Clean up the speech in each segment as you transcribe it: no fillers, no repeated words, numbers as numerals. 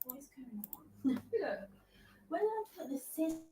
What is going on? Look, when I put the scissors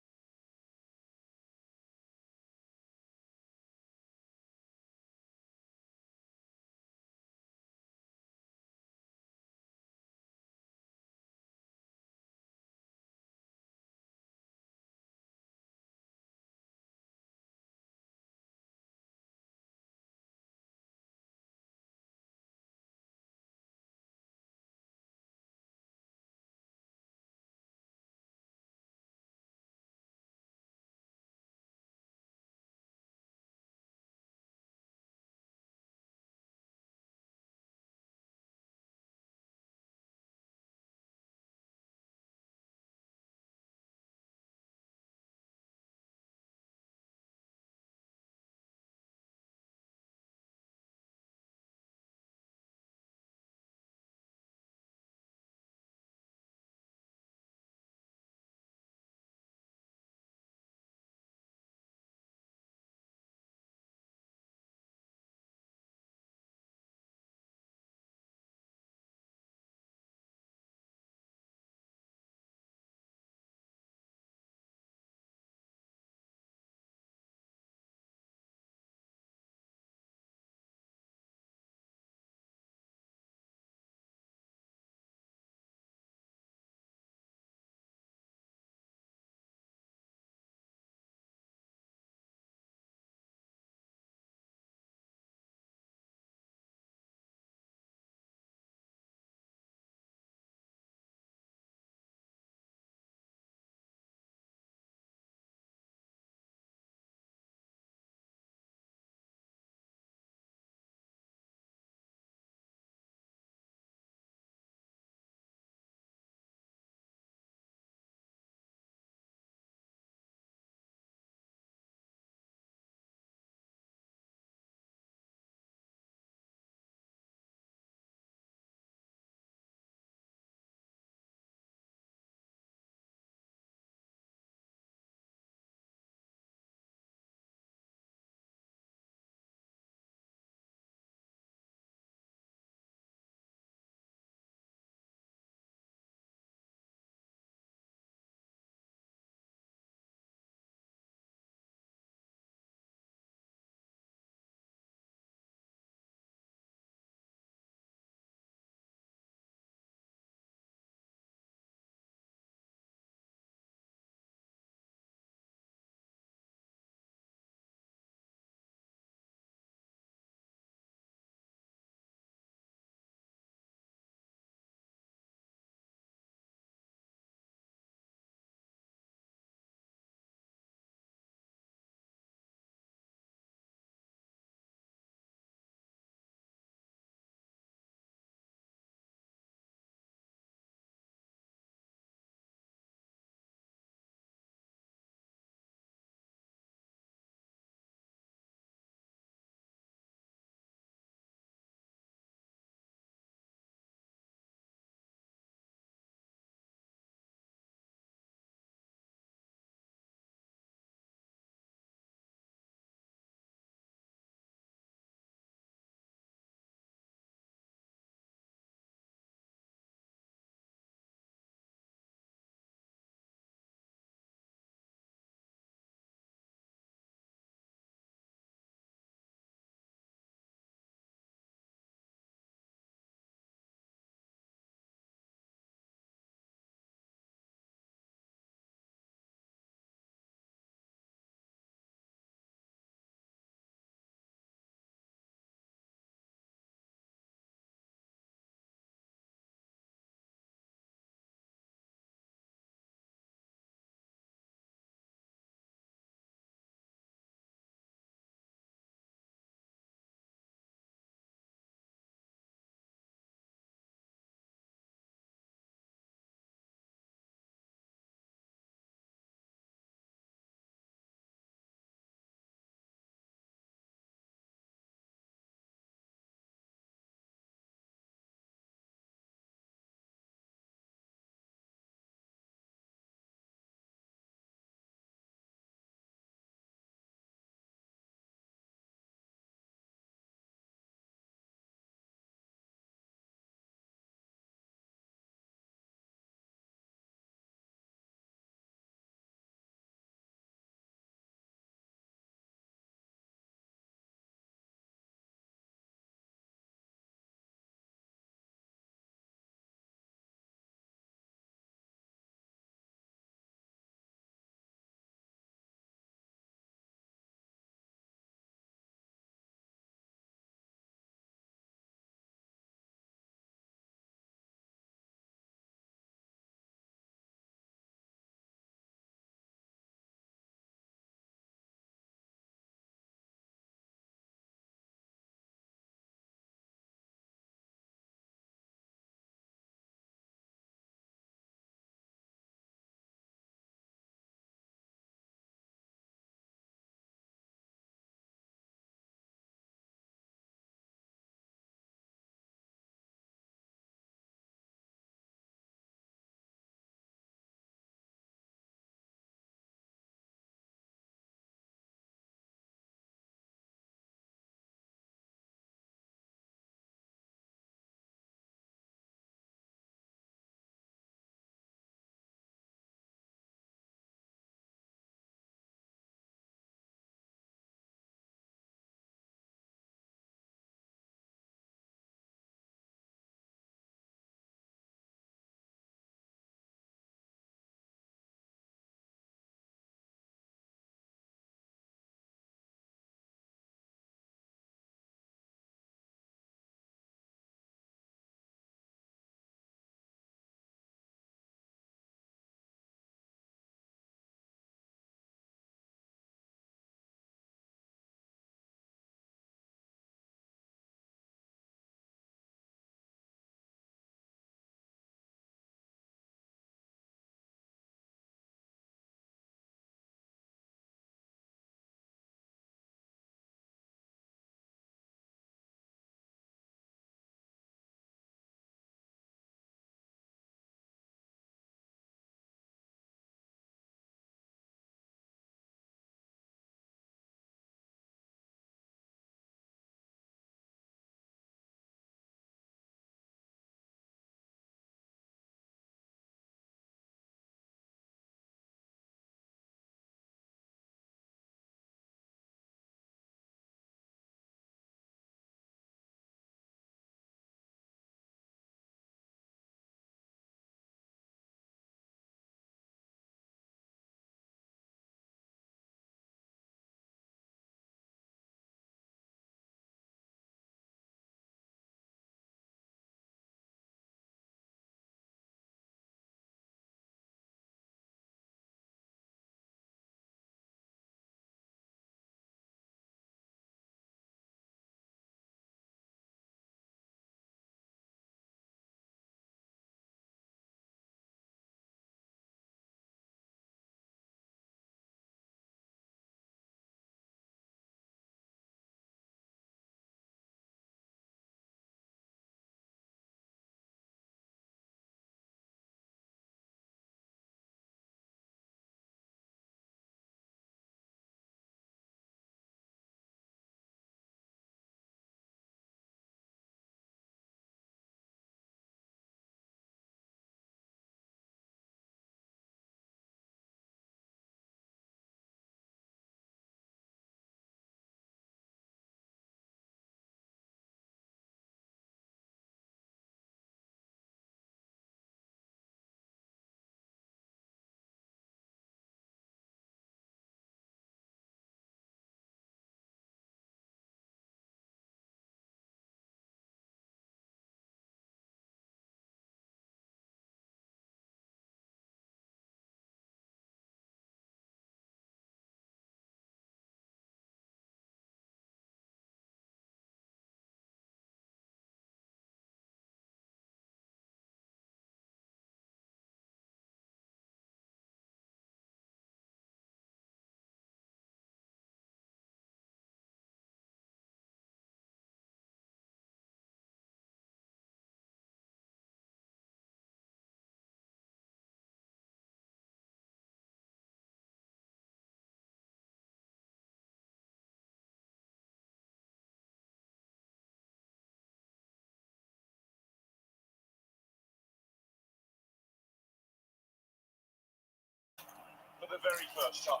the very first time.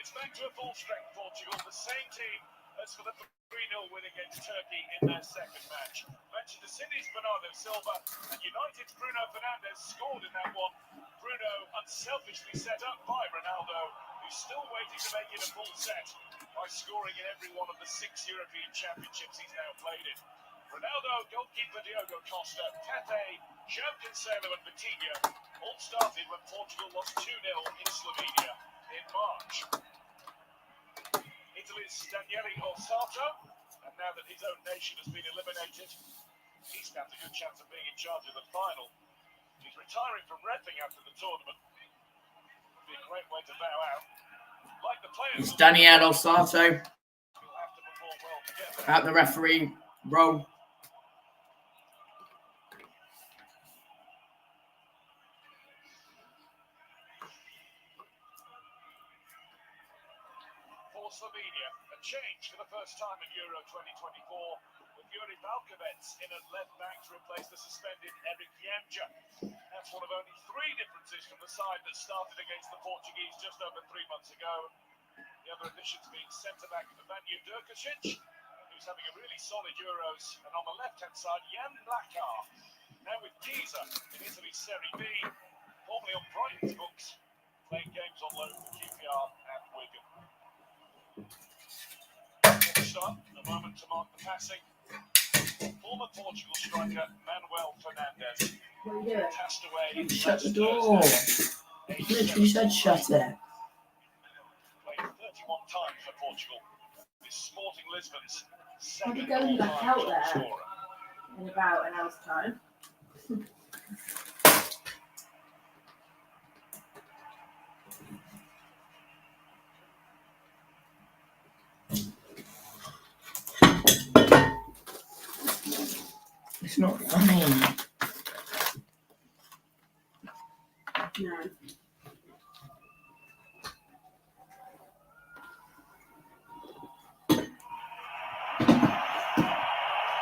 It's back to a full-strength Portugal, the same team as for the 3-0 win against Turkey in their second match. Manchester City's Bernardo Silva and United's Bruno Fernandes scored in that one. Bruno unselfishly set up by Ronaldo, who's still waiting to make it a full set by scoring in every one of the 6 European Championships he's now played in. Ronaldo, goalkeeper Diogo Costa, Pepe, João Cancelo and Vitinha all started when Portugal lost 2-0 in Slovenia in March. Italy's Daniele Orsato, and now that his own nation has been eliminated, he stands a good chance of being in charge of the final. He's retiring from reffing after the tournament. Would be a great way to bow out. Like the players, it's Daniele Orsato at the referee role. Slovenia, a change for the first time in Euro 2024, with Yuri Balkovets in at left back to replace the suspended Eric Jemja. That's one of only 3 differences from the side that started against the Portuguese just over 3 months ago. The other additions being centre-back Vanja Durkasic, who's having a really solid Euros, and on the left-hand side, Jan Mlakar, now with Pisa in Italy's Serie B, formerly on Brighton's books, playing games on loan for QPR and Wigan. Start, a moment to mark the passing. Former Portugal striker Manuel Fernandes passed away. Shut the door. Literally said shut it. Played 31 times for Portugal. Is Sporting Lisbon's I'll be second going back out there scorer. in about an hour's time. It's not funny. No.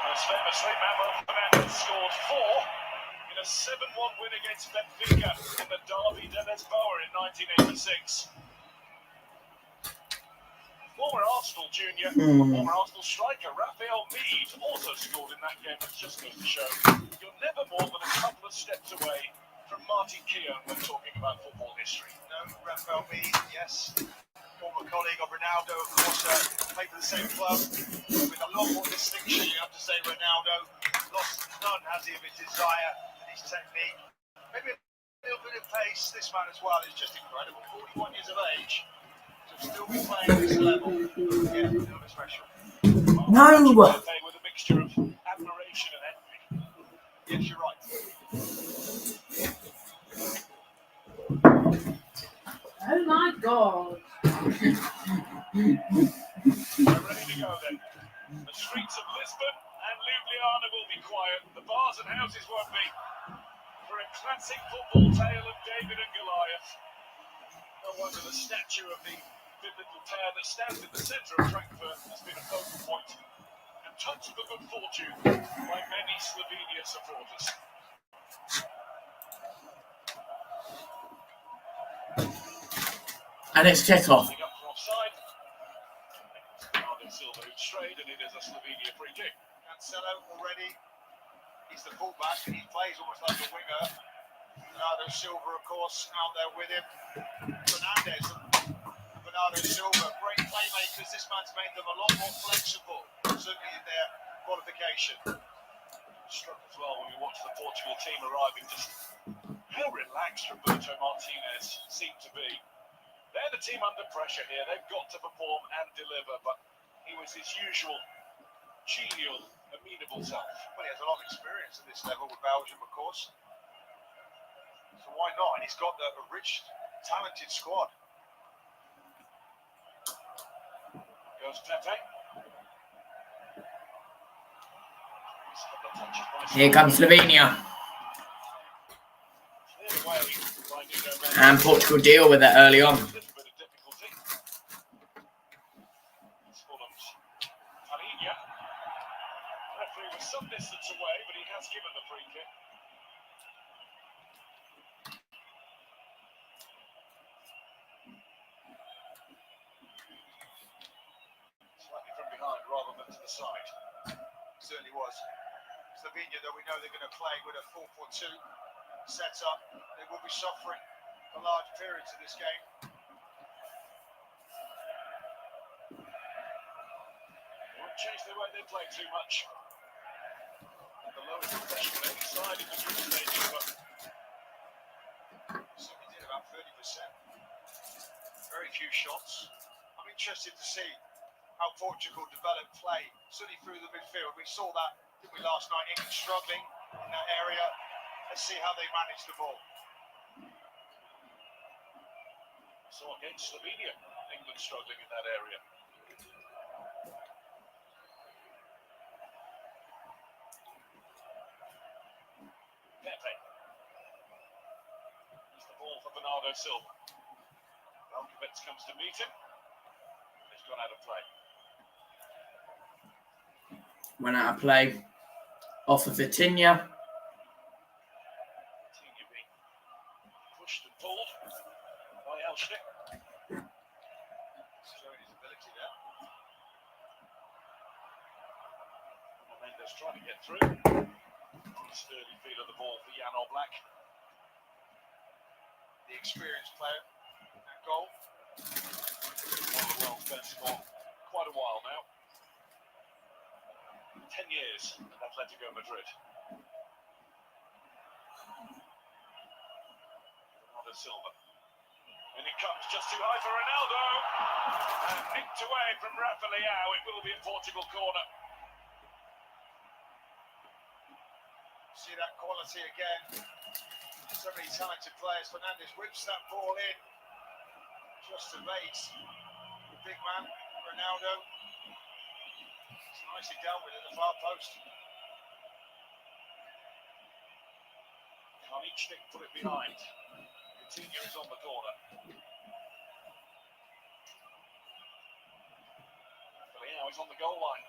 Most famously, Manuel Fernandes scored 4 in a 7-1 win against Benfica in the Derby de Lisboa in 1986. Former Arsenal junior, former Arsenal striker Raphael Mead also scored in that game, which just goes to show you're never more than a couple of steps away from Martin Keown when talking about football history. No, Raphael Mead, yes. Former colleague of Ronaldo, of course, played for the same club. With a lot more distinction, you have to say Ronaldo lost none, has he, of his desire and his technique. Maybe a little bit of pace. This man as well is just incredible. 41 years of age. Still be playing at this level. Yeah, a little bit special. No! With a mixture of admiration and envy. Yes, you're right. Oh my God. We're ready to go then. The streets of Lisbon and Ljubljana will be quiet. The bars and houses won't be. For a classic football tale of David and Goliath. No wonder the statue of the biblical pair that stands in the centre of Frankfurt has been a focal point and touched for good fortune by many Slovenia supporters. And it's kick-off. Up from offside. Bernardo Silva who strayed, and it is a Slovenia free kick. Cancelo already. He's the fullback and he plays almost like a winger. Bernardo Silva, of course, out there with him. Fernandes. Bernardo Silva, great playmakers. This man's made them a lot more flexible, certainly in their qualification. Struck as well when we watched the Portugal team arriving, just how relaxed Roberto Martinez seemed to be. They're the team under pressure here. They've got to perform and deliver, but he was his usual genial, amenable self. Well, he has a lot of experience at this level with Belgium, of course. So why not? And he's got a rich, talented squad. Goes Pepe. Here comes Slovenia. Cleared away by Nuno Mendes. And Portugal deal with it early on. A little bit of difficulty. shots away, but he has given the free kick. Slightly from behind rather than to the side. Certainly was. Slovenia, though, we know they're going to play with a 4-4-2 set up. They will be suffering for large periods of this game. They won't change the way they play too much. And the lowest pressure on any side in the group stage, but Certainly did about 30%. Very few shots. I'm interested to see how Portugal develop play, certainly through the midfield. We saw that, didn't we, last night? England struggling in that area. Let's see how they manage the ball. so against Slovenia, England struggling in that area. Pepe. Here's the ball for Bernardo Silva. Valkovets comes to meet him. He's gone out of play. Went out of play. Off of Vitinha. Vitinha being pushed and pulled by R16. Showing his ability there. Mendes trying to get through. Nice early feel of the ball for Jan Oblak. The experienced player. That goal. One of the world's best for quite a while now. 10 years at Atletico Madrid. Bernardo Silva. And it comes just too high for Ronaldo. And nicked away from Rafa Leao. It will be a Portugal corner. See that quality again. So many talented players. Fernandes whips that ball in. Just evades the big man, Ronaldo. It's nicely dealt with at the far post. Karnichnik put it behind. Coutinho is on the corner. Leao is on the goal line.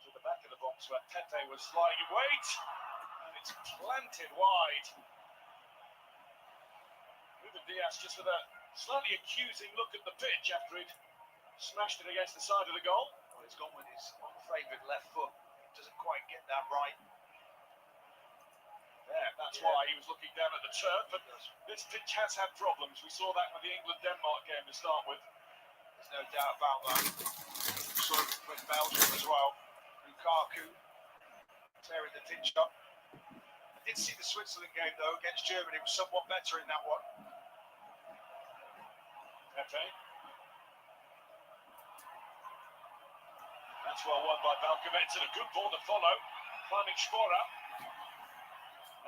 To the back of the box where Pepe was lying in wait. And it's planted wide. Ruben Dias just with a slightly accusing look at the pitch after he'd smashed it against the side of the goal. Well, he's gone with his unfavoured left foot. Doesn't quite get that right. Yeah, that's why he was looking down at the turf. But this pitch has had problems. We saw that with the England-Denmark game to start with. There's no doubt about that. So with Belgium as well. Lukaku tearing the pitch up. I did see the Switzerland game though against Germany. It was somewhat better in that one. Pepe. That's well won by Valkovets and a good ball to follow. Finding Špora.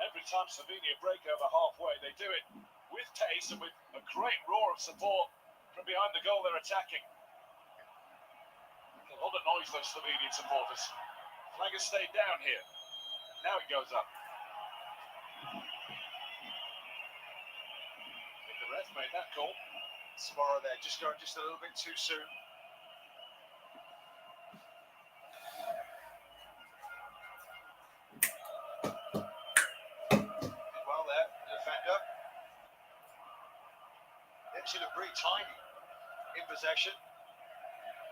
Every time Slovenia break over halfway, they do it with pace and with a great roar of support from behind the goal they're attacking. A lot of noise, those Slovenian supporters. Flag has stayed down here. Now it goes up. I think the ref made that call. Špora there, just going just a little bit too soon. Did well there, the defender. They actually look pretty tiny in possession.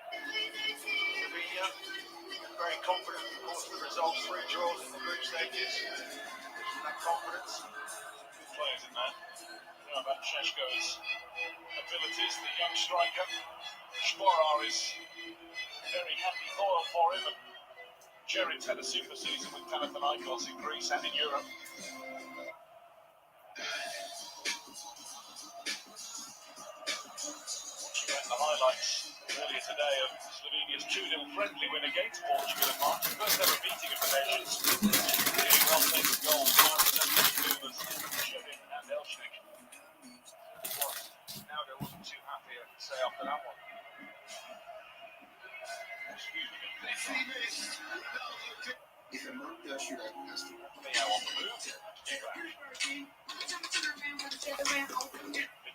Slovenia, very confident, of course, the results, 3 draws in the group stages. That confidence. Good players in there. You know about Šeško's abilities, the young striker. Špora is very happy foil for him. And Jared's had a super season with Panathinaikos in Greece and in Europe. Watching back the highlights earlier today of Slovenia's 2-0 friendly win against Portugal in March, the first ever meeting of the nations. Really well taken goals, Shevin and Elshnik. Now they wasn't too happy, I can say, after that one. Excuse me. Leo on the move.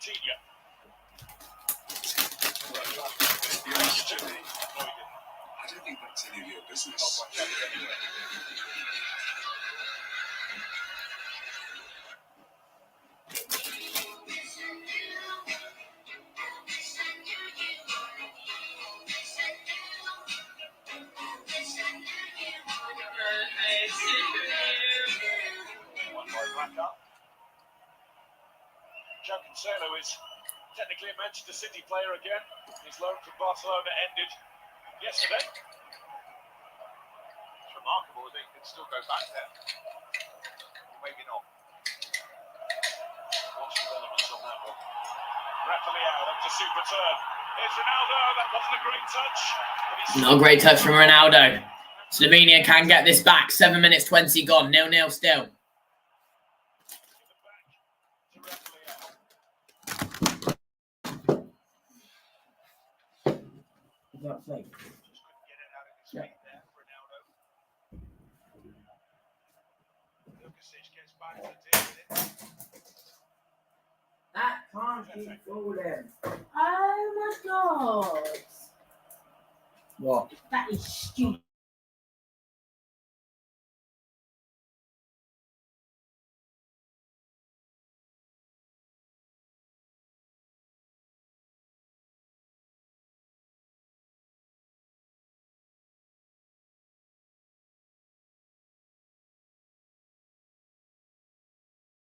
Vitinha. I don't think that's any of your business. One by Blacker. Joe Cancelo is technically a Manchester City player again. His loan from Barcelona ended yesterday. It's remarkable that he can still go back there. Maybe not. Watch developments on that one. Raphael, that's a super turn. Here's Ronaldo. That wasn't a great touch. Not a great touch from Ronaldo. Slovenia can get this back. 7 minutes 20 gone. 0-0 still. Just couldn't get it out of his feet there, Ronaldo. Lukasic gets back to deal with it. That can't keep falling. Oh my god. What? That is stupid.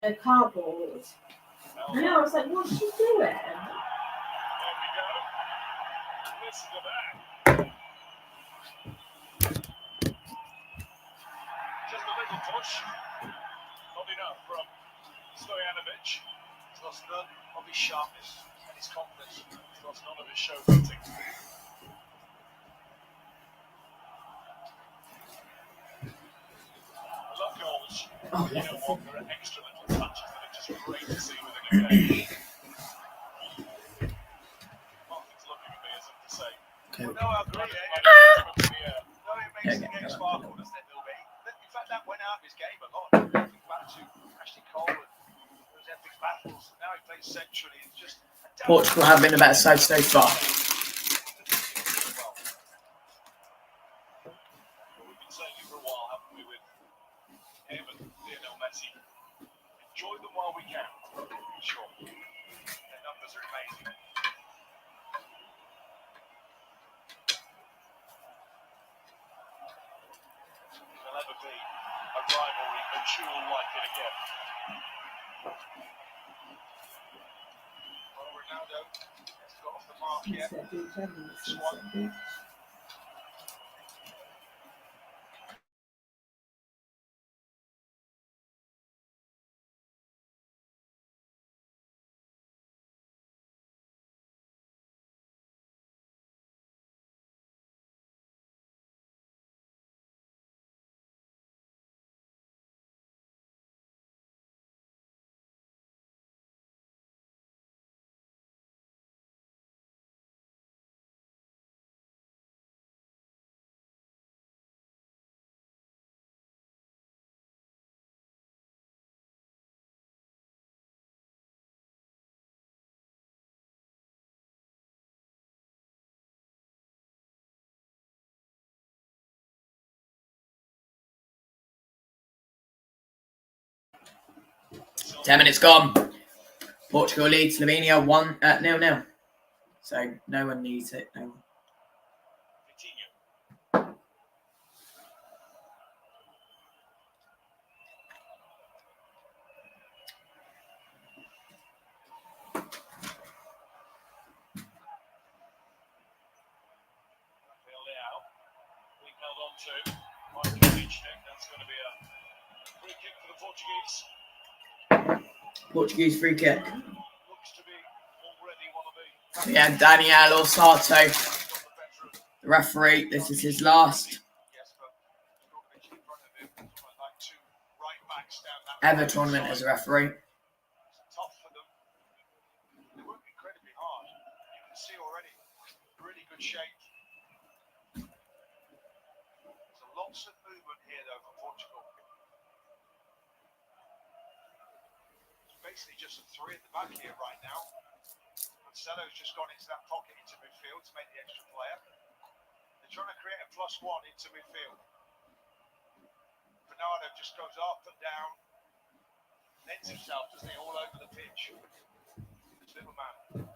A cardboard. I know, I was like, what's she doing? There we go. Listen to that. Just a little push. Not enough from Stojanovic. He's lost none of his sharpness and his confidence. He's lost none of his show beating. I love goals. Oh, You yeah. know what? There are extra little touches that are just great to see within a game. Martin's looking at me as if to say, Okay. No, I agree. yeah. No, it makes the Yeah, game yeah. sparkle, doesn't it, Bill B? In fact, that went out of his game a lot. Think back to Ashley Cole and those epic battles. Now he plays centrally. It's just Portugal have been the better side so far. Well, we've been saying it for a while, haven't we, with him and Lionel Messi. Enjoy them while we can. Sure. Their numbers are amazing. There'll never be a rivalry, a duel like it again. Well, Ronaldo has got off the mark yet. Ten minutes gone. Portugal leads Slovenia 1-0. So no one needs it. No one. Vitinha. Raphael Leao. Being held on to by Kovic. That's going to be a free kick for the Portuguese. Portuguese free kick. Looks to be already one of the Yeah, Daniel Osato, on the veteran. the referee. This is his last. Yes, but Djokovic in front of him. Something like two right backs down that Ever right tournament side. as a referee. It's tough for them. They work incredibly hard. You can see already, really good shape. There's lots of movement here, though, for Portugal. It's basically just a 3 at the back here right now. Marcelo's just gone into that pocket into midfield to make the extra player. They're trying to create a +1 into midfield. Bernardo just goes up and down, lends himself, doesn't he, all over the pitch. This little man.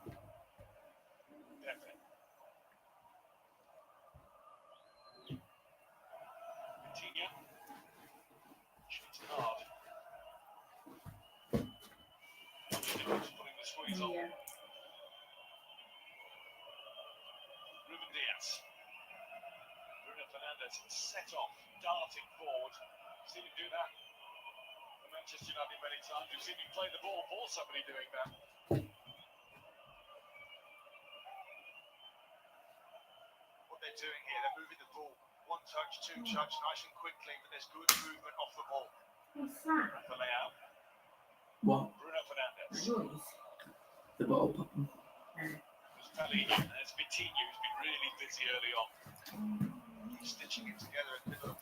Pepe. Coutinho. Shoots hard. Putting the squeeze on. Yeah. Ruben Diaz. Bruno Fernandes set off, darting forward. You've seen him do that for Manchester United many times. You've seen him play the ball for somebody doing that. What they're doing here, they're moving the ball. 1 touch, 2 touch, nice and quickly, but there's good movement off the ball. What's that? Rafa Leao. What? Bruno Fernandes. Noise. The ball button. There's Pelé. There's Coutinho, who's been really busy early on. Stitching it together in the middle of the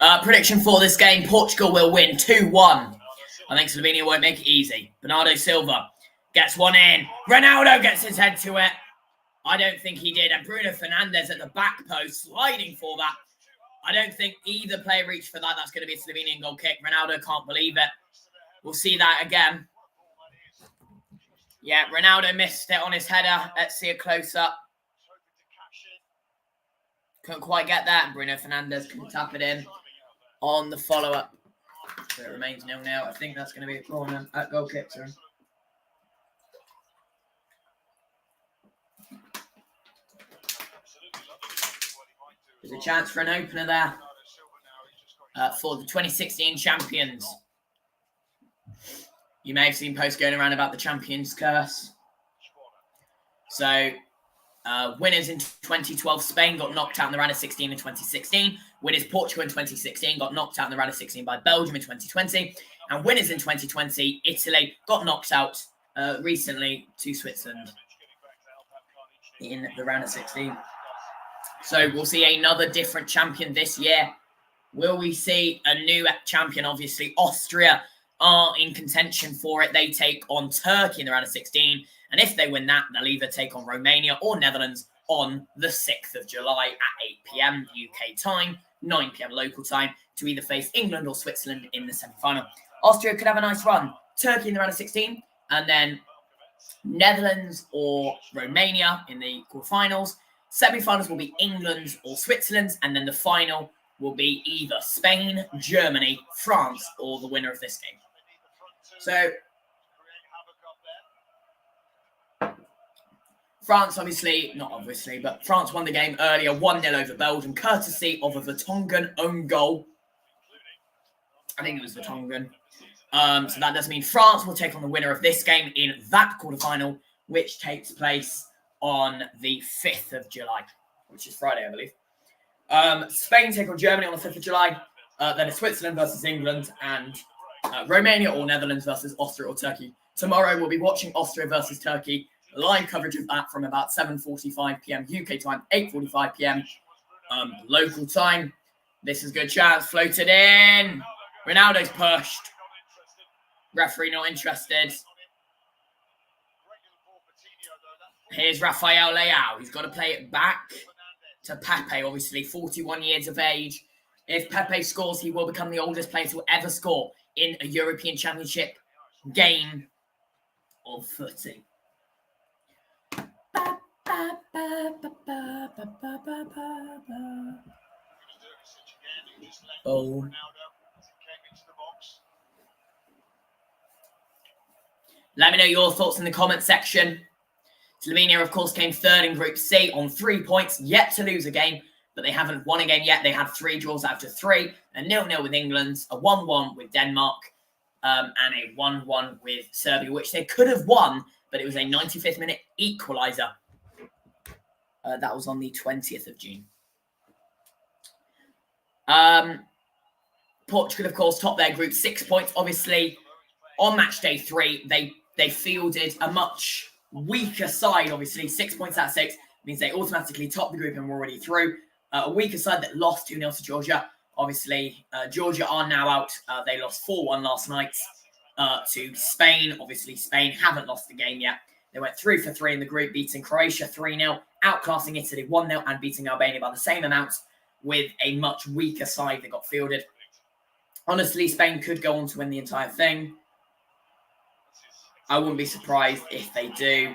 park. Prediction for this game, Portugal will win 2-1. I think Slovenia won't make it easy. Bernardo Silva gets one in. Ronaldo gets his head to it. I don't think he did. And Bruno Fernandes at the back post, sliding for that. I don't think either player reached for that. That's going to be a Slovenian goal kick. Ronaldo can't believe it. We'll see that again. Yeah, Ronaldo missed it on his header. Let's see a close-up. Couldn't quite get that. And Bruno Fernandes can tap it in on the follow-up. So it remains 0-0. I think that's going to be a corner at goal kick, sorry. There's a chance for an opener there for the 2016 champions. You may have seen posts going around about the champions curse. So, winners in 2012, Spain got knocked out in the round of 16 in 2016. Winners Portugal in 2016 got knocked out in the round of 16 by Belgium in 2020. And winners in 2020, Italy got knocked out recently to Switzerland in the round of 16. So we'll see another different champion this year. Will we see a new champion? Obviously, Austria are in contention for it. They take on Turkey in the round of 16. And if they win that, they'll either take on Romania or Netherlands on the 6th of July at 8 p.m. UK time, 9 p.m. local time, to either face England or Switzerland in the semi-final. Austria could have a nice run. Turkey in the round of 16, and then Netherlands or Romania in the quarterfinals. Semi-finals will be England or Switzerland, and then the final will be either Spain, Germany, France, or the winner of this game. So, France but France won the game earlier, 1-0 over Belgium, courtesy of a Vertonghen own goal. I think it was Vertonghen. So that does mean France will take on the winner of this game in that quarterfinal, which takes place on the 5th of July, which is Friday, I believe. Spain take on Germany on the 5th of July. Then it's Switzerland versus England, and Romania or Netherlands versus Austria or Turkey. Tomorrow we'll be watching Austria versus Turkey. Live coverage of that from about 7:45 p.m. UK time, 8:45 p.m. Local time. This is a good chance. Floated in. Ronaldo's pushed. Referee not interested. Here's Rafael Leao. He's got to play it back to Pepe, obviously 41 years of age. If Pepe scores, he will become the oldest player to ever score in a European Championship game of footy. Oh. Let me know your thoughts in the comment section. Slovenia, of course, came third in Group C on 3 points, yet to lose a game, but they haven't won a game yet. They had 3 draws out of 3, a 0-0 with England, a 1-1 with Denmark, and a 1-1 with Serbia, which they could have won, but it was a 95th minute equaliser. That was on the 20th of June. Portugal, of course, topped their group, 6 points. Obviously, on match day 3, they fielded a much weaker side, obviously. 6 points out of 6 means they automatically topped the group and were already through. A weaker side that lost 2-0 to Georgia. Obviously, Georgia are now out. They lost 4-1 last night to Spain. Obviously, Spain haven't lost the game yet. They went 3 for 3 in the group, beating Croatia 3-0, outclassing Italy 1-0, and beating Albania by the same amount with a much weaker side that got fielded. Honestly, Spain could go on to win the entire thing. I wouldn't be surprised if they do.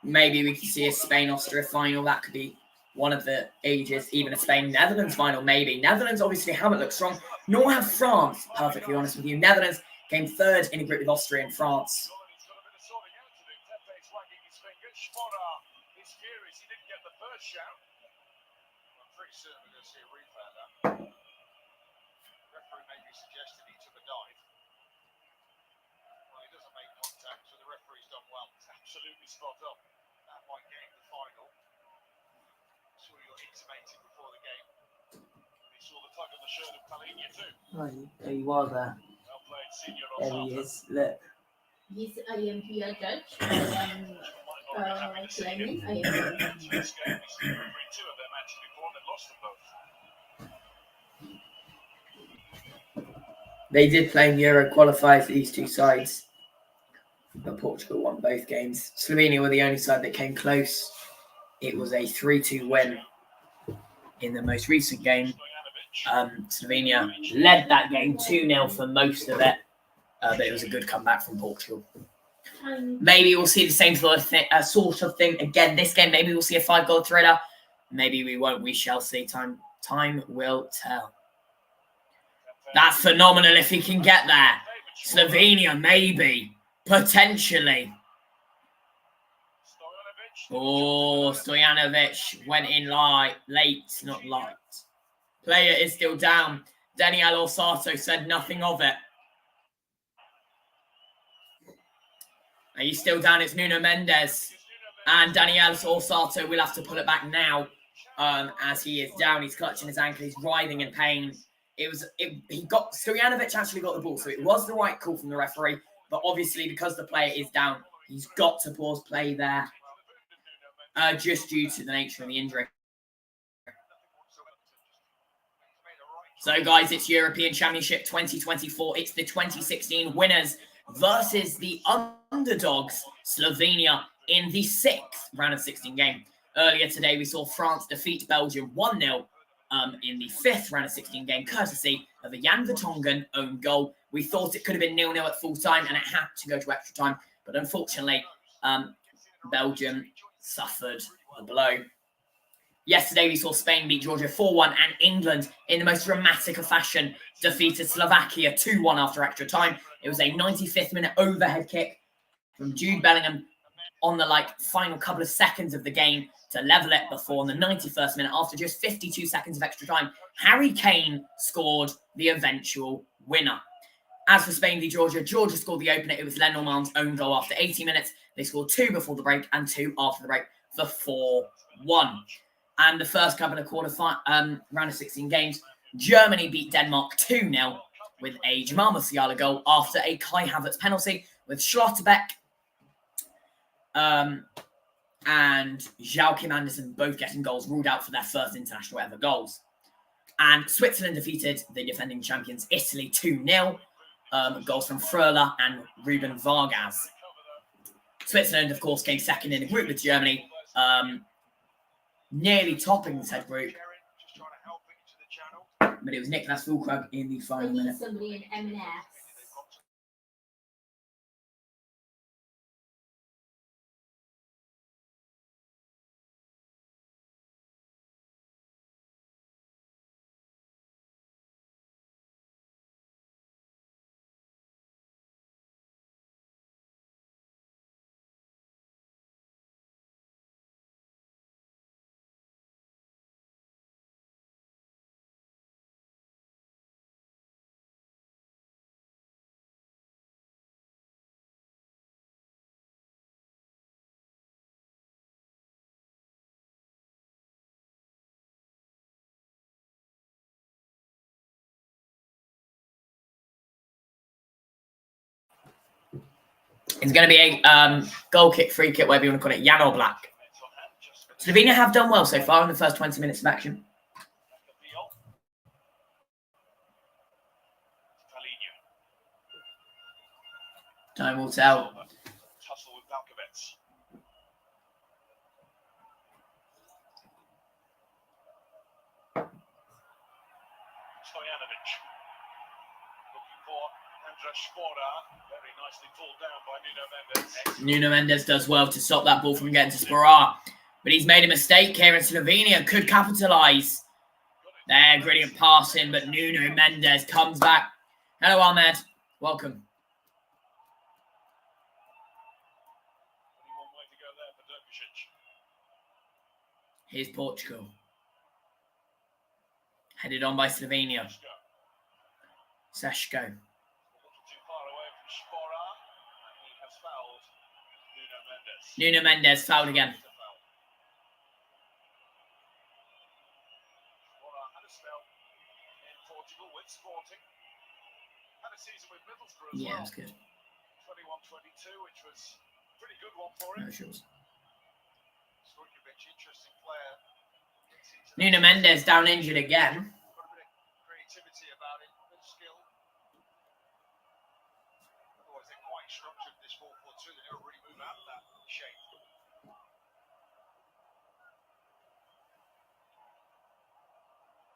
Maybe we could see a Spain-Austria final. That could be one of the ages. Even a Spain-Netherlands final, maybe. Netherlands obviously haven't looked strong, nor have France, perfectly honest with you. Netherlands came third in a group with Austria and France. Referee maybe suggested he took a dive. Well, he doesn't make contact, so the referee's done well. It's absolutely spot on. That might game the final. That's what you're intimating before the game. He saw the tug of the shirt of Palhinha too. Oh, there you are there. Well played, Senior There he is. Look. Yes, I am here, Judge. I am claiming I am here. This game, he's seen referee two of their matches before and they've lost them both. They did play in Euro qualifiers, these two sides. But Portugal won both games. Slovenia were the only side that came close. It was a 3-2 win in the most recent game. Slovenia led that game 2-0 for most of it. But it was a good comeback from Portugal. Maybe we'll see the same sort of thing again this game. Maybe we'll see a 5-goal thriller. Maybe we won't. We shall see. Time will tell. That's phenomenal if he can get there. Slovenia, maybe. Potentially. Oh, Stojanovic went in late, not light. Player is still down. Daniel Orsato said nothing of it. Are you still down? It's Nuno Mendes. And Daniel Orsato will have to pull it back now as he is down. He's clutching his ankle. He's writhing in pain. Stojanovic actually got the ball, so it was the right call from the referee. But obviously, because the player is down, he's got to pause play there, just due to the nature of the injury. So, guys, it's European Championship 2024. It's the 2016 winners versus the underdogs, Slovenia, in the 6th round of 16 game. Earlier today, we saw France defeat Belgium 1-0. In the 5th round of 16 game, courtesy of a Jan Vertonghen own goal. We thought it could have been 0-0 at full time and it had to go to extra time. But unfortunately, Belgium suffered a blow. Yesterday, we saw Spain beat Georgia 4-1 and England, in the most dramatic of fashion, defeated Slovakia 2-1 after extra time. It was a 95th minute overhead kick from Jude Bellingham on the final couple of seconds of the game to level it before in the 91st minute, after just 52 seconds of extra time, Harry Kane scored the eventual winner. As for Spain v Georgia, Georgia scored the opener. It was Lenormand's own goal after 80 minutes. They scored 2 before the break and 2 after the break for 4-1. And the first couple of round of 16 games, Germany beat Denmark 2-0 with a Jamal Musiala goal after a Kai Havertz penalty, with Schlotterbeck and Joachim Andersen both getting goals ruled out for their first international ever goals. And Switzerland defeated the defending champions Italy 2-0. Goals from Fröhler and Ruben Vargas. Switzerland, of course, came second in the group with Germany, nearly topping the said group. But it was Niklas Füllkrug in the final minute. Somebody in M&S. It's going to be a goal kick, free kick, whatever you want to call it, Jan or Black. Slovenia have done well so far in the first 20 minutes of action. Time will tell. Tussle with Valkovets. Stojanovic. Looking for Andras Spora. Very nicely pulled down by Nuno Mendes. Nuno Mendes does well to stop that ball from getting to Spora. But he's made a mistake here, and Slovenia could capitalise. There, brilliant passing, but Nuno Mendes comes back. Hello, Ahmed. Welcome. Only one way to go there for Derbyshire. Here's Portugal. Headed on by Slovenia. Seshko. A little too far away from Spora, and he has fouled Nuno Mendes. Nuno Mendes fouled again. Spora had a spell in Portugal with Sporting. Had a season with Middlesbrough as Yeah, well. that's good. 21-22, which was a pretty good one for him. No shorts. Stojanovic, interesting player. Nuno Mendes down injured again. Got a bit of creativity about it, a bit of skill. Otherwise, they're quite structured, this 4-4-2. They don't really move out of that shape.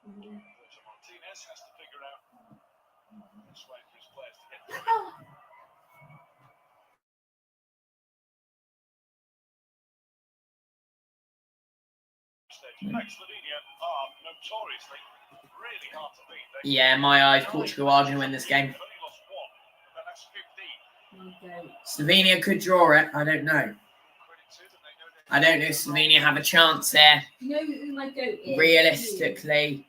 Roger Martinez has to figure out this way for his players to get through. In fact, Slovenia are notoriously really hard to beat. Yeah, in my eyes, Portugal are going to win this game. They've only lost one, but that's 15. Okay. Slovenia could draw it. I don't know. Credit to them, they know they're I don't know if Slovenia have a chance there. You know who my goat is? Realistically,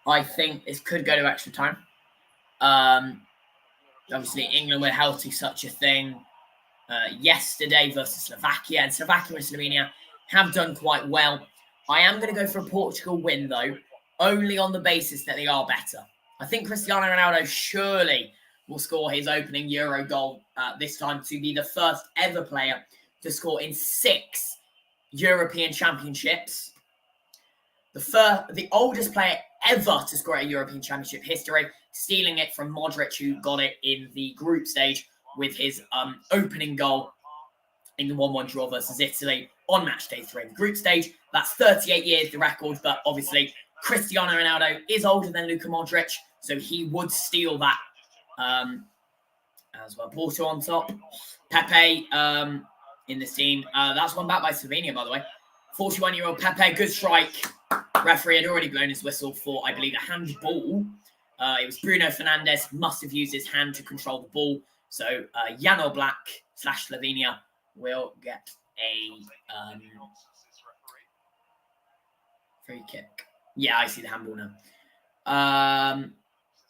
I think this could go to extra time. Obviously, England were held to such a thing yesterday versus Slovakia, and Slovakia and Slovenia have done quite well. I am going to go for a Portugal win, though, only on the basis that they are better. I think Cristiano Ronaldo surely will score his opening Euro goal this time to be the first ever player to score in 6 European Championships. The oldest player ever to score at a European Championship history, stealing it from Modric, who got it in the group stage with his opening goal in the 1-1 draw versus Italy on match day 3 in the group stage. That's 38 years, the record, but obviously Cristiano Ronaldo is older than Luka Modric, so he would steal that as well. Porto on top. Pepe in this team. That's one back by Slovenia, by the way. 41-year-old Pepe, good strike. Referee had already blown his whistle for, I believe, a handball. It was Bruno Fernandes, must have used his hand to control the ball. So Jan Black / Slovenia will get a free kick. Yeah, I see the handball now.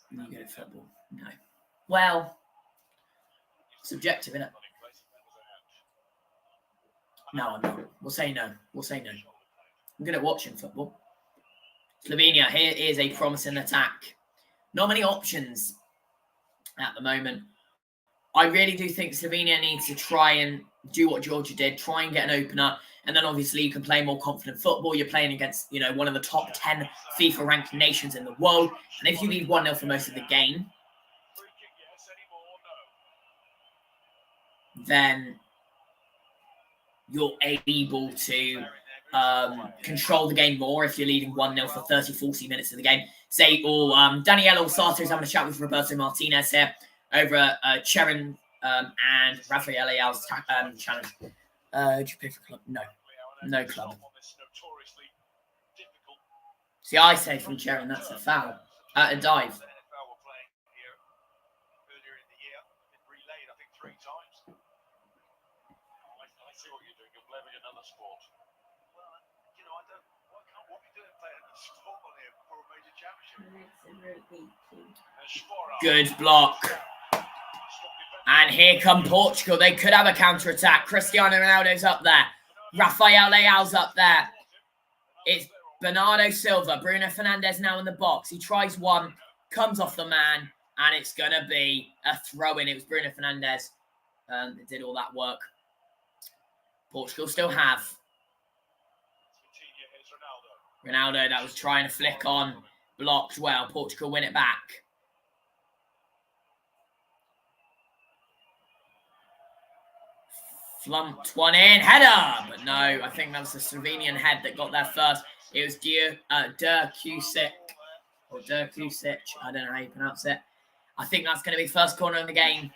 You get a football. No. Well, subjective, isn't it? No, I'm not. We'll say no. We'll say no. I'm good at watching football. Slovenia, here is a promising attack. Not many options at the moment. I really do think Slovenia needs to try and do what Georgia did, try and get an opener, and then obviously you can play more confident football. You're playing against, one of the top 10 FIFA-ranked nations in the world, and if you lead 1-0 for most of the game, then you're able to control the game more if you're leading 1-0 for 30, 40 minutes of the game. Daniel Alsato is having a chat with Roberto Martinez here over Cheran and Rafael Leao's challenge. Do you play for a club? No. No club. See, I say from Cheran, that's a foul. A dive. Good block. And here come Portugal. They could have a counter-attack. Cristiano Ronaldo's up there. Rafael Leao's up there. It's Bernardo Silva. Bruno Fernandes now in the box. He tries one, comes off the man, and it's going to be a throw-in. It was Bruno Fernandes that did all that work. Portugal still have Ronaldo that was trying to flick on. Blocked well. Portugal win it back. Flumped one in. Header! But no, I think that was the Slovenian head that got there first. It was Der Kusic. Or Der Kusic. I don't know how you pronounce it. I think that's going to be first corner in the game.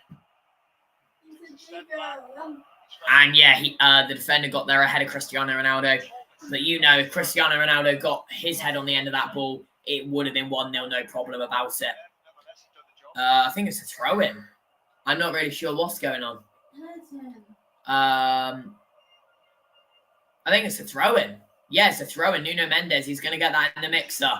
And yeah, the defender got there ahead of Cristiano Ronaldo. But you know, if Cristiano Ronaldo got his head on the end of that ball, it would have been 1-0, no problem about it. I think it's a throw-in. I'm not really sure what's going on. I think it's a throw-in. Yeah, it's a throw-in. Nuno Mendes, he's going to get that in the mixer.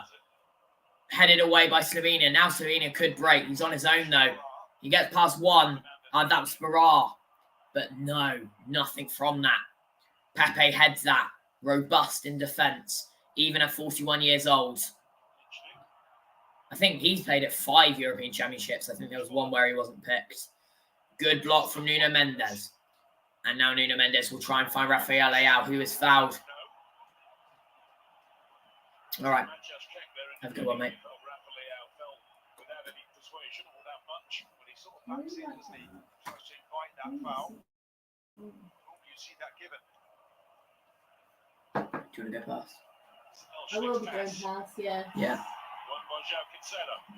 Headed away by Slovenia. Now Slovenia could break. He's on his own, though. He gets past one. That was Barra. But no, nothing from that. Pepe heads that. Robust in defence, even at 41 years old. I think he's played at 5 European Championships. I think there was one where he wasn't picked. Good block from Nuno Mendes. And now Nuno Mendes will try and find Rafael Leao, who is fouled. All right. Have a good one, mate. Do you want to go past? I will be going past, yeah. Yeah.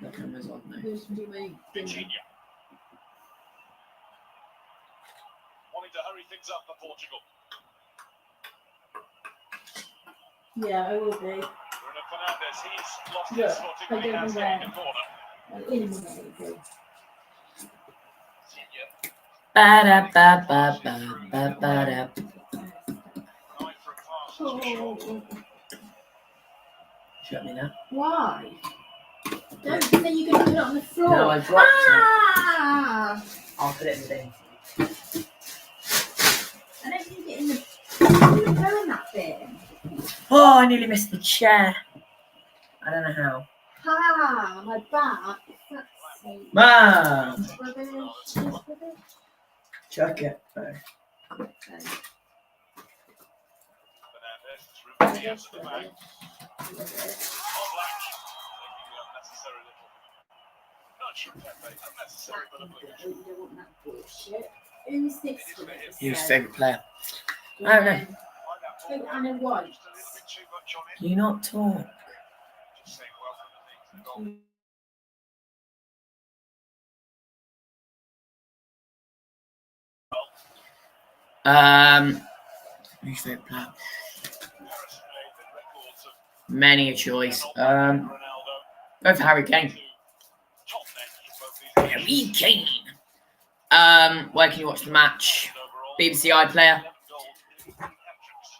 The camera's on now. Who's doing my dinner? Wanting to hurry things up for Portugal. Yeah, I will be. Bruno Fernandes, he's lost Look, his footing, but he I don't has know gained where. a corner. In a minute, I will. Ba-da-ba-ba-ba-ba-ba-da. Oh, Shut me now. why? Don't say you're going to put it on the floor. No, I dropped Ah! I'll put it in the bin. I don't think it in the. You go in that bin. Oh, I nearly missed the chair. I don't know how. Ah, my back. That's so Mom! rubbish. Chuck it. Oh. Okay. Fernandes, through to the back. Rubbish. Oblak, making the unnecessary little nudge from Pepe. Unnecessary, but obligatory. You don't want that bullshit. Who's this for this? Who's favourite player? I don't know. Oh, Anna White. Just a little bit too much on it. Can you not talk? Just saying welcome to the goal. Who's favourite player? Harrison made the records of Many a choice. Ronaldo. Go for Harry Kane. Top men in both these Harry Kane. Where can you watch the match? overall. BBC iPlayer. 11 goals,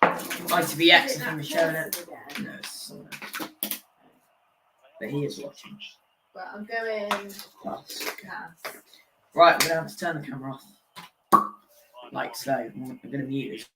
8 ITVX, I Is think we're it showing that it. again? No, it's someone else. But he is watching. But I'm going Plus. cast. Right, we're going to have to turn the camera off. Like so. I'm going to mute it.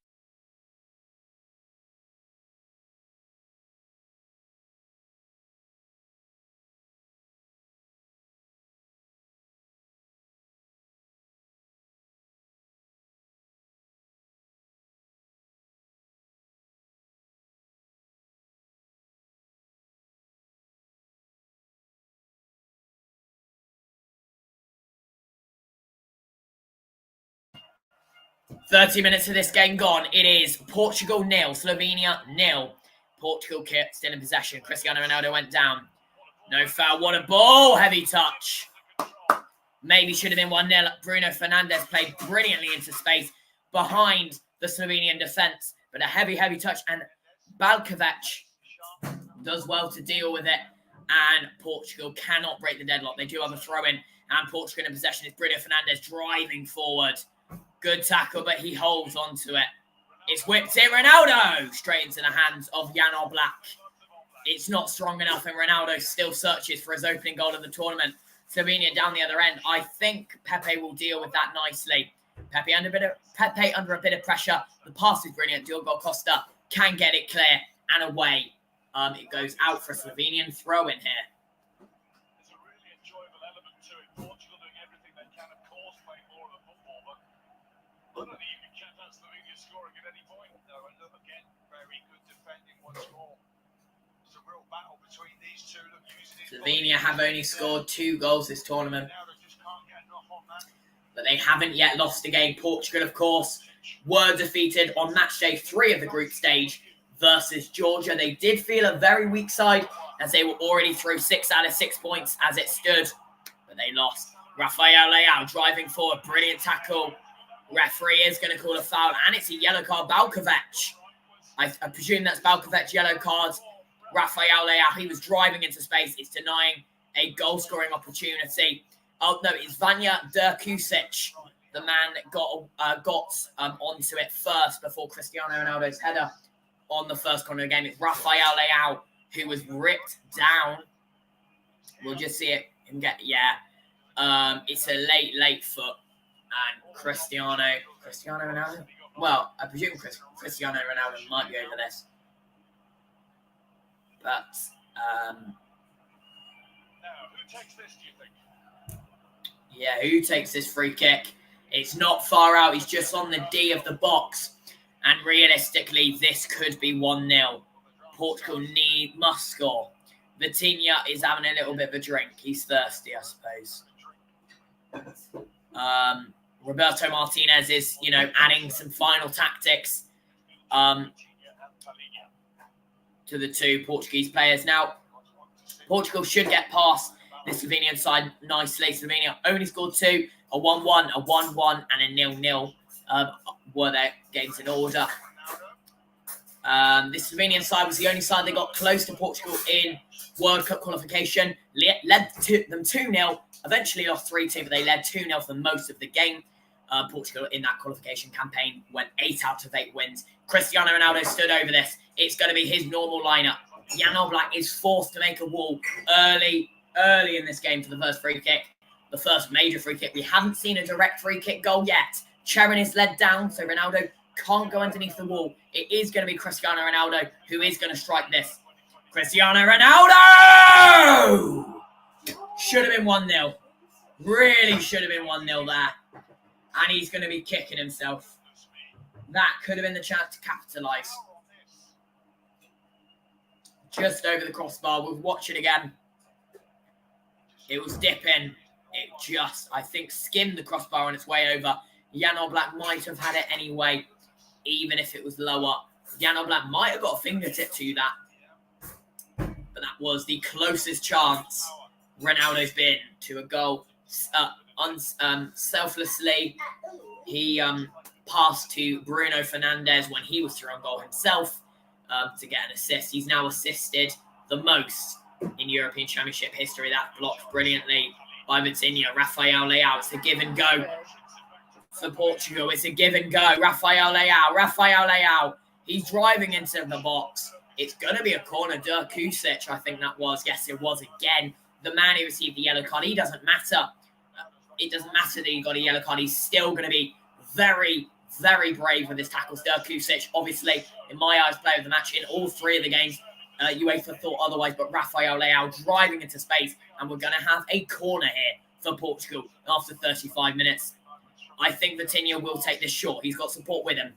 "30 minutes of this game gone. It is Portugal 0, Slovenia 0. Portugal still in possession. Cristiano Ronaldo went down. No foul. What a ball. Heavy touch. Maybe should have been 1-0. Bruno Fernandes played brilliantly into space behind the Slovenian defence. But a heavy touch. And Balkovic does well to deal with it. And Portugal cannot break the deadlock. They do have a throw-in. And Portugal in possession is Bruno Fernandes driving forward. Good tackle, but he holds on to it. It's whipped in. Ronaldo! Straight into the hands of Jan Oblak. It's not strong enough, and Ronaldo still searches for his opening goal of the tournament. Slovenia down the other end. I think Pepe will deal with that nicely. Pepe under a bit of pressure. The pass is brilliant. Diogo Costa can get it clear and away. It goes out for a Slovenian throw-in here. There's a really enjoyable element to it. Portugal doing everything they can, of course, playing more of a football, but I don't think you can count out Slovenia scoring at any point. No, and look again, very good defending once more. It's a real battle between these two. Look, using his Slovenia have only scored 2 goals this tournament. Now they just can't get enough on that. but they haven't yet lost a game. Portugal, of course, were defeated on match day 3 of the group stage versus Georgia. They did feel a very weak side as they were already through 6 out of 6 points as it stood, but they lost. Rafael Leao driving forward, brilliant tackle. Referee is going to call a foul, and it's a yellow card. Balkovec. I presume that's Balkovec yellow card. Rafael Leao, he was driving into space. It's denying a goal-scoring opportunity. Oh, no, it's Vanja Drkusic, the man that got onto it first before Cristiano Ronaldo's header on the first corner of the game. It's Rafael Leao who was ripped down. We'll just see him get, it's a late foot. And Cristiano Ronaldo? Well, I presume Cristiano Ronaldo might be over this. But, Now, who takes this, do you think? yeah, who takes this free kick? It's not far out. He's just on the D of the box. And realistically, this could be 1-0. Portugal must score. Vitinha is having a little bit of a drink. He's thirsty, I suppose. Roberto Martinez is, adding some final tactics to the 2 Portuguese players. Now, Portugal should get past the Slovenian side nicely. Slovenia only scored 2, a 1-1, a 1-1, and a 0-0 were their games in order. The Slovenian side was the only side that got close to Portugal in World Cup qualification. Led them 2-0, eventually lost 3-2, but they led 2-0 for most of the game. Portugal in that qualification campaign went 8 out of 8 wins. Cristiano Ronaldo stood over this. It's going to be his normal lineup. Jan Oblak is forced to make a wall early in this game for the first free kick. The first major free kick. We haven't seen a direct free kick goal yet. Cherin is led down, so Ronaldo can't go underneath the wall. It is going to be Cristiano Ronaldo who is going to strike this. Cristiano Ronaldo! Should have been 1-0. Really should have been 1-0 there. And he's going to be kicking himself. That could have been the chance to capitalise. Just over the crossbar. We'll watch it again. It was dipping. It just, I think, skimmed the crossbar on its way over. Jan Oblak might have had it anyway, even if it was lower. Jan Oblak might have got a fingertip to that. But that was the closest chance Ronaldo's been to a goal. Selflessly, he passed to Bruno Fernandes when he was through on goal himself to get an assist. He's now assisted the most in European Championship history. That blocked brilliantly by Vitinha. Rafael Leao, it's a give and go for Portugal. It's a give and go. Rafael Leao. He's driving into the box. It's going to be a corner. Drkusic, I think that was. Yes, it was again. The man who received the yellow card. He doesn't matter. It doesn't matter that he got a yellow card. He's still going to be very, very brave with his tackles. Drkusic, obviously, in my eyes, player of the match in all 3 of the games. UEFA thought otherwise, but Rafael Leao driving into space, and we're going to have a corner here for Portugal after 35 minutes. I think Vitinha will take this shot. He's got support with him.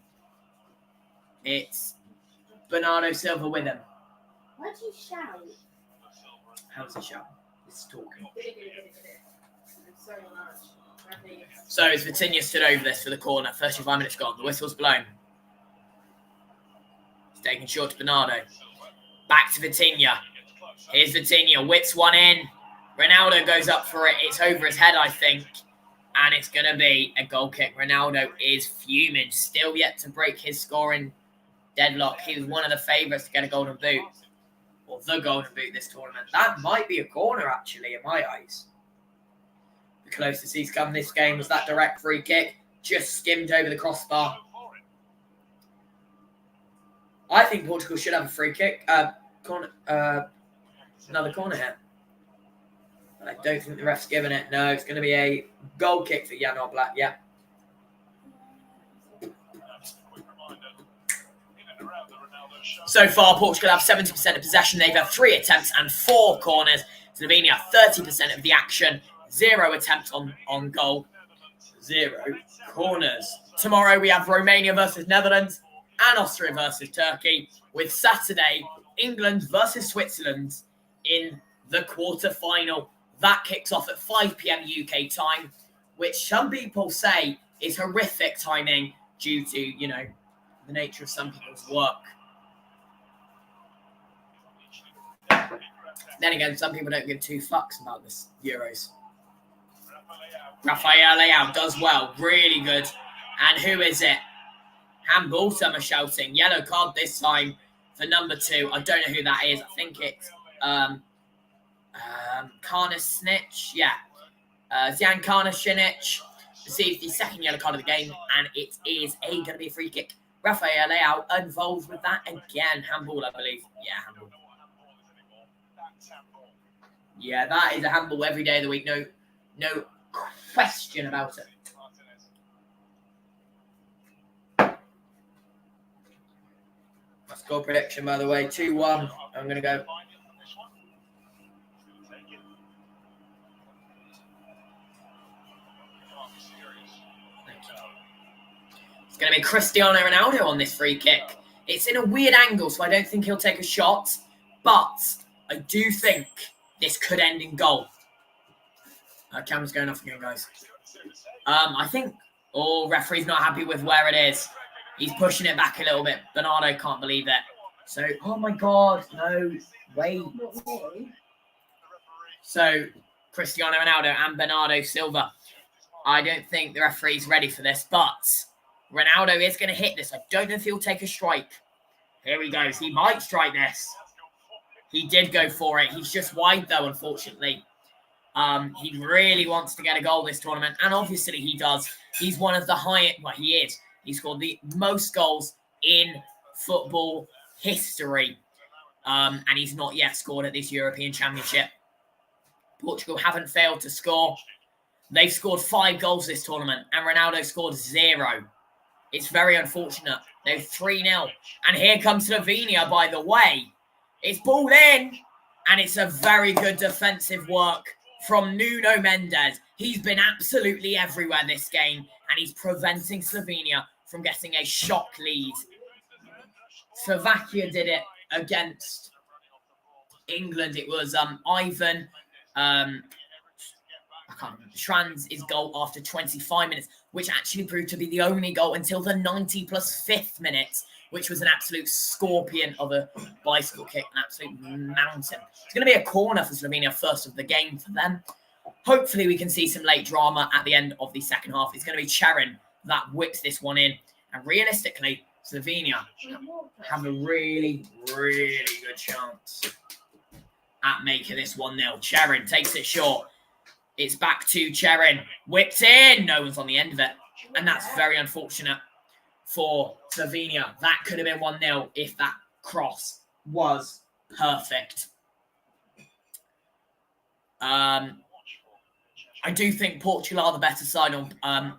It's Bernardo Silva with him. Why do you shout? How's he shout? He's talking. So much. So as Vitinha stood over this for the corner, 35 minutes gone. The whistle's blown. He's taking short to Bernardo. Back to Vitinha. Here's Vitinha. Whips one in. Ronaldo goes up for it. It's over his head, I think. And it's going to be a goal kick. Ronaldo is fuming. Still yet to break his scoring deadlock. He was one of the favourites to get a golden boot. Or the golden boot this tournament. That might be a corner, actually, in my eyes. The closest he's come this game was that direct free kick. Just skimmed over the crossbar. I think Portugal should have a free kick. Another corner here. I don't think the ref's given it. No, it's going to be a goal kick for Jan Oblak. Yeah. So far, Portugal have 70% of possession. They've had 3 attempts and 4 corners. Slovenia 30% of the action. 0 attempts on goal. 0 corners. Tomorrow we have Romania versus Netherlands and Austria versus Turkey. With Saturday, England versus Switzerland in the quarter-final. That kicks off at 5 p.m. UK time. which some people say is horrific timing due to, you know, the nature of some people's work. Then again, some people don't give two fucks about this Euros. Rafael Leao does well. Really good. And who is it? Handball, some are shouting. Yellow card this time for number 2. I don't know who that is. I think it's Karnasnich. Yeah. Zian Karnasinic receives the second yellow card of the game, and it is going to be a free kick. Rafael Leao involved with that again. Handball, I believe. Yeah, handball. Yeah, that is a handball every day of the week. No question about it. My score prediction, by the way, 2-1. I'm going to go. It's going to be Cristiano Ronaldo on this free kick. It's in a weird angle, so I don't think he'll take a shot. But I do think this could end in goal. Camera's going off again, guys. I think... Oh, referee's not happy with where it is. He's pushing it back a little bit. Bernardo can't believe it. So, oh my God. No, wait. So, Cristiano Ronaldo and Bernardo Silva. I don't think the referee's ready for this, but Ronaldo is going to hit this. I don't know if he'll take a strike. Here he goes. He might strike this. He did go for it. He's just wide, though, unfortunately. He really wants to get a goal this tournament, and obviously he does. He's one of the highest... Well, he is. He scored the most goals in football history, and he's not yet scored at this European Championship. Portugal haven't failed to score. They've scored 5 goals this tournament, and Ronaldo scored 0. It's very unfortunate. They're 3-0. And here comes Slovenia, by the way. It's ball in, and it's a very good defensive work from Nuno Mendes. He's been absolutely everywhere this game, and he's preventing Slovenia from getting a shock lead. Slovakia did it against England. It was Ivan Schranz's goal after 25 minutes, which actually proved to be the only goal until the 90 plus 5th minute, which was an absolute scorpion of a bicycle kick, an absolute mountain. It's going to be a corner for Slovenia, first of the game for them. Hopefully we can see some late drama at the end of the second half. It's going to be Cherin that whips this one in. And realistically, Slovenia have a really, really good chance at making this 1-0. Cherin takes it short. It's back to Cherin. Whipped in. No one's on the end of it. And that's very unfortunate for Slovenia. That could have been 1-0 if that cross was perfect. I do think Portugal are the better side on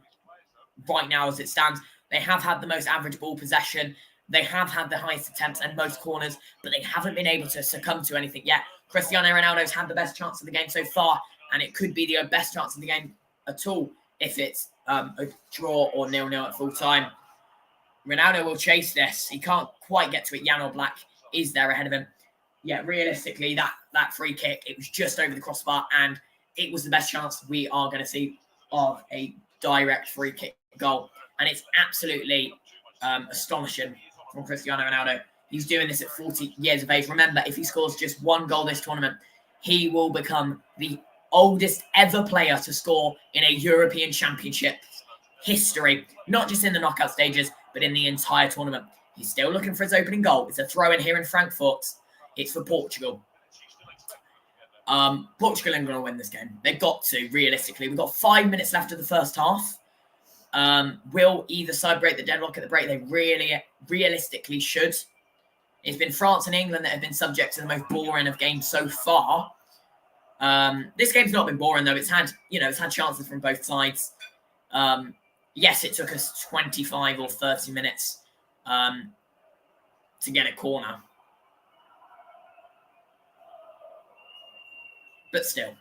right now as it stands. They have had the most average ball possession. They have had the highest attempts and most corners, but they haven't been able to succumb to anything yet. Cristiano Ronaldo's had the best chance of the game so far, and it could be the best chance of the game at all if it's a draw or 0-0 at full time. Ronaldo will chase this. He can't quite get to it. Jan Oblak is there ahead of him. Yeah, realistically, that free kick, it was just over the crossbar, and it was the best chance we are going to see of a direct free kick goal. And it's absolutely astonishing from Cristiano Ronaldo. He's doing this at 40 years of age. Remember, if he scores just 1 goal this tournament, he will become the oldest ever player to score in a European Championship history, not just in the knockout stages, but in the entire tournament. He's still looking for his opening goal. It's a throw-in here in Frankfurt. It's for Portugal. Portugal are going to win this game. They've got to, realistically. We've got 5 minutes left of the first half. Will either side break the deadlock at the break? They really, realistically should. It's been France and England that have been subject to the most boring of games so far. This game's not been boring, though. It's had chances from both sides. Yes, it took us 25 or 30 minutes to get a corner. But still.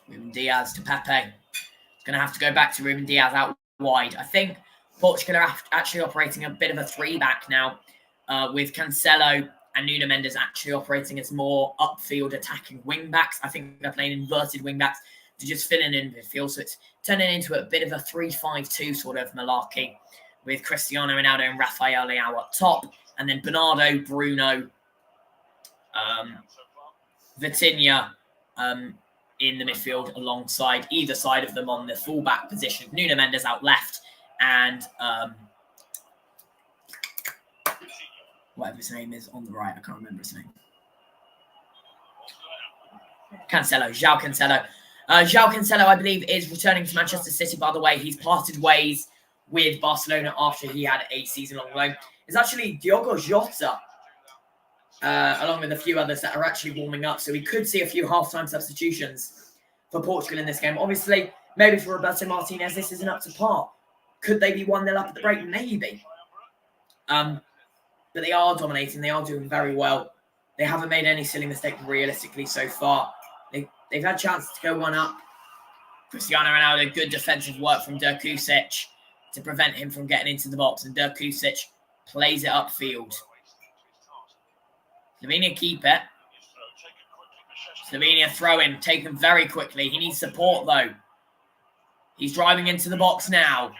Ruben Diaz to Pepe. It's going to have to go back to Ruben Diaz out wide. I think Portugal are actually operating a bit of a 3-back now with Cancelo and Nuno Mendes actually operating as more upfield attacking wing backs. I think they're playing inverted wing backs to just fill in midfield. So it's turning into a bit of a 3-5-2 sort of malarkey with Cristiano Ronaldo and Rafael Leao up top, and then Bernardo, Bruno, Vitinha in the midfield alongside either side of them on the fullback position. Nuno Mendes out left and whatever his name is on the right. I can't remember his name. João Cancelo. João Cancelo, I believe, is returning to Manchester City, by the way. He's parted ways with Barcelona after he had a season-long loan. It's actually Diogo Jota, along with a few others that are actually warming up. So we could see a few half-time substitutions for Portugal in this game. Obviously, maybe for Roberto Martinez, this isn't up to par. Could they be 1-0 up at the break? Maybe. But they are dominating. They are doing very well. They haven't made any silly mistake realistically so far. They've had chances to go 1 up. Cristiano Ronaldo, good defensive work from Dirk Kusic to prevent him from getting into the box. And Dirk Kusic plays it upfield. Slovenia keep it. Slovenia throw in, taken very quickly. He needs support though. He's driving into the box now.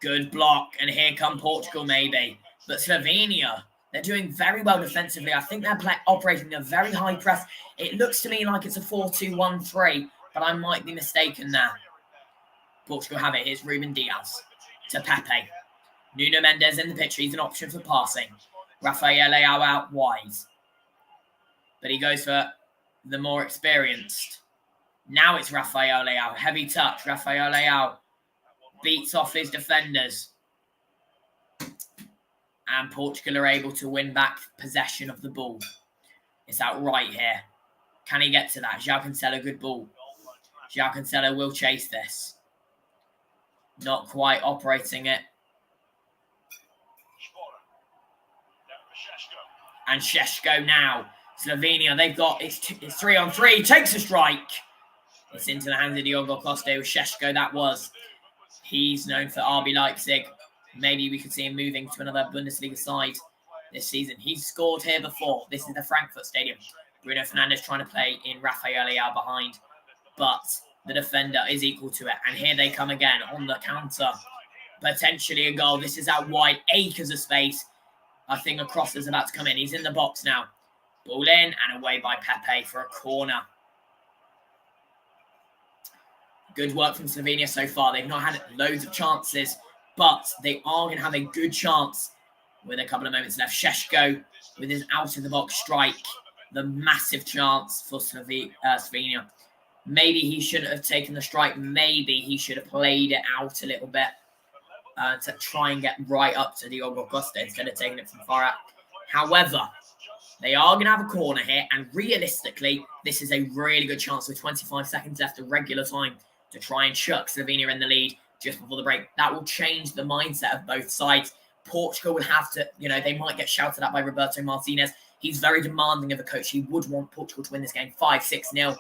Good block. And here come Portugal maybe. But Slovenia, they're doing very well defensively. I think they're operating a very high press. It looks to me like it's a 4-2-1-3, but I might be mistaken there. Portugal have it. Here's Ruben Diaz to Pepe. Nuno Mendes in the picture. He's an option for passing. Rafael Leao out wide. But he goes for the more experienced. Now it's Rafael Leao. Heavy touch. Rafael Leao beats off his defenders. And Portugal are able to win back possession of the ball. It's out right here. Can he get to that? João Cancelo, good ball. João Cancelo will chase this. Not quite operating it. And Šeško now. Slovenia, they've got, it's 3-on-3. Takes a strike. It's into the hands of Diogo Costa with Šeško, that was. He's known for RB Leipzig. Maybe we could see him moving to another Bundesliga side this season. He's scored here before. This is the Frankfurt Stadium. Bruno Fernandes trying to play in Rafael Leao behind. But the defender is equal to it. And here they come again on the counter. Potentially a goal. This is out wide. Acres of space. I think a cross is about to come in. He's in the box now. Ball in and away by Pepe for a corner. Good work from Slovenia so far. They've not had loads of chances, but they are going to have a good chance with a couple of moments left. Šeško with his out-of-the-box strike. The massive chance for Slovenia. Maybe he shouldn't have taken the strike. Maybe he should have played it out a little bit to try and get right up to Diogo Costa instead of taking it from far out. However, they are going to have a corner here, and realistically, this is a really good chance with 25 seconds left of regular time to try and chuck Slovenia in the lead just before the break. That will change the mindset of both sides. Portugal will have to, they might get shouted at by Roberto Martinez. He's very demanding of a coach. He would want Portugal to win this game 5-6-0,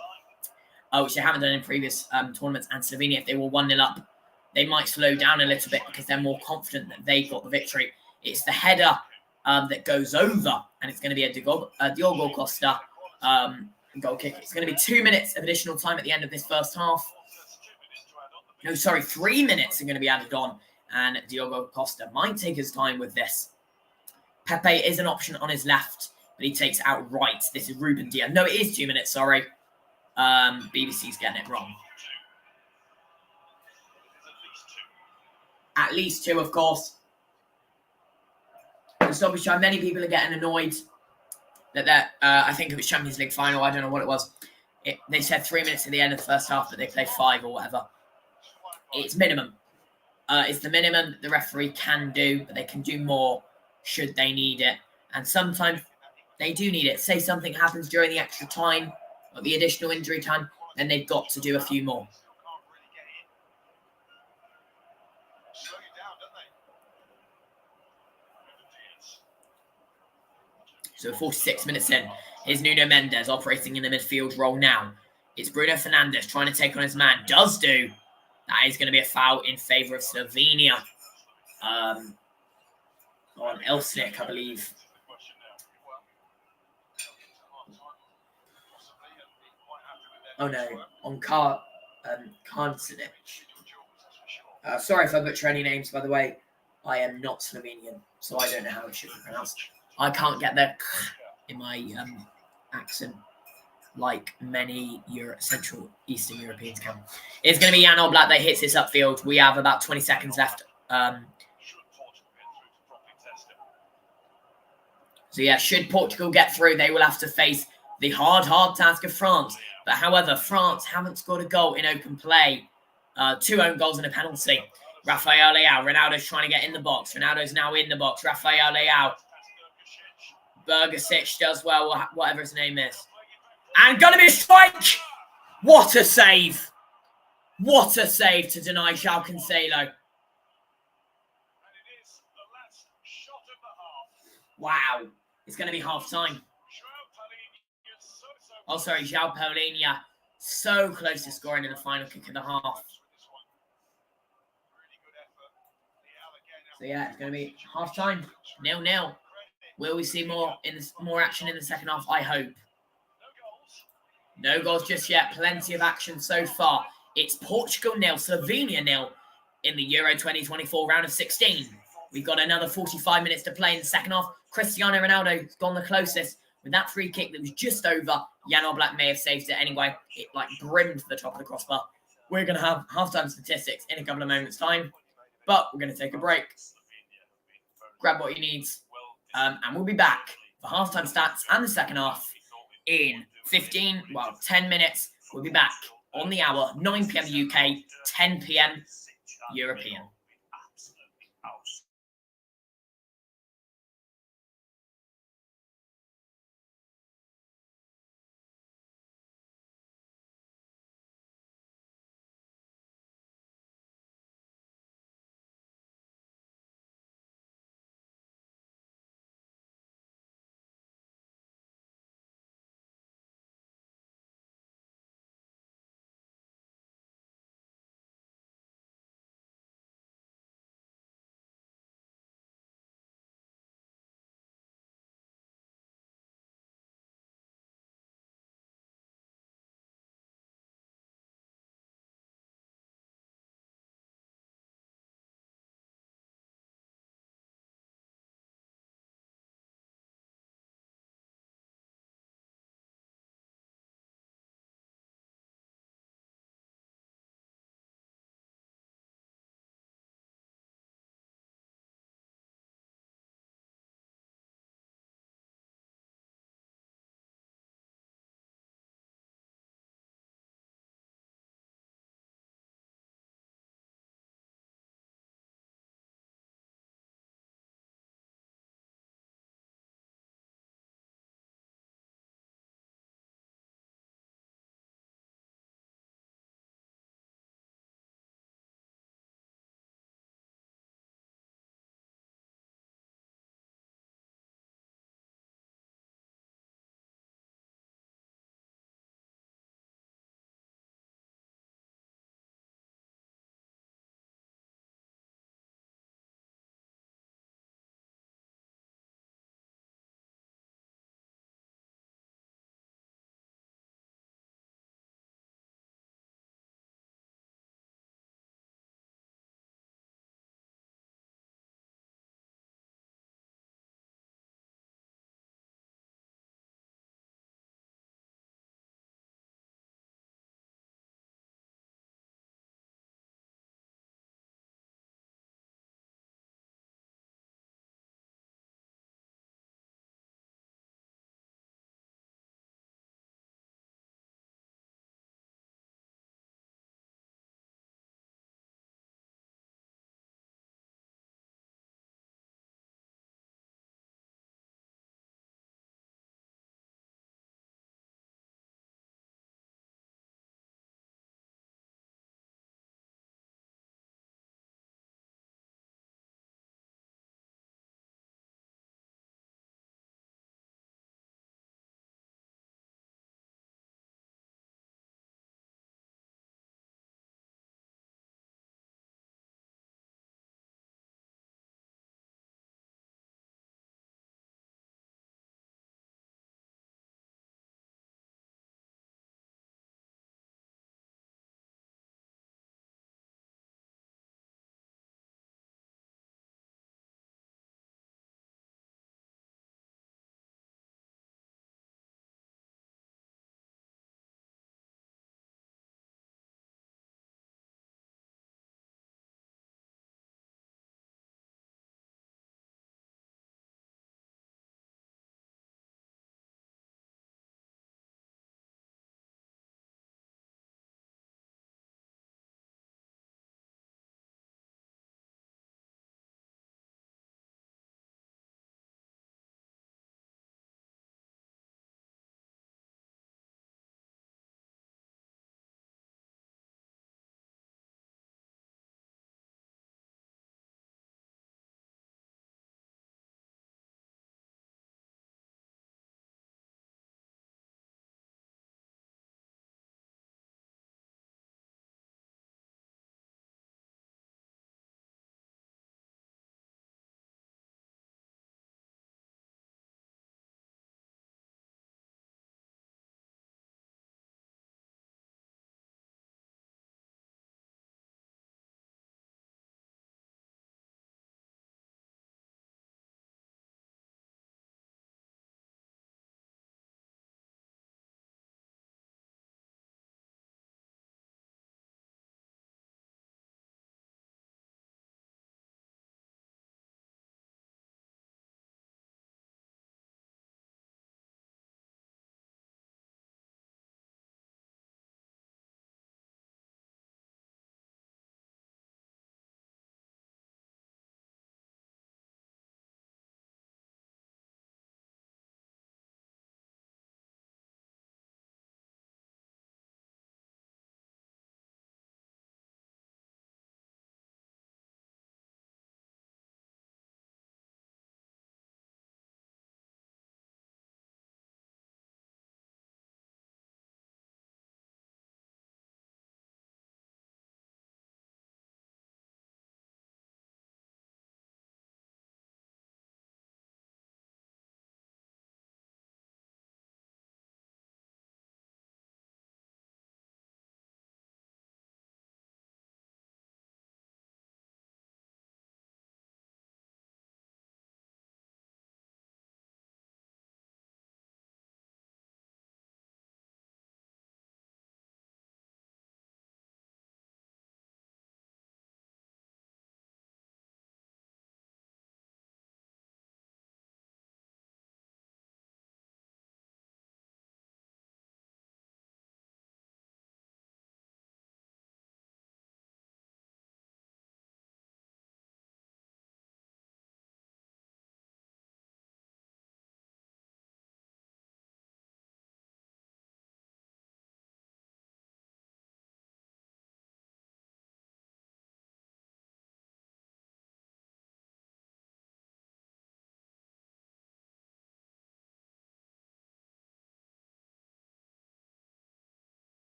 which they haven't done in previous tournaments. And Slovenia, if they were 1-0 up, they might slow down a little bit because they're more confident that they got the victory. It's the header that goes over, and it's going to be a Diogo Costa goal kick. It's going to be 2 minutes of additional time at the end of this first half. No, sorry, 3 minutes are going to be added on, and Diogo Costa might take his time with this. Pepe is an option on his left, but he takes it out right. This is Ruben Diaz. No, it is 2 minutes, sorry. BBC's getting it wrong. At least two, of course. The stoppage time, many people are getting annoyed that I think it was Champions League final. I don't know what it was. They said 3 minutes at the end of the first half, but they played 5 or whatever. It's minimum. It's the minimum that the referee can do, but they can do more should they need it. And sometimes they do need it. Say something happens during the extra time or the additional injury time, then they've got to do a few more. So 46 minutes in, here's Nuno Mendes operating in the midfield role now. It's Bruno Fernandes trying to take on his man. Does do. That is going to be a foul in favour of Slovenia. On Elsnik, I believe. Oh no, on Karnsinic. Sorry if I butcher any names, by the way. I am not Slovenian, so I don't know how it should be pronounced. I can't get the in my accent like many Central Eastern Europeans can. It's going to be Jan Oblak that hits this upfield. We have about 20 seconds left. So yeah, should Portugal get through, they will have to face the hard task of France. But however, France haven't scored a goal in open play. 2 own goals and a penalty. Rafael Leao. Ronaldo's trying to get in the box. Ronaldo's now in the box. Rafael Leao. Bergasic does well, whatever his name is. And gonna be a strike! What a save! What a save to deny João Cancelo. Wow. It's going to be half-time. Oh, sorry, João Paulinho. So close to scoring in the final kick of the half. So yeah, it's going to be half-time. 0-0. Will we see more action in the second half? I hope. No goals just yet. Plenty of action so far. It's Portugal 0, Slovenia 0 in the Euro 2024 round of 16. We've got another 45 minutes to play in the second half. Cristiano Ronaldo's gone the closest with that free kick that was just over. Jan Oblak may have saved it anyway. It brimmed to the top of the crossbar. We're going to have halftime statistics in a couple of moments' time, but we're going to take a break. Grab what you need, and we'll be back for halftime stats and the second half in 10 minutes. We'll be back on the hour, 9 p.m. UK, 10 p.m. European.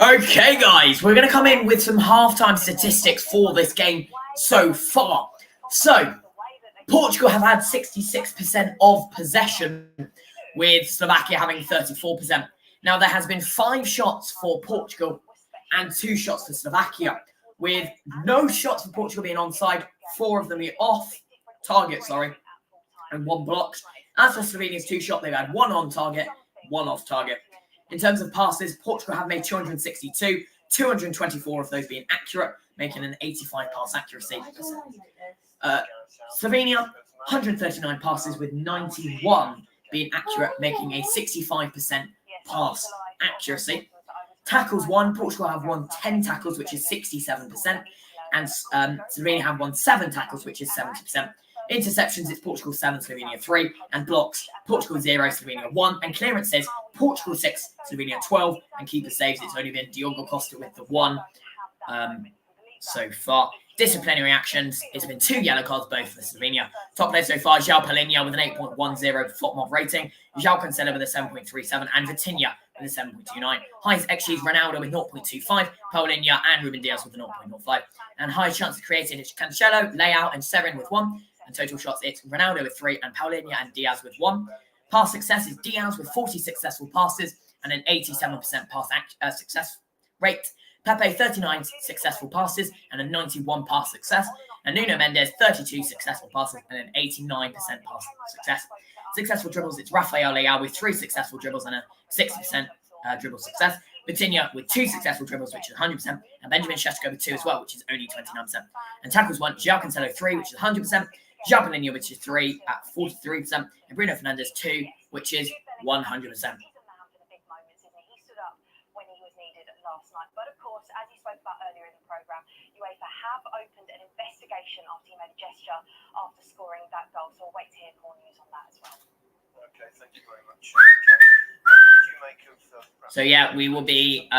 Okay, guys, we're going to come in with some halftime statistics for this game so far. So, Portugal have had 66% of possession, with Slovakia having 34%. Now, there has been 5 shots for Portugal and 2 shots for Slovakia, with no shots for Portugal being onside, 4 of them being off target, and 1 blocked. As for Slovenia's 2 shot, they've had 1 on target, 1 off target. In terms of passes, Portugal have made 262, 224 of those being accurate, making an 85 pass accuracy. Slovenia, 139 passes with 91 being accurate, making a 65% pass accuracy. Tackles won, Portugal have won 10 tackles, which is 67%, and Slovenia have won 7 tackles, which is 70%. Interceptions, it's Portugal 7, Slovenia 3, and blocks, Portugal 0, Slovenia 1, and clearances, Portugal 6, Slovenia 12, and keeper saves, it's only been Diogo Costa with the 1 so far. Disciplinary actions, it's been 2 yellow cards, both for Slovenia. Top player so far, João Palhinha with an 8.10 FOTMOB rating, João Cancelo with a 7.37, and Vitinha with a 7.29. Highest XG is Ronaldo with 0.25, Palhinha and Ruben Dias with a 0.05. And highest chance of creating is Cancelo, Leao, and Serin with 1. And total shots, it's Ronaldo with 3, and Palhinha and Diaz with 1. Pass success is Diaz with 40 successful passes and an 87% pass success rate. Pepe, 39 successful passes and a 91 pass success. And Nuno Mendes, 32 successful passes and an 89% pass success. Successful dribbles, it's Rafael Leao with 3 successful dribbles and a 60% dribble success. Vitinha with 2 successful dribbles, which is 100%. And Benjamin Šeško with 2 as well, which is only 29%. And tackles won, João Cancelo 3, which is 100%. João Palhinha, which is 3 at 43%. And Bruno Fernandes 2, which is 100%. Last night. But of course, as you spoke about earlier in the programme, UEFA have opened an investigation after he made a gesture after scoring that goal. So we'll wait to hear more news on that as well. Okay, thank you very much. What did you make of so yeah, we will be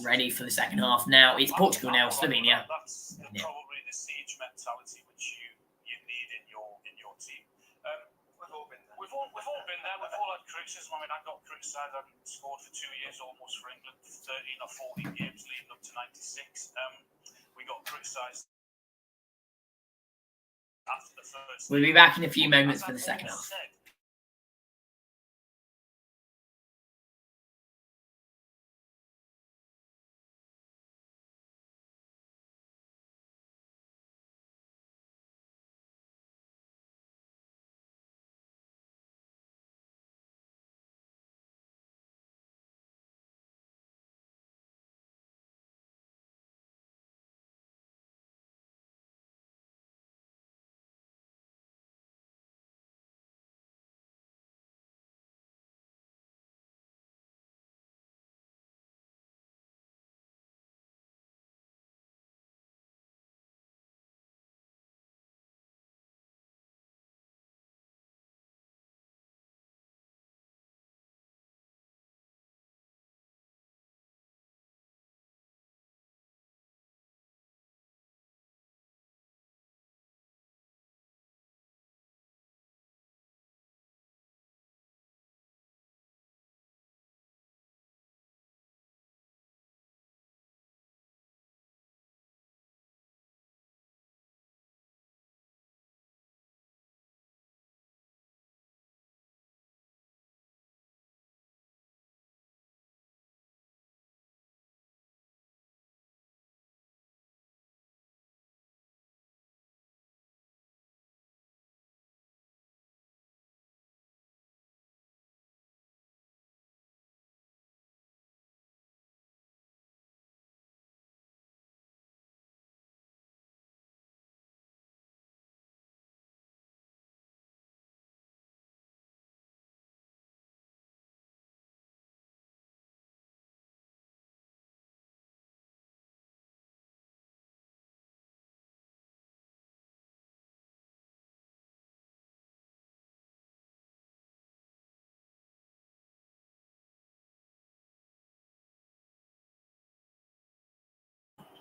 ready for the second half now. It's Portugal now, Slovenia. That's probably the siege mentality which you need in your team. We've all been there. We've all been there. We've all had criticism. I mean, I got criticised. I hadn't scored for 2 years almost for England, 13 or 14 games leading up to '96. We got criticised after the first. We'll be back in a few moments for the second half.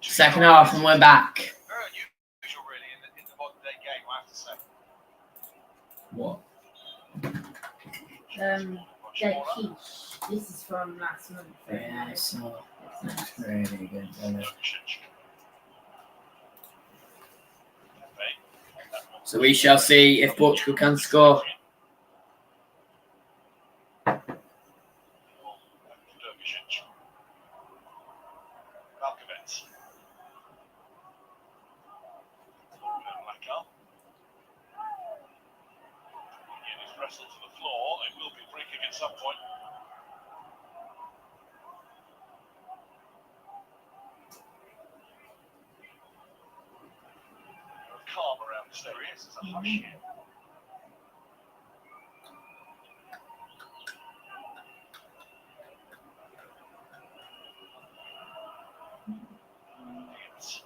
Second half, and we're back. Very unusual, really, in the modern day game, I have to say. What? Quiche. This is from last month. Yeah, it's not. That's really good, isn't it? So we shall see if Portugal can score. Wrestled to the floor. It will be free kick at some point. Calm around this area. This is a hush here. Yes.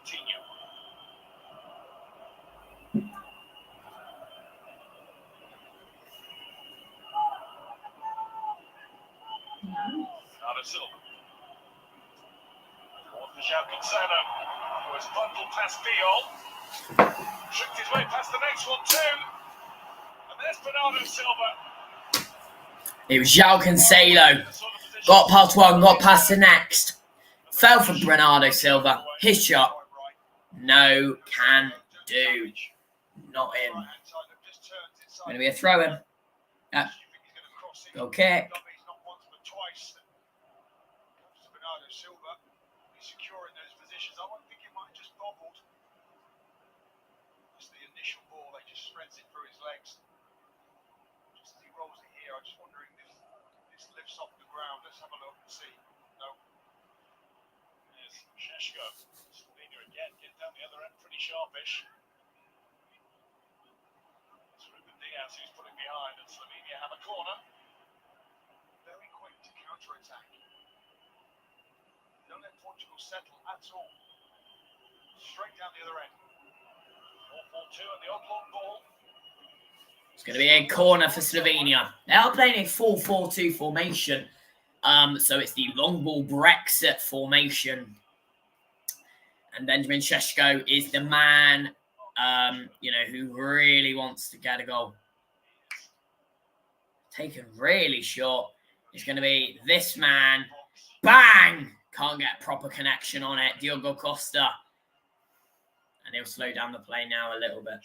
Coutinho. Bernardo Silva. Forward for João Cancelo, who has bundled past Viol. Tricked his way past the next one too. And there's Bernardo Silva. It was João Cancelo. Got past one, got past the next. Fell for Bernardo Silva. His shot. No can do. Not in. Going to be a throw in. Go kick. Securing those positions. I won't think it might have just bobbled. Just the initial ball, they just spreads it through his legs. Just as he rolls it here, I'm just wondering if this lifts off the ground. Let's have a look and see. No. There's Šeško. Slovenia again, get down the other end pretty sharpish. It's Ruben Diaz who's putting behind, and Slovenia have a corner. Very quick to counter-attack. Don't let Portugal settle at all. Straight down the other end. 4-4-2 and the odd long ball. It's going to be a corner for Slovenia. They are playing a 4-4-2 formation. So it's the long ball Brexit formation. And Benjamin Šeško is the man, who really wants to get a goal. Taken really short. It's going to be this man. Bang! Can't get a proper connection on it. Diogo Costa. And he'll slow down the play now a little bit.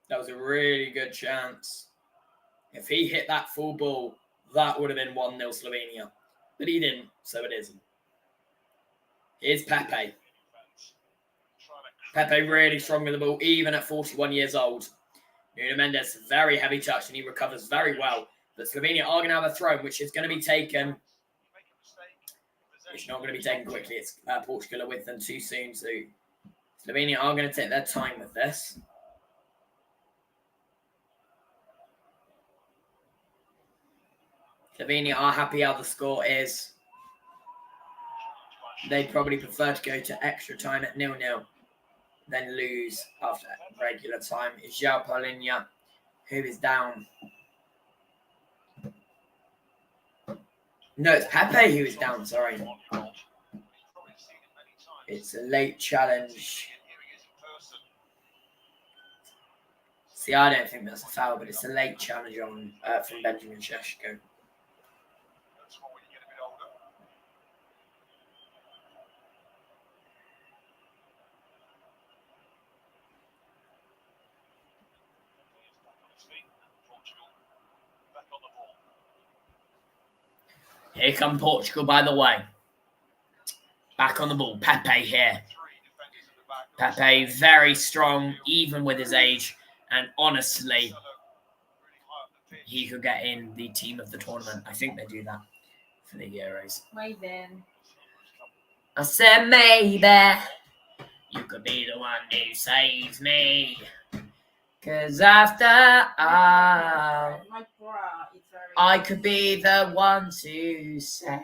That was a really good chance. If he hit that full ball, that would have been 1-0 Slovenia. But he didn't, so it isn't. Here's Pepe. Pepe really strong with the ball, even at 41 years old. Nuno Mendes, very heavy touch, and he recovers very well. But Slovenia are going to have a throw, which is going to be taken. It's not going to be taken quickly. It's Portugal are with them too soon. So Slovenia are going to take their time with this. Slovenia are happy how the score is. They'd probably prefer to go to extra time at 0-0 than lose after regular time. It's João Paulinho, who is down. No, it's Pepe who is down, sorry. It's a late challenge. See, I don't think that's a foul, but it's a late challenge on from Benjamin Šeško. Here come Portugal, by the way. Back on the ball. Pepe here. Pepe, very strong, even with his age. And honestly, he could get in the team of the tournament. I think they do that for the Euros. Maybe. I said maybe you could be the one who saves me. Because after all, My bra is very. I could be the one to save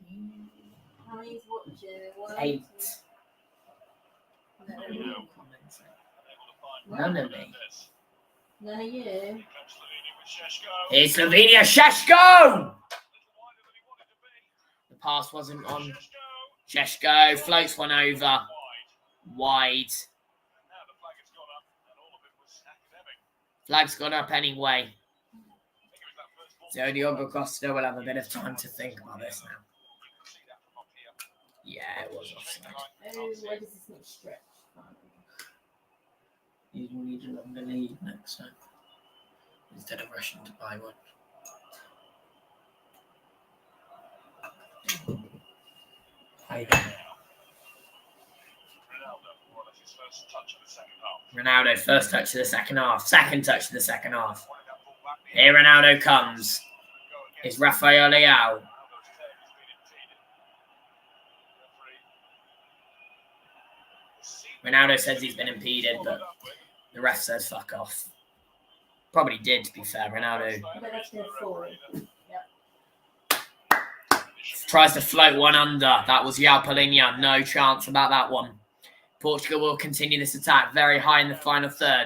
you. How many's watching? 8. No. None of me. None of you. Here's Slovenia. Šeško! pass wasn't on. Sheshko floats one over. Wide. Now the flag has gone up, and all of it was academic. Flag's gone up anyway. I think it was that first ball. So Diogo Costa will have a bit of time to think about this now. You can see that from up here. Yeah, it was offside. Oh, why does this not stretch? You need a longer lead next time. Instead of rushing to buy one. Ronaldo, first touch of the second half. Second touch of the second half. Here Ronaldo comes. Is Rafael Leao. Ronaldo says he's been impeded, but the ref says fuck off. Probably did, to be fair. Ronaldo But that's their forward. tries to float one under. That was João Palhinha. No chance about that one. Portugal will continue this attack very high in the final third.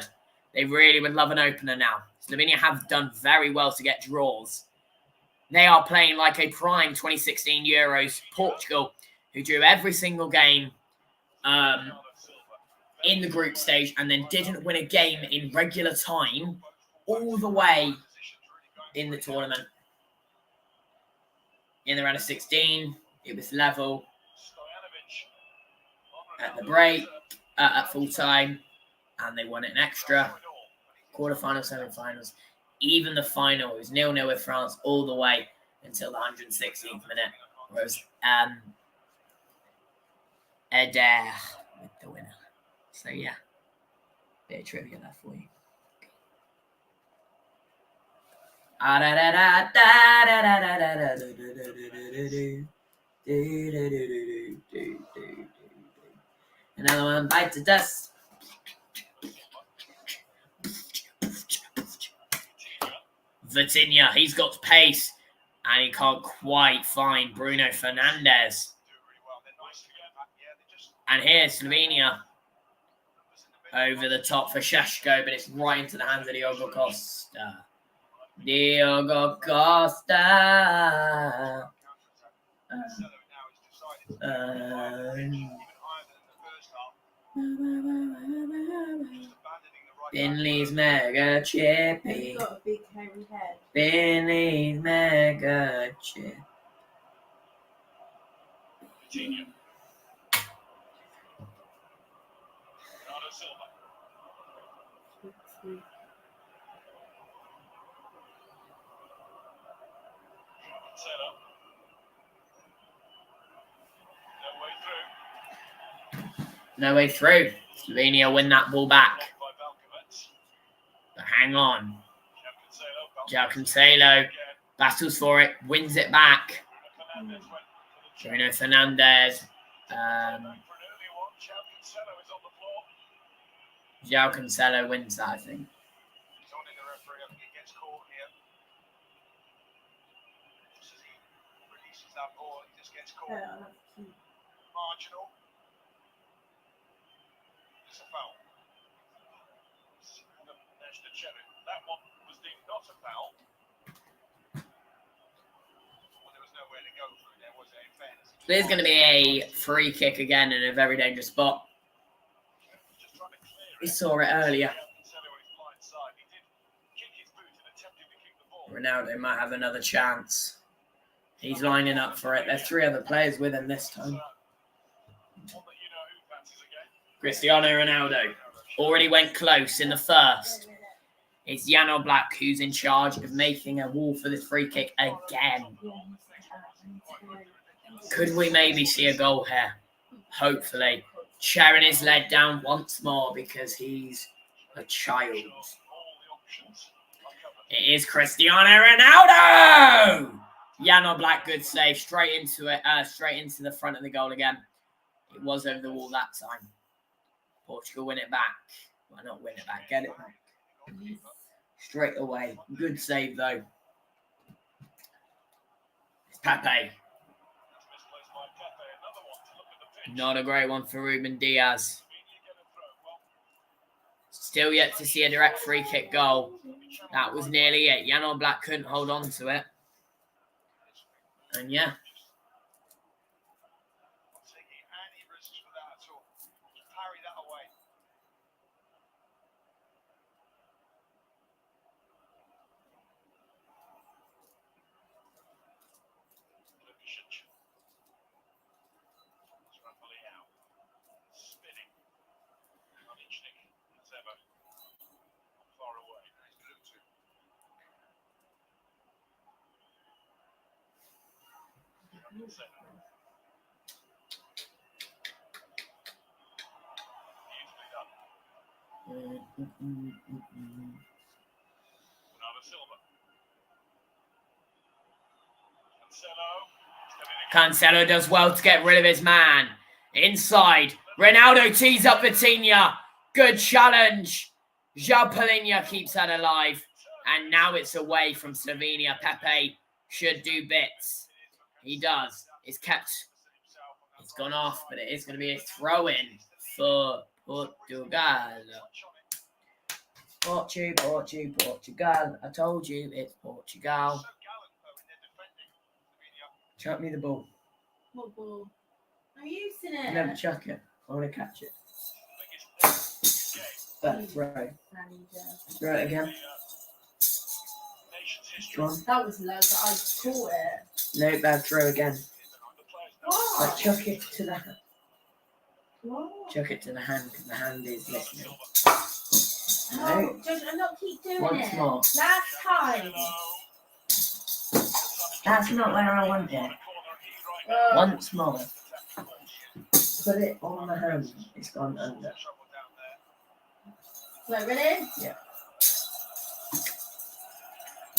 They really would love an opener now. Slovenia have done very well to get draws. They are playing like a prime 2016 Euros Portugal, who drew every single game in the group stage and then didn't win a game in regular time all the way in the tournament. In the round of 16, it was level at the break, at full time, and they won it in extra. Quarterfinals, semi-finals, even the final, it was 0-0 with France all the way until the 116th minute, where it was Eder with the winner. So yeah, bit of trivia there for you. Another one bites the dust. Vitinha, he's got pace, and he can't quite find Bruno Fernandes. And here's Slovenia over the top for Sheshko, but it's right into the hands of Diogo Costa. Diogo Costa. Binley's mega chippy. He's got a big hairy head. Binley's mega chip. No way through. Slovenia win that ball back. But hang on. João Cancelo battles for it, wins it back. Bruno Fernandes. João Cancelo wins that, I think. Marginal. It's a foul. That one was deemed not a foul. Well, there was nowhere to go through there, was there, in fairness? There's going to be a free kick again in a very dangerous spot. We saw it earlier. Ronaldo might have another chance. He's lining up for it. There's three other players with him this time. Cristiano Ronaldo already went close in the first. It's Jan Oblak who's in charge of making a wall for this free kick again. Could we maybe see a goal here? Hopefully. Sharon is led down once more because he's a child. It is Cristiano Ronaldo! Jan Oblak, good save. Straight into it. Straight into the front of the goal again. It was over the wall that time. Portugal win it back. Well, not win it back. Get it back. Straight away. Good save, though. It's Pepe. Not a great one for Ruben Diaz. Still yet to see a direct free kick goal. That was nearly it. Jan Oblak couldn't hold on to it. And yeah, excuse for that at all. Parry that away. Lukasic. It's Raphael out. Spinning. Manichnik, as ever. Far away. Beautifully done. Bernardo Silva. Cancelo does well to get rid of his man. Inside. Ronaldo tees up Vitinha. Good challenge. João Palhinha keeps that alive. And now it's away from Slovenia. Pepe should do bits. He does. It's gone off, but it is going to be a throw-in for Portugal. Portugal. I told you it's Portugal. Chuck me the ball. What ball? I'm using it. Never chuck it. I want to catch it. But throw. Throw it again. Go on. That was low, but I caught it. No, bad throw again. What? Like, chuck it to the hand. What? Chuck it to the hand because the hand is listening. No, Josh, I'm not keep doing Once it. more. Last time. That's not where I want it. Once more. Put it on the hand. It's gone under. Right, ready? Yeah.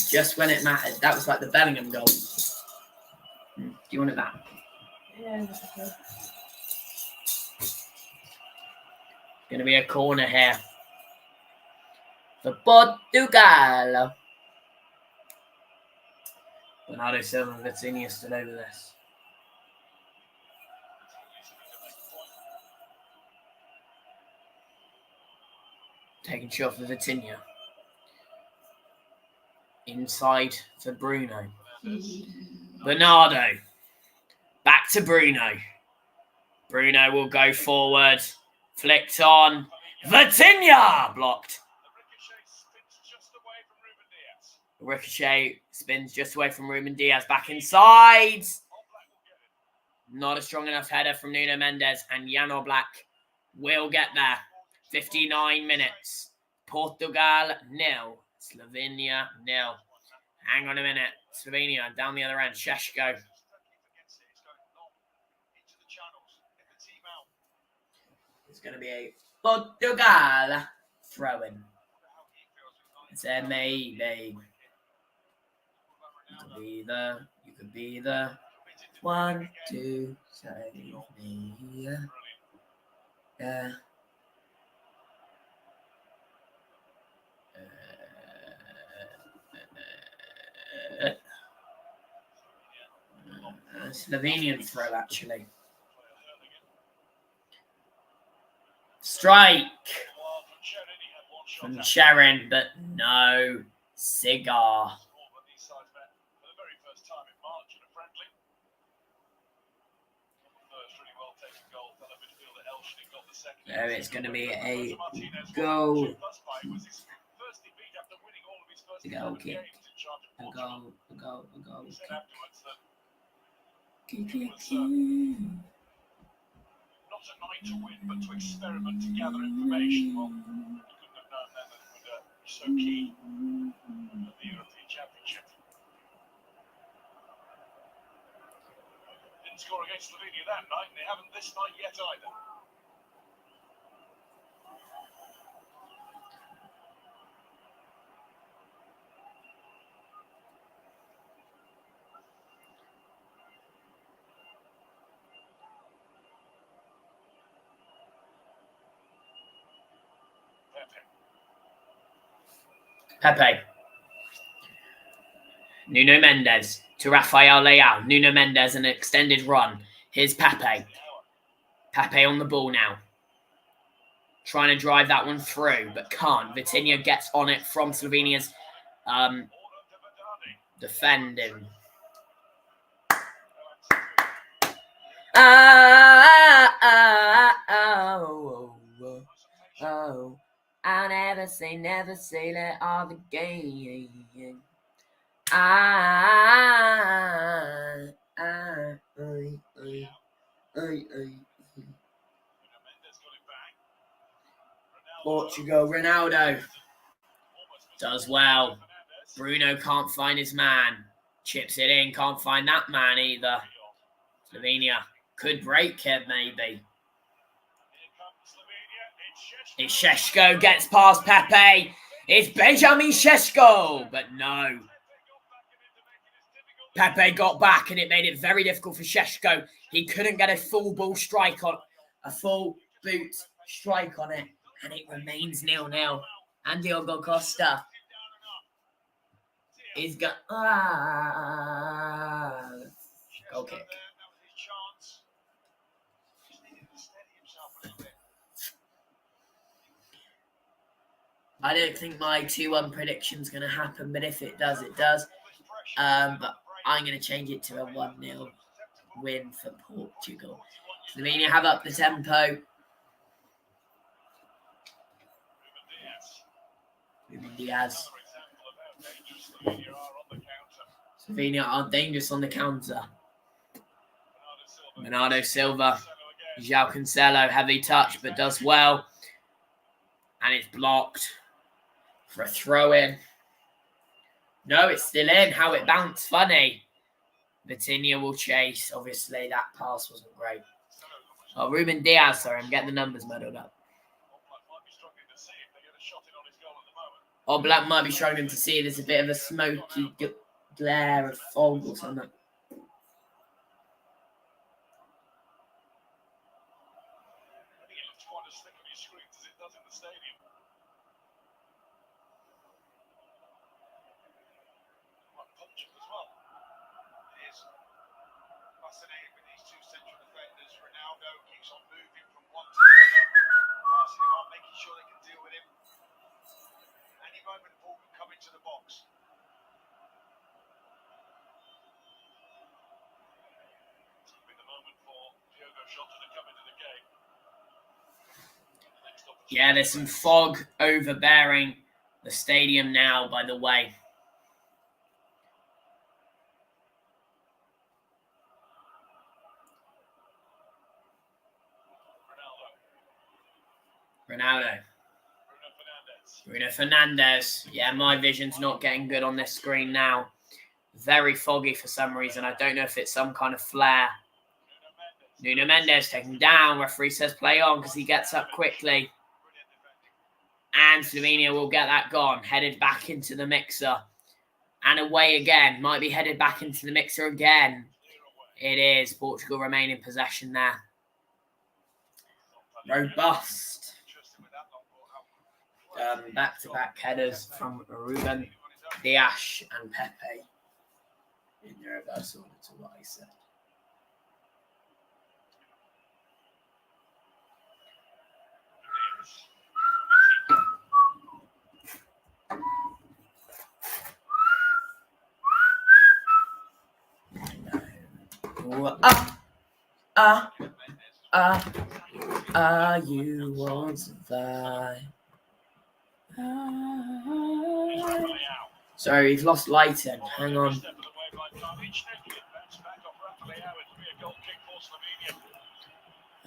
Just when it mattered. That was like the Bellingham goal. Do you want it back? Yeah, that's okay. Going to be a corner here for Portugal. Bernardo Silva and Vitinha stood over this. Taking shot for Vitinha. Inside for Bruno. Bernardo. Back to Bruno. Bruno will go forward. Flicked on. Vitinha! Blocked. Ricochet spins just away from Ruben Diaz. Back inside. Not a strong enough header from Nuno Mendes. And Jan Oblak will get there. 59 minutes. Portugal 0. Slovenia 0. Hang on a minute. Slovenia down the other end. Sheshko. It's going to be a Portugal throw-in. It's a maybe. You could be the 1, 2, save me. Yeah. Slovenian throw, actually. Strike from Sharon, but no cigar. So it's going to be a goal. A goal kick. A goal kick. Not a night to win, but to experiment, to gather information. Well, you couldn't have known then that it would be so key at the European Championship. Didn't score against Slovenia that night, and they haven't this night yet either. Pepe. Nuno Mendes to Rafael Leao. Nuno Mendes, an extended run. Here's Pepe. Pepe on the ball now. Trying to drive that one through, but can't. Vitinha gets on it from Slovenia's defending. never say that all the game. Portugal, Ronaldo does well. Bruno can't find his man. Chips it in, can't find that man either. Slovenia could break it, maybe. It's Šeško, gets past Pepe. It's Benjamin Šeško, but no. Pepe got back and it made it very difficult for Šeško. He couldn't get a full ball strike on, a full boot strike on it, and it remains 0-0. And Diogo Costa is got goal kick. I don't think my 2-1 prediction's going to happen, but if it does, it does. But I'm going to change it to a 1-0 win for Portugal. Slovenia have up the tempo. Ruben Diaz. Slovenia are dangerous on the counter. Bernardo Silva. João Cancelo, heavy touch, but does well. And it's blocked for a throw-in. No, it's still in. How it bounced, funny. Vitinha will chase. Obviously, that pass wasn't great. Oh, Ruben Diaz, sorry, I'm getting the numbers muddled up. Black might be struggling to see. There's a bit of a smoky glare of fog or something. Fascinating with these two central defenders. Ronaldo keeps on moving from one to the other, passing him on, making sure they can deal with him. Any moment the ball can come into the box. It's going to be the moment for Diogo Jota to come into the game. Yeah, there's some fog overbearing the stadium now, by the way. Ronaldo. Bruno Fernandes. Yeah, my vision's not getting good on this screen now. Very foggy for some reason. I don't know if it's some kind of flare. Nuno Mendes taken down. Referee says play on because he gets up quickly. And Slovenia will get that gone. Headed back into the mixer. And away again. Might be headed back into the mixer again. It is. Portugal remain in possession there. Robust. Back-to-back headers from Ruben Diaz and Pepe. In the reverse order to what I said. You won't survive. Sorry, we've lost lighting. Hang on.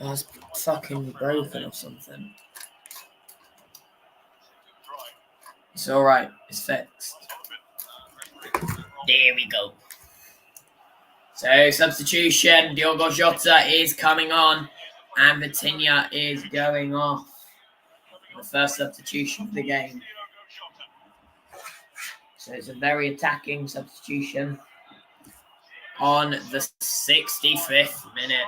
Oh, it's fucking broken or something. It's alright. It's fixed. There we go. So, substitution. Diogo Jota is coming on. And Vitinha is going off. The first substitution of the game. So it's a very attacking substitution on the 65th minute.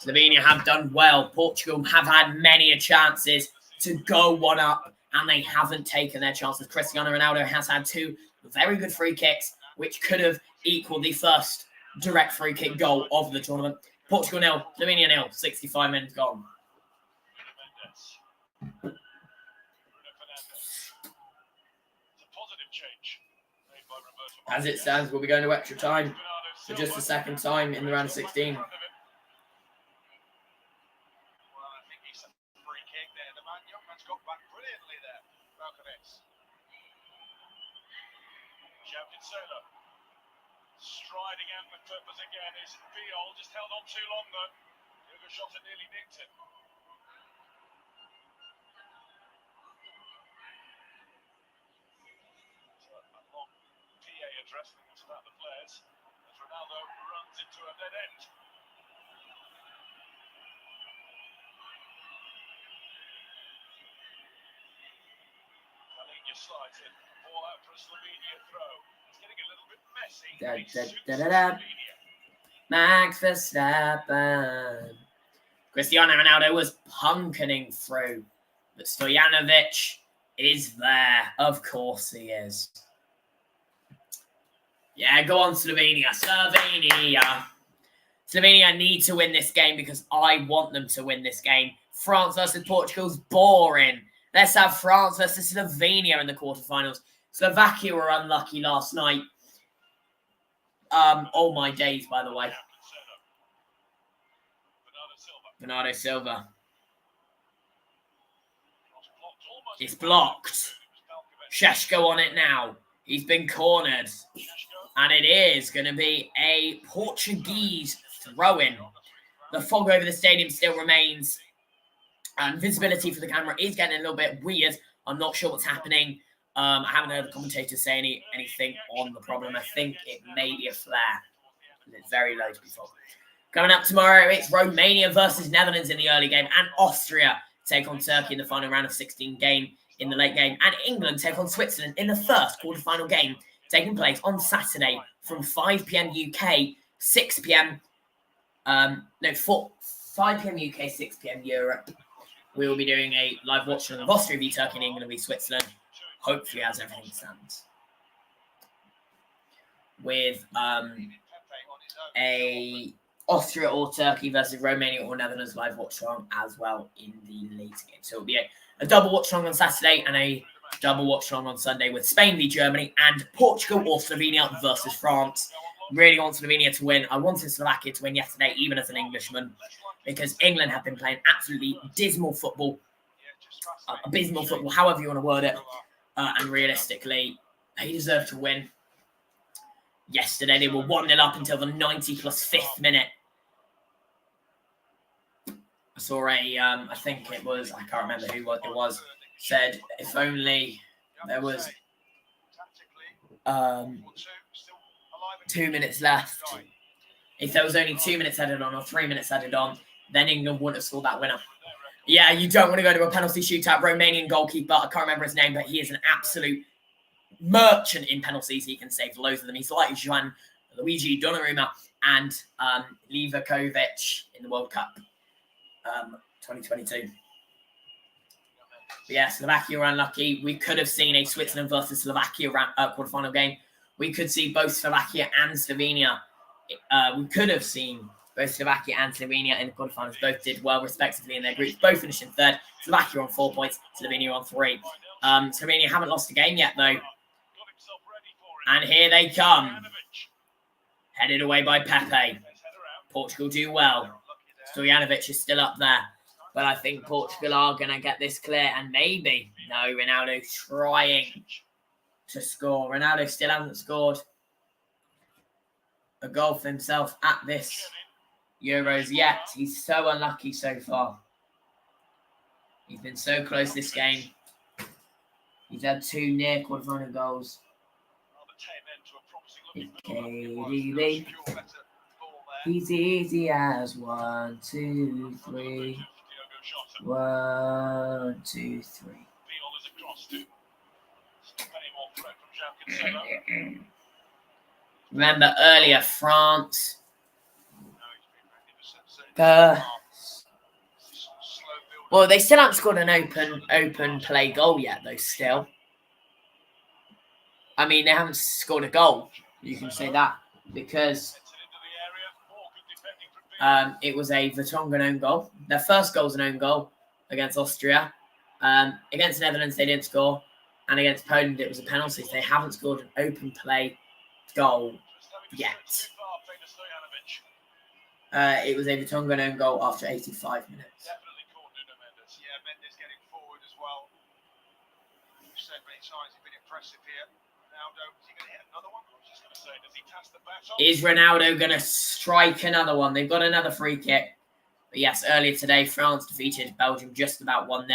Slovenia have done well. Portugal have had many chances to go one up, and they haven't taken their chances. Cristiano Ronaldo has had two very good free kicks, which could have equaled the first direct free kick goal of the tournament. Portugal 0, Slovenia 0, 65 minutes gone. As it stands, we'll be going to extra time for just the second time in the round of 16. Well, I think he's a free kick there. The young man's got back brilliantly there. Malcolmets. Shouted Sailor. Striding out with purpose again is Viol. Just held on too long though. Hugo shot and nearly nicked it. So a long PA address thinking about the players as Ronaldo runs into a dead end. Kalinic slides it. Ball out for a Slovenia throw. It's getting a little bit messy. Slovenia. Max Verstappen. Cristiano Ronaldo was punketing through, but Stojanovic is there. Of course he is. Yeah, go on, Slovenia. Slovenia need to win this game because I want them to win this game. France versus Portugal's boring. Let's have France versus Slovenia in the quarterfinals. Slovakia were unlucky last night. All my days, by the way. Bernardo Silva. It's blocked. Šeško on it now. He's been cornered. And it is going to be a Portuguese throw-in. The fog over the stadium still remains. And visibility for the camera is getting a little bit weird. I'm not sure what's happening. I haven't heard the commentators say anything on the problem. I think it may be a flare. It's very low to be fogged. Coming up tomorrow, it's Romania versus Netherlands in the early game. And Austria take on Turkey in the final round of 16 game in the late game. And England take on Switzerland in the first quarterfinal game, taking place on Saturday from 5 p.m. UK, 6 p.m. 5 p.m. UK, 6 p.m. Europe. We will be doing a live watch of Austria v Turkey and England v Switzerland. Hopefully, as everything stands. With a Austria or Turkey versus Romania or Netherlands live watch along as well in the later game. So it'll be a double watch along on Saturday and a double watch along on Sunday with Spain v Germany and Portugal or Slovenia versus France. Really want Slovenia to win. I wanted Slovakia to win yesterday, even as an Englishman, because England have been playing absolutely dismal football. Abysmal football, however you want to word it. And realistically, they deserve to win. Yesterday, they were 1-0 up until the 90 plus 5th minute. I saw I think it was, I can't remember who it was, said if only there was 2 minutes left. If there was only 2 minutes added on or 3 minutes added on, then England wouldn't have scored that winner. Yeah, you don't want to go to a penalty shootout. Romanian goalkeeper, I can't remember his name, but he is an absolute merchant in penalties. He can save loads of them. He's like Luigi Donnarumma and Livakovic in the World Cup 2022. But yeah, Slovakia were unlucky. We could have seen a Switzerland versus Slovakia quarterfinal game. We could see both Slovakia and Slovenia. We could have seen both Slovakia and Slovenia in the quarterfinals. Both did well, respectively, in their groups. Both finished in third. Slovakia on 4 points. Slovenia on 3. Slovenia haven't lost a game yet, though. And here they come. Headed away by Pepe. Portugal do well. Stojanovic is still up there. But I think Portugal are going to get this clear. And maybe. No, Ronaldo trying to score. Ronaldo still hasn't scored a goal for himself at this Euros yet. He's so unlucky so far. He's been so close this game. He's had 2 near quarterfinal goals. KDB. He's easy as 1, 2, 3. 1, 2, 3. Remember earlier, France. Well, they still haven't scored an open play goal yet, though, still. I mean, they haven't scored a goal. You can say that. Because it was a Vertonghen own goal. Their first goal was an own goal against Austria. Against the Netherlands, they didn't score. And against Poland, it was a penalty. They haven't scored an open play goal yet. It was a Vertonghen own goal after 85 minutes. said many times, he's been impressive here. Ronaldo, is he going to hit another one? I was just going to say, does he pass the bat on? Is Ronaldo going to strike another one? They've got another free kick. But yes, earlier today, France defeated Belgium just about 1-0.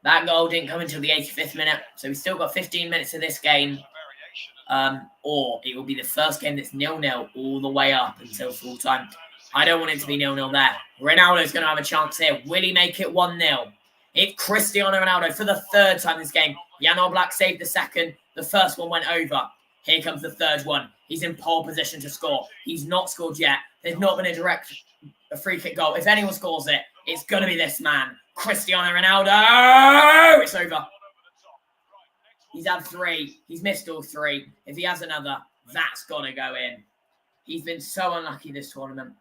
That goal didn't come until the 85th minute, so we've still got 15 minutes of this game. Or it will be the first game that's 0-0 all the way up until full time. I don't want it to be 0-0 there. Ronaldo's going to have a chance here. Will he make it 1-0? It's Cristiano Ronaldo for the third time this game. Jan Oblak saved the second. The first one went over. Here comes the third one. He's in pole position to score. He's not scored yet. There's not been a free kick goal. If anyone scores it, it's going to be this man, Cristiano Ronaldo. It's over. He's had 3. He's missed all 3. If he has another, that's got to go in. He's been so unlucky this tournament.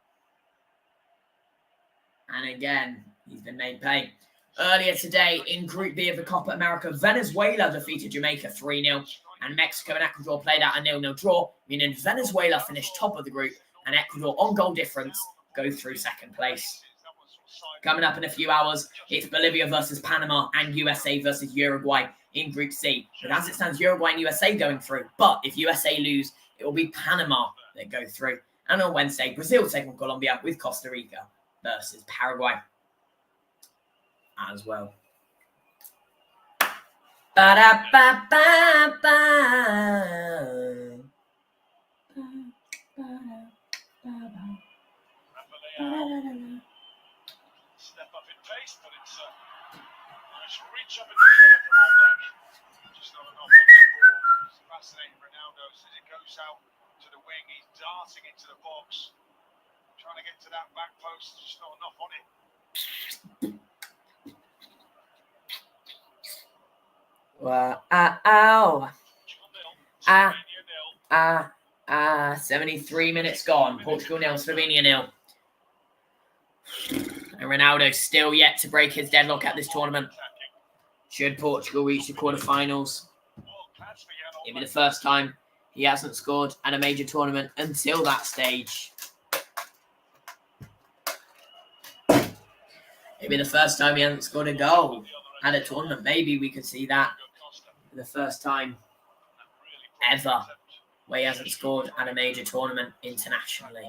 And again, he's been made pay. Earlier today, in Group B of the Copa America, Venezuela defeated Jamaica 3-0. And Mexico and Ecuador played out a 0-0 draw, meaning Venezuela finished top of the group. And Ecuador, on goal difference, go through second place. Coming up in a few hours, it's Bolivia versus Panama and USA versus Uruguay in Group C. But as it stands, Uruguay and USA going through. But if USA lose, it will be Panama that go through. And on Wednesday, Brazil take on Colombia with Costa Rica versus Paraguay as well. Ba-da-ba-ba-ba. Step up in pace, but it's a nice reach up in the air from Oblak. Just not enough on that ball. It's fascinating. Ronaldo, as it goes out to the wing, he's darting into the box, trying to get to that back post. Just not enough on it. Wow. 73 minutes gone. Portugal 0, Slovenia 0. And Ronaldo still yet to break his deadlock at this tournament. Should Portugal reach the quarterfinals, it'll be the first time he hasn't scored at a major tournament until that stage. It'll be the first time he hasn't scored a goal at a tournament. Maybe we could see that for the first time ever, where he hasn't scored at a major tournament internationally.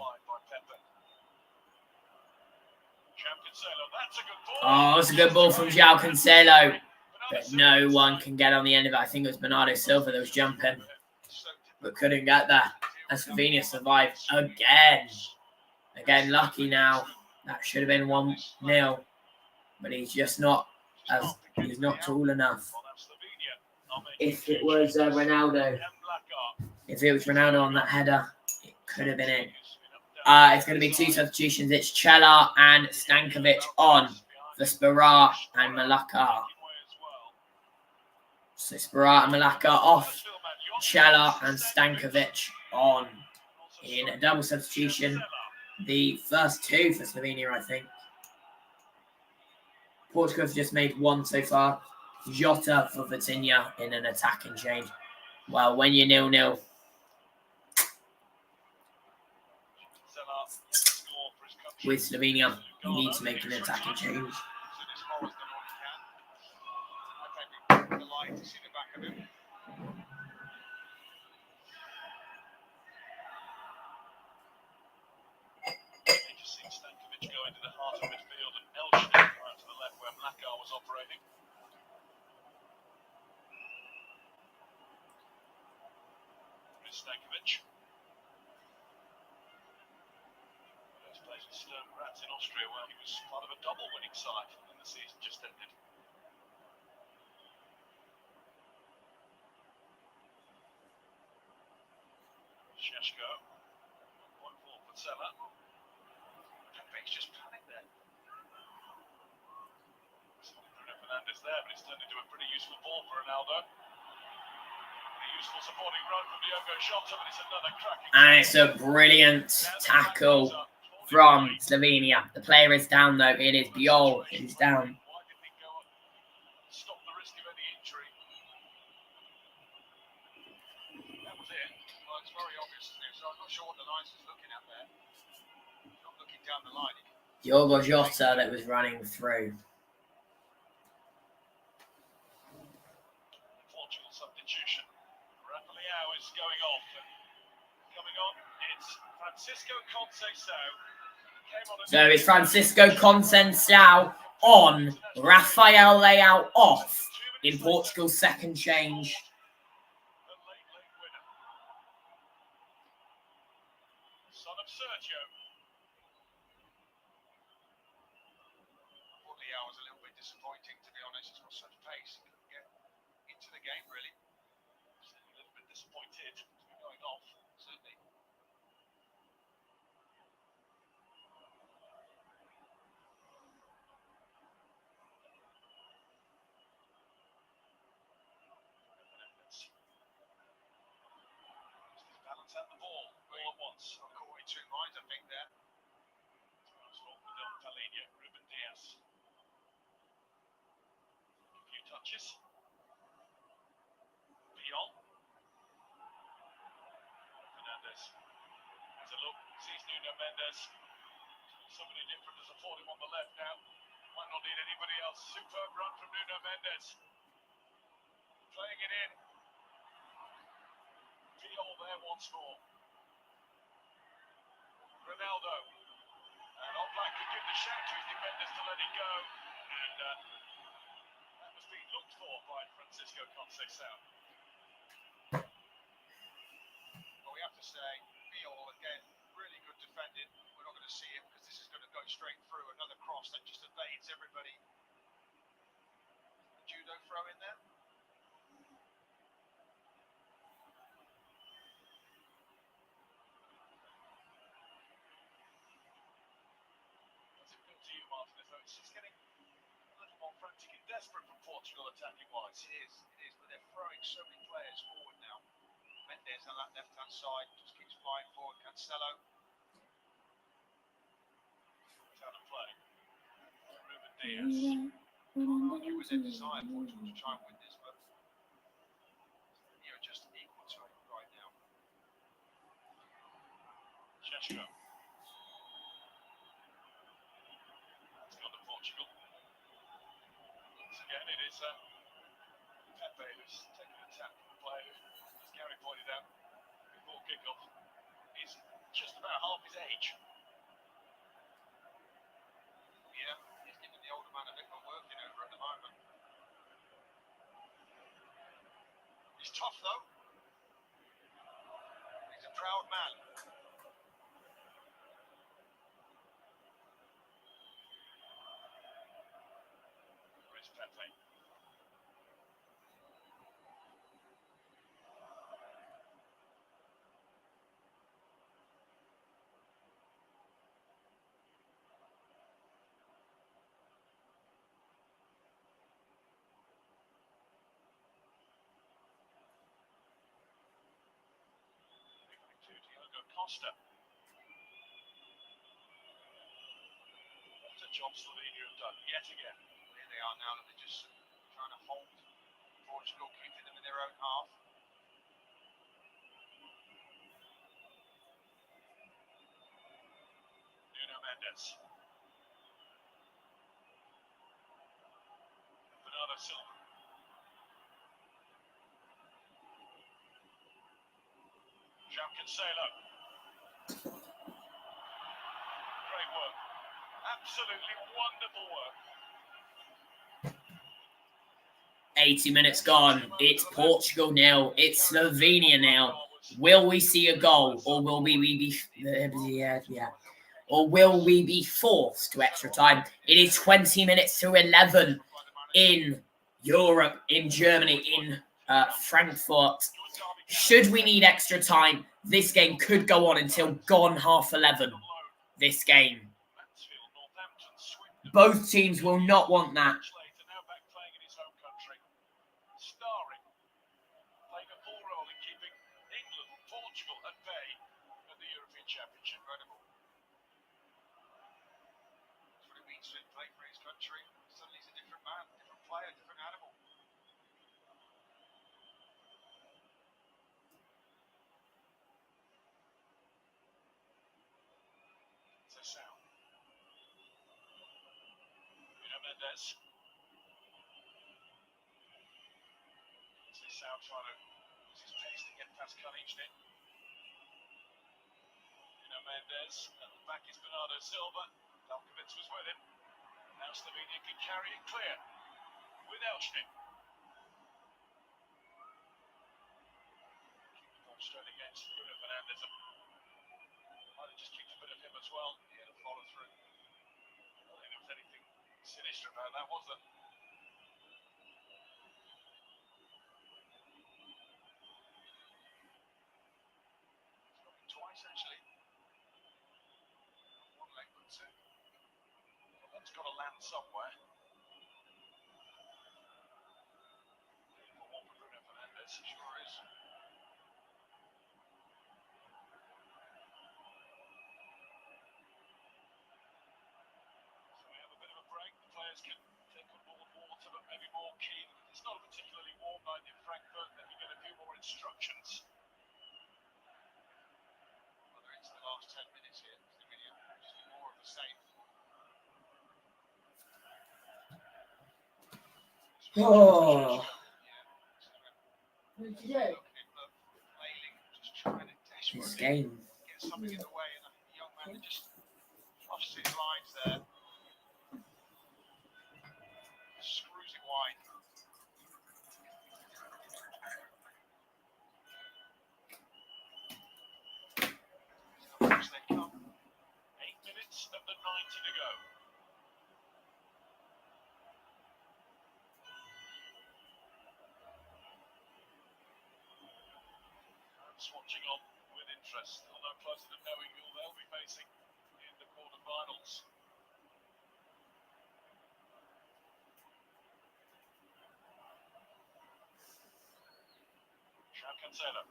Oh, it's a good ball from João Cancelo, but no one can get on the end of it. I think it was Bernardo Silva that was jumping, but couldn't get there. And Slovenia survived again. Again, lucky now. That should have been 1-0, but he's just not he's not tall enough. If it was Ronaldo on that header, it could have been in. It's going to be 2 substitutions. It's Chela and Stankovic on for Spera and Malaka. So Spera and Malaka off. Chela and Stankovic on in a double substitution. The first 2 for Slovenia, I think. Portugal have just made 1 so far. Jota for Vitinha in an attacking change. Well, when you're 0-0, with Slovenia, you need to make an attacking change. Stankovic. Plays with Sturm Graz in Austria, where he was part of a double winning side in the season just ended. Sheshko, 1-4 for Sella. Pepe's just panicked there. Bruno Fernandes there, but it's turned into a pretty useful ball for Ronaldo. Supporting run from Diogo Jota, but it's another cracking. And it's a brilliant tackle from Slovenia. The player is down though. It is Biol who's down. Why didn't he go and stop the risk of any injury? That was it. Well, it's very obvious, isn't it? So I'm not sure what the linesman's looking at there. He's not looking down the line. Diogo Jota that was running through. going off. And coming on, it's Francisco Conceição. So it's Francisco Conceição on, Rafael Leao off in Portugal's second change. The late winner. Son of Sergio. Well, Leao was a little bit disappointing, to be honest. He's got such pace. He couldn't get into the game, really. A little bit disappointed to be going off, certainly. Balance out the ball all at once. Got caught in two minds, I think, there. Ruben Diaz. A few touches. Dion. Fernandez has a look, sees Nuno Mendes. Somebody different has afforded him on the left now. Might not need anybody else. Superb run from Nuno Mendes. Playing it in. Viol there once more. Ronaldo. And Oblak could give the shout to his defenders to let it go. And that was being looked for by Francisco Conceição. Well, we have to say, Viol, again, really good defending. We're not going to see it because this is going to go straight through. Another cross that just evades everybody. A judo throw in there. It's just getting a little more frantic and desperate from Portugal attacking wise. It is, but they're throwing so many players forward now. Mendes on that left-hand side just keeps flying forward. Cancelo. It's out of play. Ruben Diaz. Can't argue with their desire, Portugal, to try and win this, but you're just equal to it right now. Sheshko. Portugal. Once again, it is Pepe who's taking a tap from the player who, as Gary pointed out before kickoff, is just about half his age. Yeah, he's giving the older man a bit more work over at the moment. He's tough though. He's a proud man. Pepe. Diogo Costa. What a job Slovenia have done yet again. Here they are now, they're just trying to hold Portugal, keeping them in their own half. Nuno Mendes. Bernardo Silva. João Cancelo. Great work. Absolutely wonderful work. 80 minutes gone. It's Portugal nil. It's Slovenia nil. Will we see a goal, or will we be or will we be forced to extra time? It is 20 minutes to 11 in Europe, in Germany, in Frankfurt. Should we need extra time, this game could go on until gone half 11. This game. Both teams will not want that. Championship, incredible. That's what it means to play for his country. Suddenly he's a different man, different player, different animal. It's a sound. Nuno Mendes. It's a sound trying to use his pace to get past. Mendes. At the back is Bernardo Silva. Valkovic was with him. Now Slovenia can carry it clear with R16. Keep the ball straight against Bruno Fernandes. Might have just kicked a bit of him as well. He had a follow through. I don't think there was anything sinister about that, was there? Twice actually. One leg but two. Well, that's got to land somewhere. One for Bruno Fernandes, sure is. So we have a bit of a break. The players can take on more water, but maybe more keen. It's not a particularly warm night in Frankfurt. They can get a few more instructions. Whether it's the last 10 minutes here, Slovenia just more of the same. Oh, What did you do? Just trying to this desperately game. get something in the way, and the young man that just fluffs his lines there. Screws it wide. As they come. 8 minutes of the 90 to go. Watching on with interest, although closer to knowing who they'll be facing in the quarterfinals. Cancelo.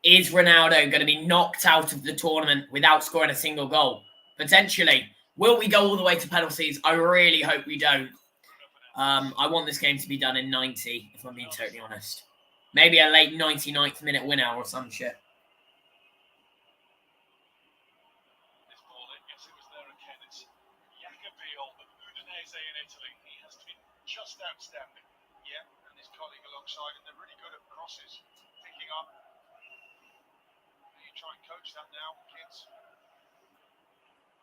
Is Ronaldo going to be knocked out of the tournament without scoring a single goal? Potentially. Will we go all the way to penalties? I really hope we don't. I want this game to be done in 90, if I'm being totally honest. Maybe a late 99th minute winner or some shit. This ball in, yes, it was there again. It's Watchalong, the Udinese in Italy. He has been just outstanding. Yeah, and his colleague alongside him, they're really good at crosses. Picking up. You try and coach that now, kids.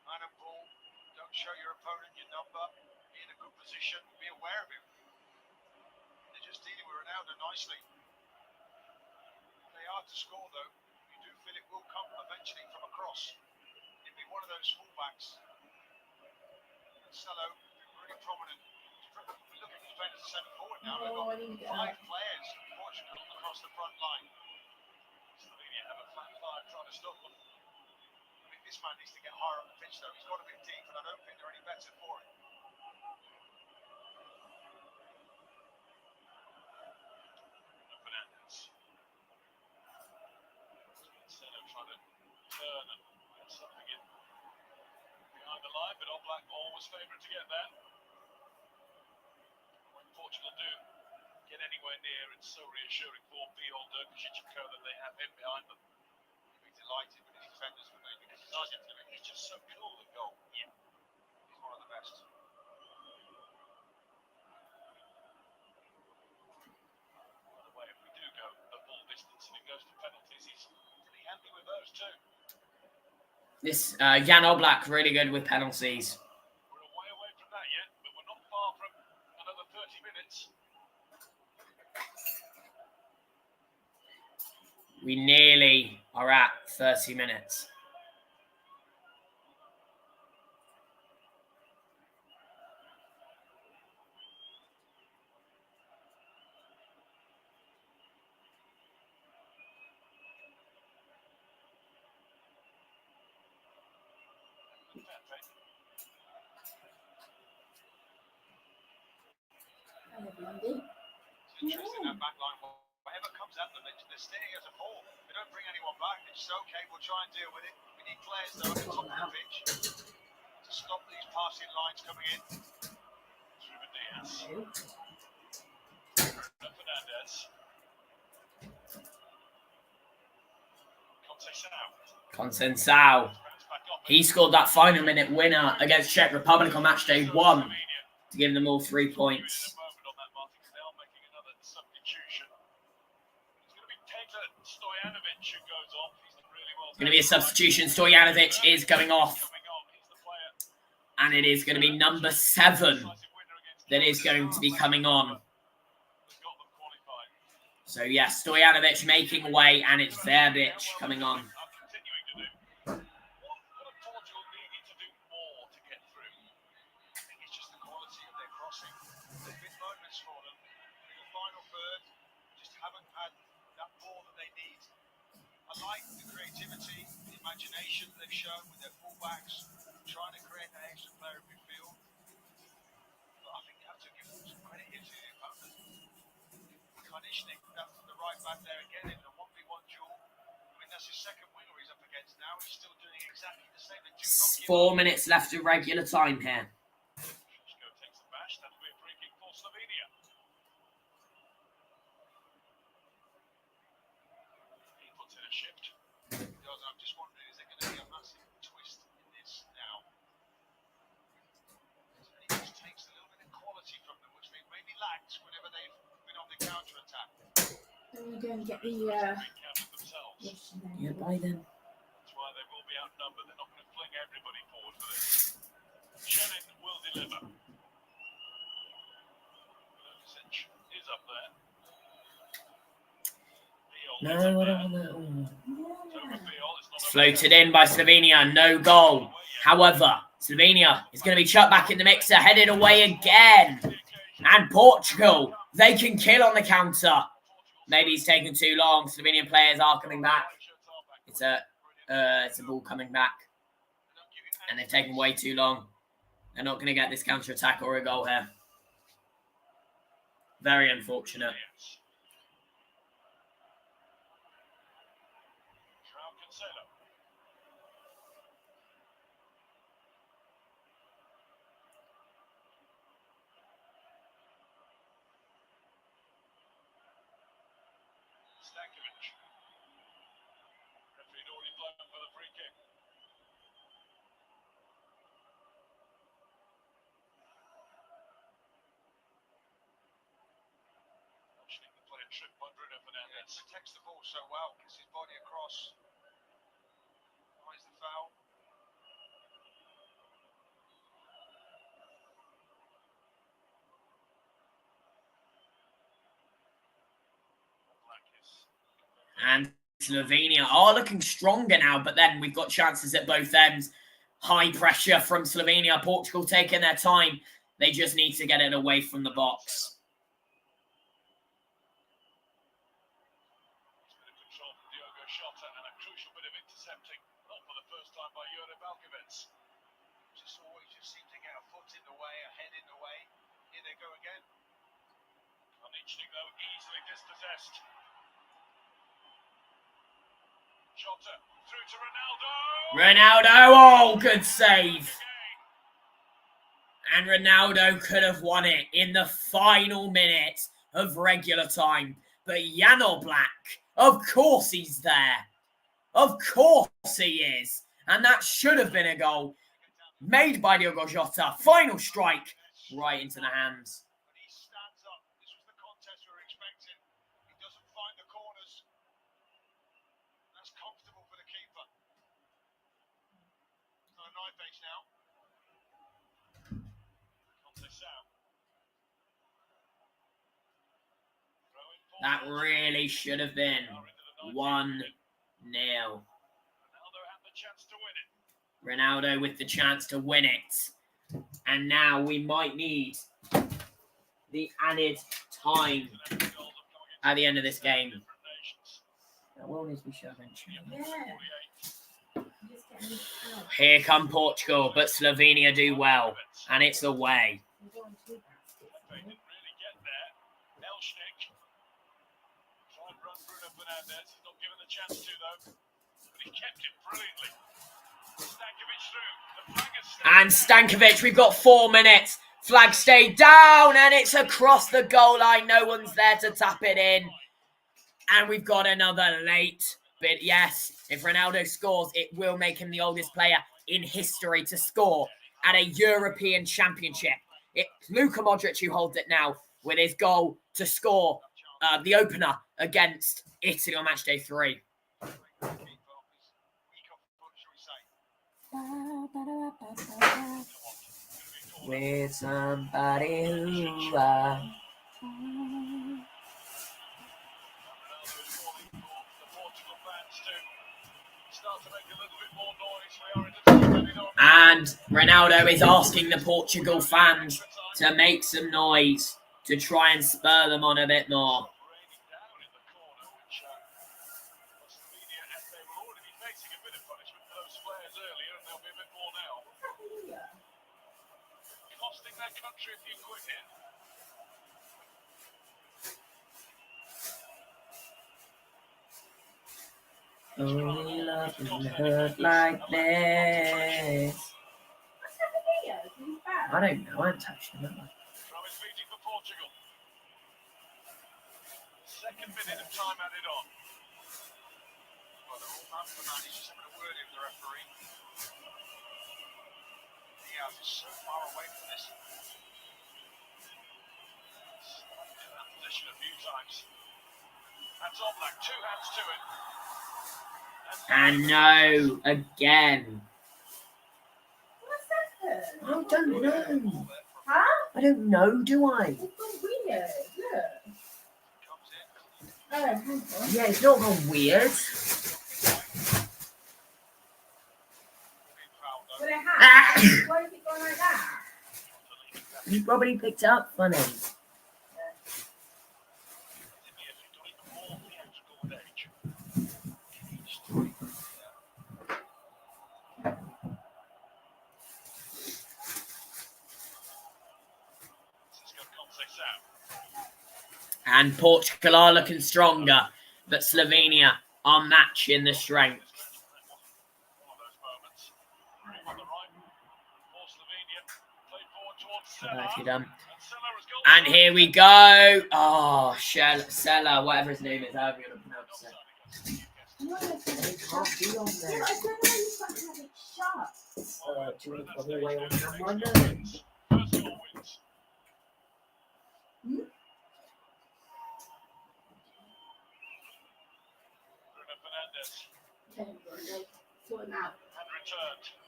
Man and ball, don't show your opponent your number. Be in a good position, be aware of him. They're just dealing with Ronaldo nicely. They are to score though. You do feel it will come eventually from a cross. It'd be one of those fullbacks. Cello, really prominent. Look at his playing as a centre forward now. They've Oh, I didn't get got 5 that. players from Portugal across the front line. Slovenia have a flat five trying to stop them. I mean, this man needs to get higher up the pitch though. He's got a bit deep, and I don't think they're any better for it. Fernandes. Cancelo trying to turn and get something in behind the line, but Oblak always favourite to get there. When Portugal do get anywhere near, it's so reassuring for Beholder that they have him behind them. He'd be delighted with his defenders when they get his target. He's just so cool at goal. Yeah, he's one of the best. By the way, if we do go the full distance and it goes to penalties, he's pretty handy with those too. This Jan Oblak, really good with penalties. We're a way away from that yet, but we're not far from another 30 minutes. We nearly are at 30 minutes. I have Monday. It's interesting that back line. Whatever comes at them, they're staying as a whole. They don't bring anyone back. It's just okay. We'll try and deal with it. We need players though at the top of the pitch to stop these passing lines coming in. Ruben Diaz. Fernandes. Conceição. He scored that final minute winner against Czech Republic on match day 1. to give them all 3 points. It's going to be a substitution. Stojanovic is going off. And it is going to be number 7 that is going to be coming on. So, yes, Stojanovic making way, and it's Verbic coming on. I like the creativity, the imagination they've shown with their fullbacks, trying to create that extra player in midfield. But I think you have to give some credit here to the partners. Karnishnik, that's the right back there again in the 1v1 duel. I mean, that's his second winger he's up against now. He's still doing exactly the same. 4 minutes left of regular time here. Takes the bash. That'll be a free kick for Slovenia. He puts in a shift. I'm just wondering, is there going to be a massive twist in this now? He just takes a little bit of quality from them, which they maybe lacked whenever they've been on the counter attack. Then you go and get the Yeah, bye then. That's why they will be outnumbered. They're not going to fling everybody forward for this. Sherin will deliver. Is up there. No, I don't want that. It's floated in by Slovenia. No goal. However, Slovenia is going to be chucked back in the mixer, headed away again. And Portugal, they can kill on the counter. Maybe it's taken too long. Slovenian players are coming back. It's a ball coming back. And they've taken way too long. They're not going to get this counter attack or a goal here. Very unfortunate. Referee already blown for the free kick. Protects the ball so well, gets his body across. Finds the foul. And Slovenia are looking stronger now, but then we've got chances at both ends. High pressure from Slovenia. Portugal taking their time. They just need to get it away from the box. Just seem to get a foot in the way, a head in the way. Here they go again. Karnishnik, though, easily dispossessed. Jota through to Ronaldo. Ronaldo, oh, good save. And Ronaldo could have won it in the final minute of regular time. But Jan Oblak, of course he's there. Of course he is. And that should have been a goal. Made by Diogo Jota. Final strike. Right into the hands. But he stands up. This was the contest we were expecting. He doesn't find the corners. That's comfortable for the keeper. It's on a knife edge now. That really should have been 1-0. Ronaldo with the chance to win it. And now we might need the added time at the end of this game. That will need to be shown eventually. Here come Portugal, but Slovenia do well. And it's away. Not given the chance to, though. But he kept it brilliantly. And Stankovic, we've got 4 minutes. Flag stayed down, and it's across the goal line. No one's there to tap it in. And we've got another late. But yes, if Ronaldo scores, it will make him the oldest player in history to score at a European Championship. It's Luka Modric who holds it now with his goal to score the opener against Italy on match day 3. With somebody who and Ronaldo is asking the Portugal fans to make some noise to try and spur them on a bit more. Costing their country a few quid here. Only love can hurt like this. I don't know. I haven't touched them. From his meeting for Portugal. Second minute of time added on. Well, they're all up for that. He's just having a word with the referee. Diaz is so far away from this. In that position a few times. That's on like 2 hands to it. And no, again. What's that? I don't know. Huh? I don't know, do I? It's gone weird. Look. Oh, hang on. Yeah, it's not gone weird. But it has. Why is it gone like that? You probably picked it up funny. And Portugal are looking stronger, but Slovenia are matching the strength. And here we go. Oh, Sella, whatever his name is, however you want to pronounce it. It can't be on there. Yeah, I don't know why you can't have it shut. Do you want to put it away on camera? Okay, Ronaldo, sort him out.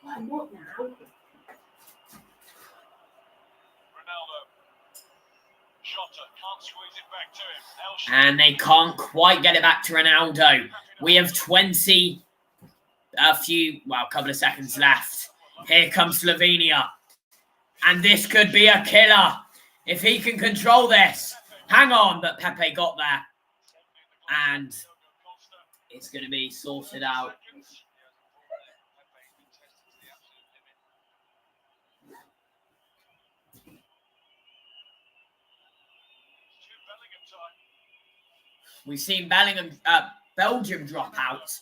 Why, what now? And they can't quite get it back to Ronaldo. We have a couple of seconds left. Here comes Slovenia. And this could be a killer if he can control this. Hang on, but Pepe got there. And it's going to be sorted out. We've seen Belgium drop out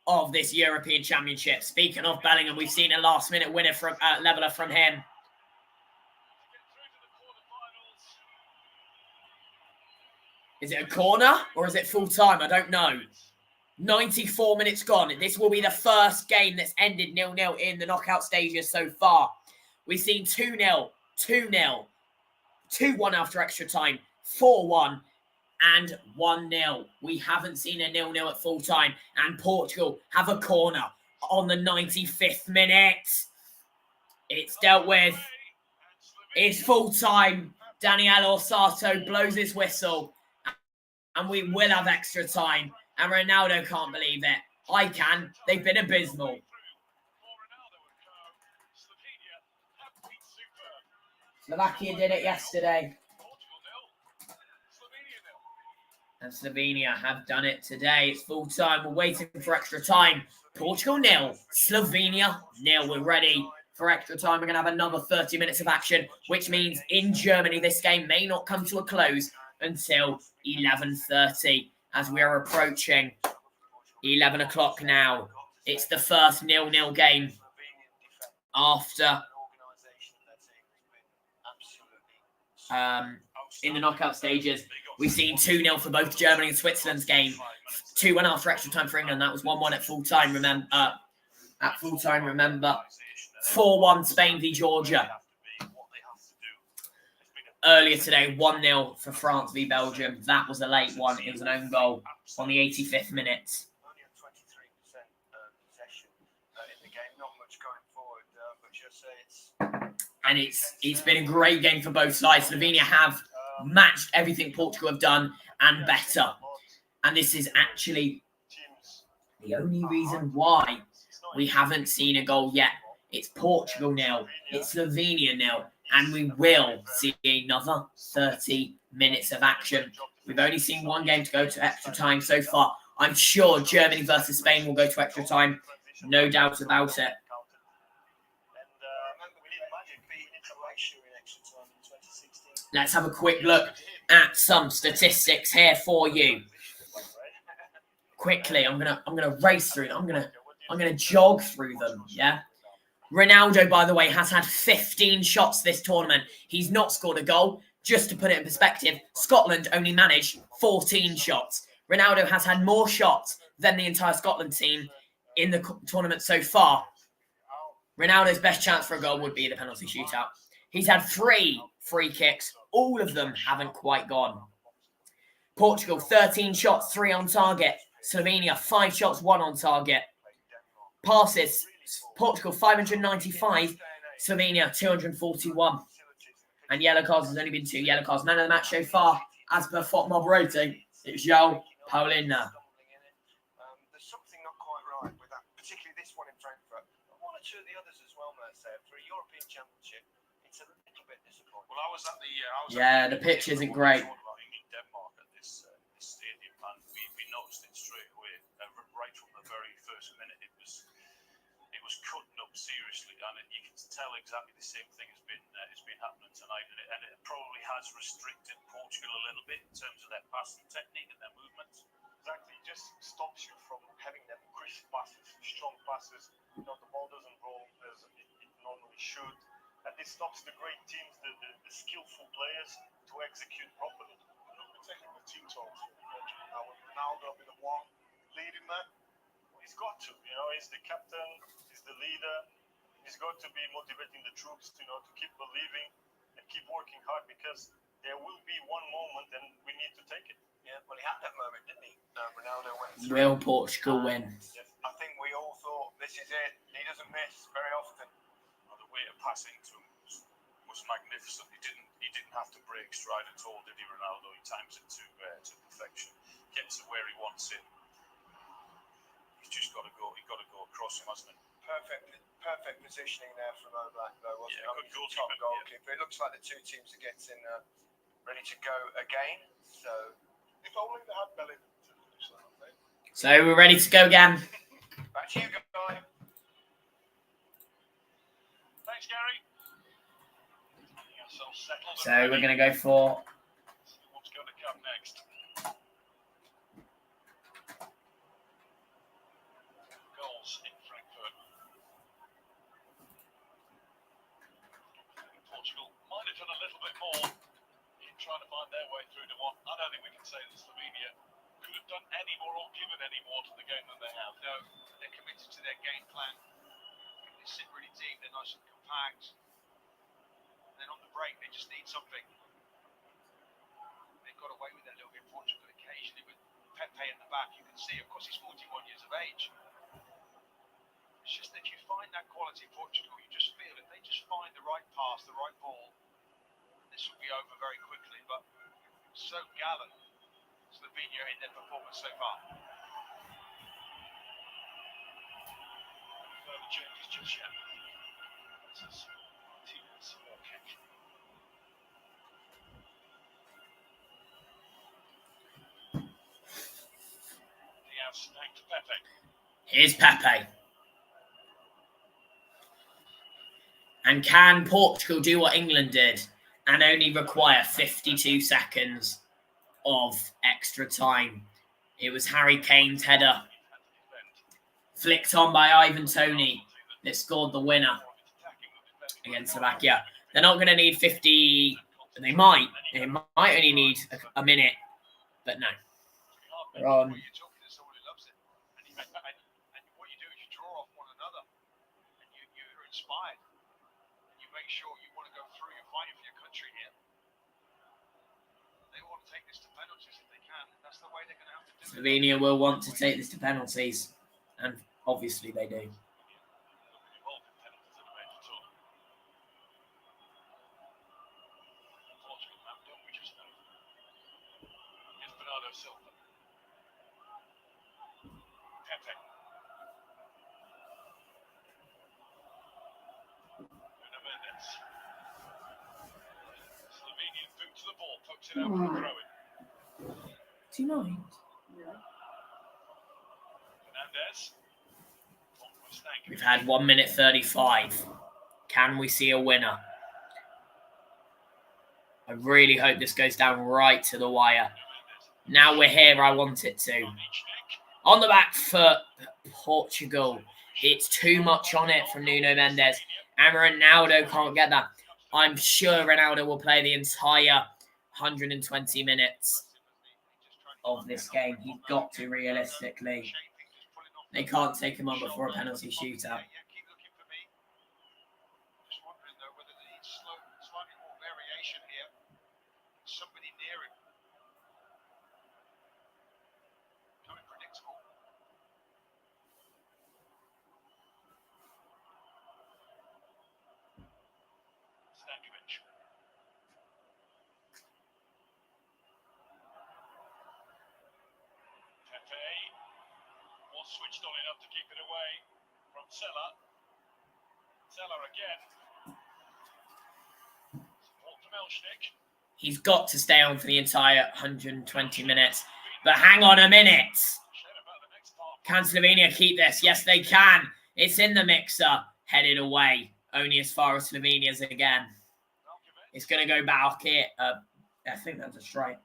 of this European Championship. Speaking of Bellingham, we've seen a last-minute winner from leveler from him. Is it a corner or is it full-time? I don't know. 94 minutes gone. This will be the first game that's ended 0-0 in the knockout stages so far. We've seen 2-0, 2-0, 2-1 after extra time, 4-1, and 1-0. We haven't seen a 0-0 at full time. And Portugal have a corner on the 95th minute. It's dealt with. It's full time. Daniel Orsato blows his whistle. And we will have extra time. And Ronaldo can't believe it. I can. They've been abysmal. Slovakia did it yesterday. And Slovenia have done it today. It's full time. We're waiting for extra time. Portugal 0. Slovenia 0. We're ready for extra time. We're going to have another 30 minutes of action, which means in Germany, this game may not come to a close until 11:30 as we are approaching 11 o'clock now. It's the first 0-0 game after in the knockout stages. We've seen 2-0 for both Germany and Switzerland's game. 2-1 after extra time for England. That was 1-1 at full time. Remember, 4-1 Spain v Georgia. earlier today, 1-0 for France v Belgium. That was a late one. It was an own goal on the 85th minute. Only at 23% possession in the game. Not much going forward, but just say it's. And it's been a great game for both sides. Slovenia have matched everything Portugal have done and better. And this is actually the only reason why we haven't seen a goal yet. It's Portugal 0, it's Slovenia 0, and we will see another 30 minutes of action. We've only seen one game to go to extra time so far. I'm sure Germany versus Spain will go to extra time. No doubt about it. Let's have a quick look at some statistics here for you. Quickly, I'm gonna race through them. I'm gonna jog through them. Yeah. Ronaldo, by the way, has had 15 shots this tournament. He's not scored a goal. Just to put it in perspective, Scotland only managed 14 shots. Ronaldo has had more shots than the entire Scotland team in the tournament so far. Ronaldo's best chance for a goal would be the penalty shootout. He's had 3 free kicks. All of them haven't quite gone. Portugal, 13 shots, 3 on target. Slovenia, 5 shots, 1 on target. Passes, Portugal, 595. Slovenia, 241. And yellow cards, there's only been 2 yellow cards. Man of the match so far, as per FOTMob rating, it's João Paulina. There's something not quite right with that, particularly this one in Frankfurt. But 1 or 2 of the others as well, Mercer, for a European Championship. It's a little bit disappointing. Well, I was at the pitch isn't great. Denmark at this stadium, and we noticed it straight away, right from the very first minute. It was cutting up seriously, and you can tell exactly the same thing has been happening tonight, and it probably has restricted Portugal a little bit in terms of their passing technique and their movements. Exactly, it just stops you from having them crisp passes, strong passes. You know, the ball doesn't roll as it normally should, and this stops the great teams, the skillful players, to execute properly. Taking the team talks. Now with Ronaldo be the one leading that, he's got to. You know, he's the captain, he's the leader. He's got to be motivating the troops, to keep believing and keep working hard, because there will be one moment and we need to take it. Yeah, well, he had that moment, didn't he? Ronaldo went through. Will Portugal win? I think we all thought this is it. He doesn't miss very often. The way of passing to him was magnificent. He didn't have to break stride at all, did he, Ronaldo? He times it to perfection. Gets it where he wants it. He's just got to go. He's got to go across him, hasn't he? Perfect positioning there from Oblak, though, wasn't Yeah, it? good Top goalkeeper. goalkeeper. It looks like the 2 teams are getting ready to go again. So if only they had Bellingham to finish that, I think. So we're ready to go again. Back to you, guy. Thanks, Gary. So we're going to go for... What's going to come next? Goals in Frankfurt. Portugal might have done a little bit more in trying to find their way through to one. I don't think we can say that Slovenia could have done any more or given any more to the game than they have. No, they're committed to their game plan. They sit really deep, they're nice and compact. Then on the break, they just need something. They've got away with it a little bit, Portugal, occasionally with Pepe in the back. You can see, of course, he's 41 years of age. It's just that you find that quality in Portugal, you just feel it. They just find the right pass, the right ball. This will be over very quickly, but so gallant, Slovenia, in their performance so far. Further changes just yet. This is small kick. Diaz back to Pepe. Here's Pepe. And can Portugal do what England did and only require 52 seconds of extra time? It was Harry Kane's header, flicked on by Ivan Toney, that scored the winner against Slovakia. They're not going to need 50. They might only need a minute, but no. They're on. You're talking to someone who loves it, and what you do is you draw off one another, and you're inspired. And you make sure you want to go through. You're fighting for your country here. they want to take this to penalties if they can. That's the way they're going to have to do it. Slovenia will want to take this to penalties, and obviously they do. Involved in penalties at a major tournament. Portugal now, don't we just know? Here's Bernardo Silva. Pepe. Nuno Mendes. Slovenian boot to the ball, pokes it out for a throw-in. Do you mind? Fernandez. We've had 1 minute 35. Can we see a winner? I really hope this goes down right to the wire. Now we're here, I want it to. On the back foot, Portugal. It's too much on it from Nuno Mendes. And Ronaldo can't get that. I'm sure Ronaldo will play the entire 120 minutes of this game. He's got to, realistically. They can't take him on before a penalty shootout. Yeah, keep looking for me. Just wondering though whether they need slightly more variation here. Somebody near him. Becoming predictable. Stankovic. Pepe was switched on enough to keep it away from Sella. Sella again. Support from Elshnik. He's got to stay on for the entire 120 minutes. But hang on a minute. Can Slovenia keep this? Yes, they can. It's in the mixer. Headed away. Only as far as Slovenia's again. It's going to go back here. I think that's a strike.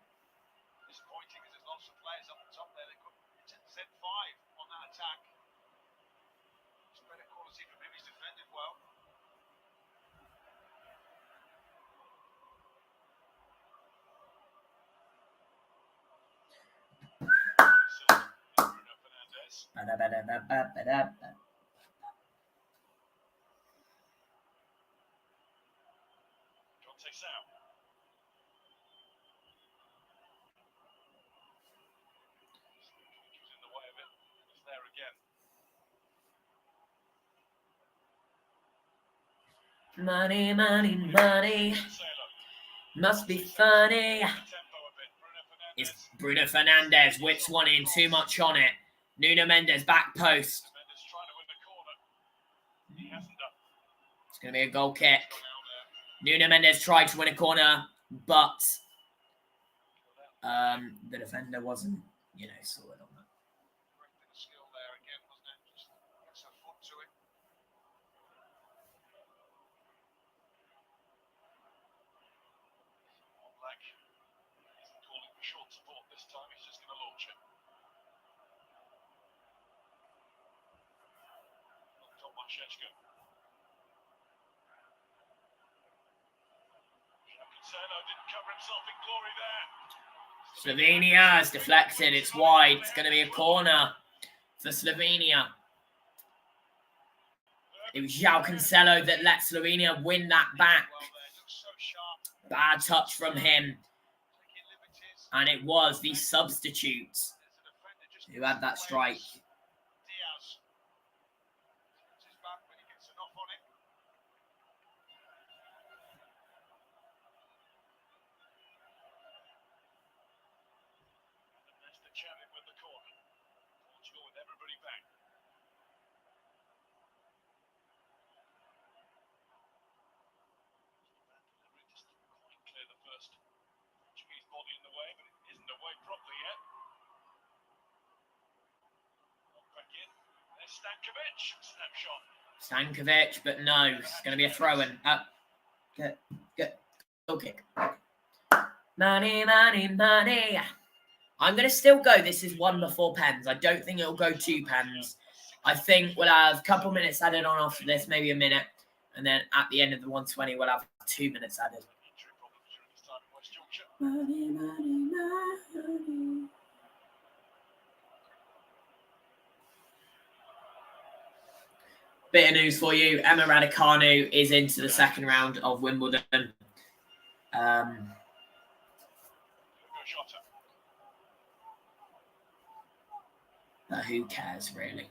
Disappointing because there's lots of players up the top there. They could set 5 on that attack. It's better quality from him. He's defended well. Bruno Fernandes. Takes out. He was in the way of it. It's there again. Money, money, money. Must be funny. It's Bruno Fernandes. Whips one in. Too much on it. Nuno Mendes back post. Mendes trying to win the corner. He hasn't done. It's going to be a goal kick. Nuno Mendes tried to win a corner, but the defender wasn't, solid on that. Great bit of skill there again, wasn't it? Just gets her foot to it. Black isn't calling for short support this time. He's just going to launch it. Watchalong. Didn't cover himself in glory there. Slovenia has deflected. It's wide. It's going to be a corner for Slovenia. It was João Cancelo that let Slovenia win that back. Bad touch from him. And it was the substitutes who had that strike. Champion with the corner. Portugal with everybody back. Just quite clear the first Portuguese body in the way, but it isn't away properly yet. Back in. There's Stankovic. Snapshot. Stankovic, but no. It's going to be a throw-in. Good. Goal kick. Money, money, money. I'm going to still go. This is 1 before pens. I don't think it'll go 2 pens. I think we'll have a couple minutes added on after this, maybe a minute. And then at the end of the 120, we'll have 2 minutes added. Money, money, money. Bit of news for you. Emma Raducanu is into the second round of Wimbledon. But who cares, really?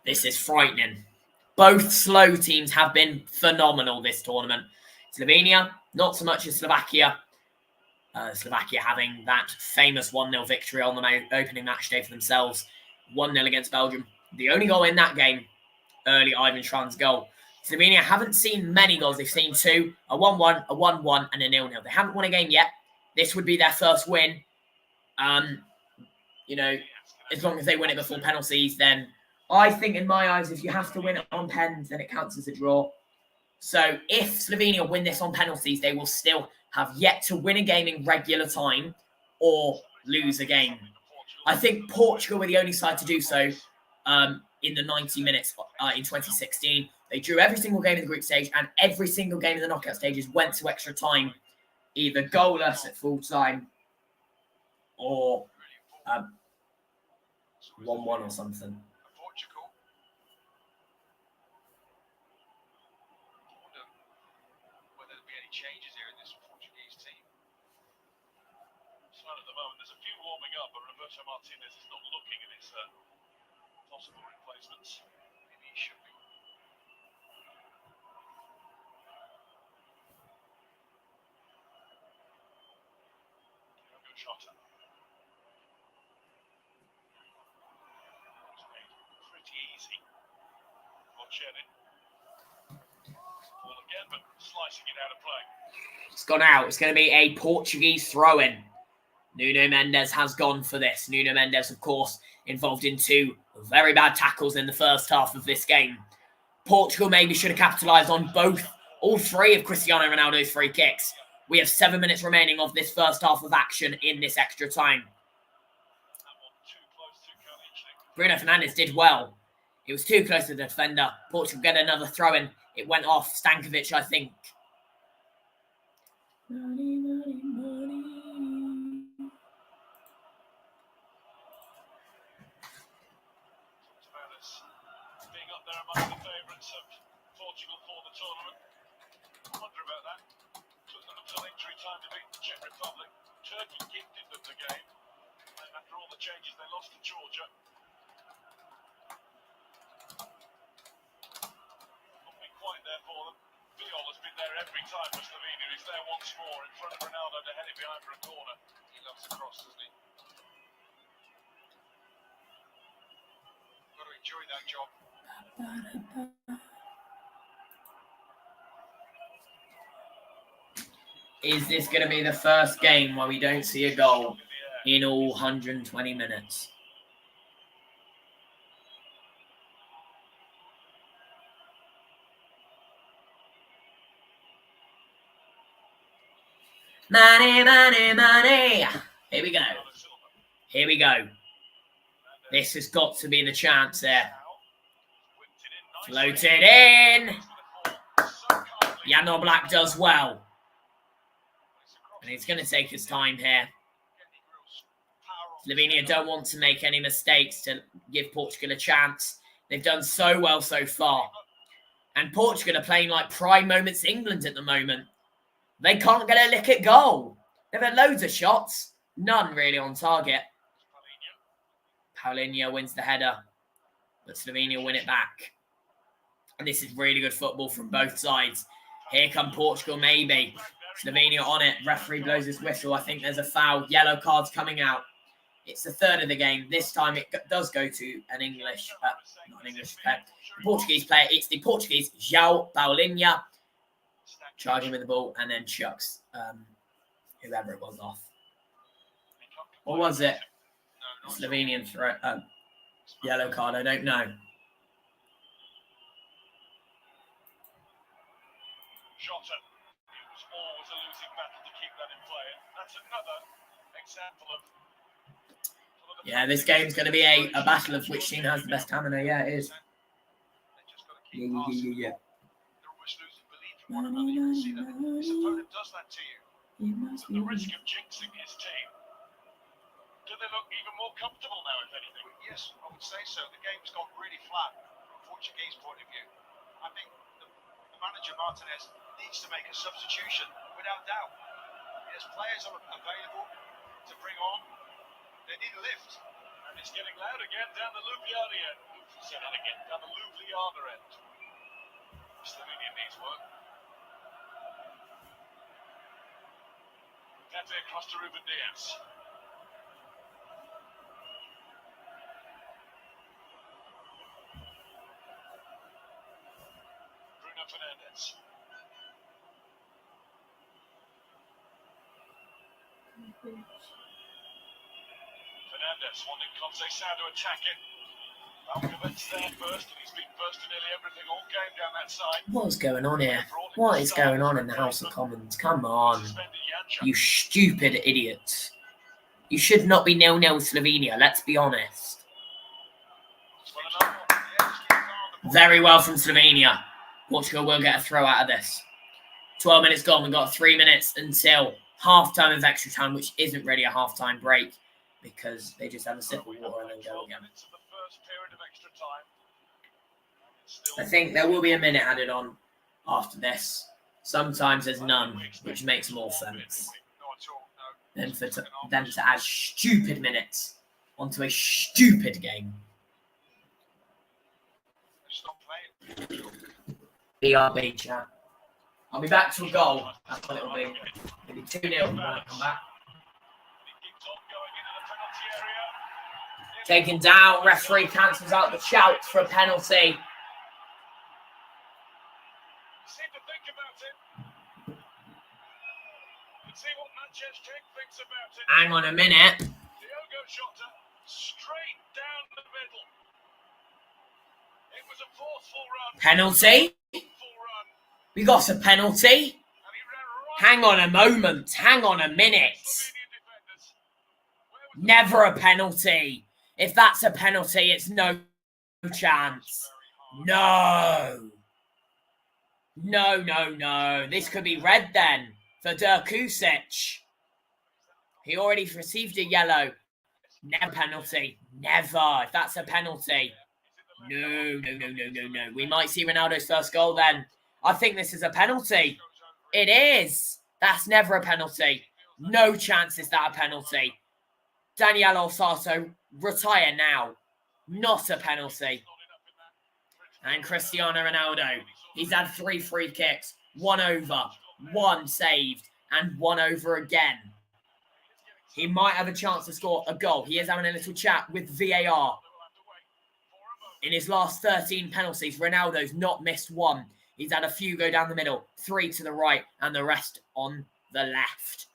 This is frightening. Both slow teams have been phenomenal this tournament. Slovenia, not so much as Slovakia. Slovakia having that famous 1-0 victory on the opening match day for themselves. 1-0 against Belgium. The only goal in that game, early Ivan Schran's goal. Slovenia haven't seen many goals. They've seen 2, a 1-1, a 1-1, and a 0-0. They haven't won a game yet. This would be their first win. You know, as long as they win it before penalties, then I think in my eyes, if you have to win it on pens, then it counts as a draw. So if Slovenia win this on penalties, they will still have yet to win a game in regular time or lose a game. I think Portugal were the only side to do so in the 90 minutes in 2016. They drew every single game in the group stage, and every single game in the knockout stages went to extra time, either goalless at full time or 1-1 or something. Portugal. I wonder whether there'll be any changes here in this Portuguese team. So at the moment, there's a few warming up, but Roberto Martinez is not looking at his possible replacements. Maybe he should be. Good shot. Pretty easy. Watchalong. Ball again, but slicing it out of play. It's gone out. It's going to be a Portuguese throw-in. Nuno Mendes has gone for this. Nuno Mendes, of course, involved in 2 very bad tackles in the first half of this game. Portugal maybe should have capitalised on all 3 of Cristiano Ronaldo's free kicks. We have 7 minutes remaining of this first half of action in this extra time. Bruno Fernandes did well. He was too close to the defender. Portugal get another throw-in. It went off Stankovic, I think. Money, money, money. Being up there among the favourites of Portugal for the tournament. I wonder about that. Took them until injury time to beat the Czech Republic. Turkey gifted them the game. And after all the changes, they lost to Georgia. Not been quite there for them. Viol has been there every time for Slovenia. He's there once more in front of Ronaldo to head it behind for a corner. He loves the cross, doesn't he? Got to enjoy that job. Is this going to be the first game where we don't see a goal in all 120 minutes? Money, money, money. Here we go. Here we go. This has got to be the chance there. Floated in. Jan Oblak does well. And he's going to take his time here. Slovenia don't want to make any mistakes to give Portugal a chance. They've done so well so far. And Portugal are playing like prime moments England at the moment. They can't get a lick at goal. They've had loads of shots. None really on target. Paulinho wins the header. But Slovenia win it back. And this is really good football from both sides. Here come Portugal maybe. Slovenia on it. Referee blows his whistle. I think there's a foul. Yellow cards coming out. It's the third of the game. This time it does go to an English, not an English player. The Portuguese player. It's the Portuguese João Paulinho. Charging with the ball and then chucks whoever it was off. Or was it? Slovenian throw. Yellow card. I don't know. Jota. It was always a losing battle to keep that in play. That's another example of... Yeah, this game's going to be a battle of which team has the best stamina. Yeah, it is. Yeah. They're almost losing belief in one another. You can see that this opponent does that to you. At the risk of jinxing his team. Do they look even more comfortable now, if anything? Yes, I would say so. The game's gone really flat from a Portuguese point of view. I think the manager Martinez needs to make a substitution without doubt. There's players available to bring on. They need a lift. And it's getting loud again down the Ljubljana end. Say that again, down the Ljubljana end. Slovenia needs work. Kante across to Ruben Diaz. Bruno Fernandes. Fernandes wanting Conceição to attack it. Valkovic there first, and he's been first to nearly everything all game down that side. What's going on here? What is going on in the House of Commons? Come on, you stupid idiots. You should not be 0-0 Slovenia, let's be honest. Very well from Slovenia. Portugal will get a throw out of this. 12 minutes gone. We've got 3 minutes until half-time of extra time, which isn't really a half-time break because they just have a sip of water and then go again. I think there will be a minute added on after this. Sometimes there's none, which makes more sense than for them to add stupid minutes onto a stupid game. BRB, chat. I'll be back to a goal. That's what it'll be. It'll be 2-0 when I come back. Taken down. Referee cancels out the shout for a penalty. Hang on a minute. Penalty? We got a penalty? Hang on a moment. Hang on a minute. Never a penalty. If that's a penalty, it's no chance. No. No. This could be red then for Kusic. He already received a yellow. Never penalty. Never. If that's a penalty. No. We might see Ronaldo's first goal then. I think this is a penalty. It is. That's never a penalty. No chance is that a penalty. Daniel Alsato, retire now. Not a penalty. And Cristiano Ronaldo. He's had 3 free kicks. 1 over. 1 saved. And 1 over again. He might have a chance to score a goal. He is having a little chat with VAR. In his last 13 penalties, Ronaldo's not missed 1. He's had a few go down the middle, 3 to the right, and the rest on the left.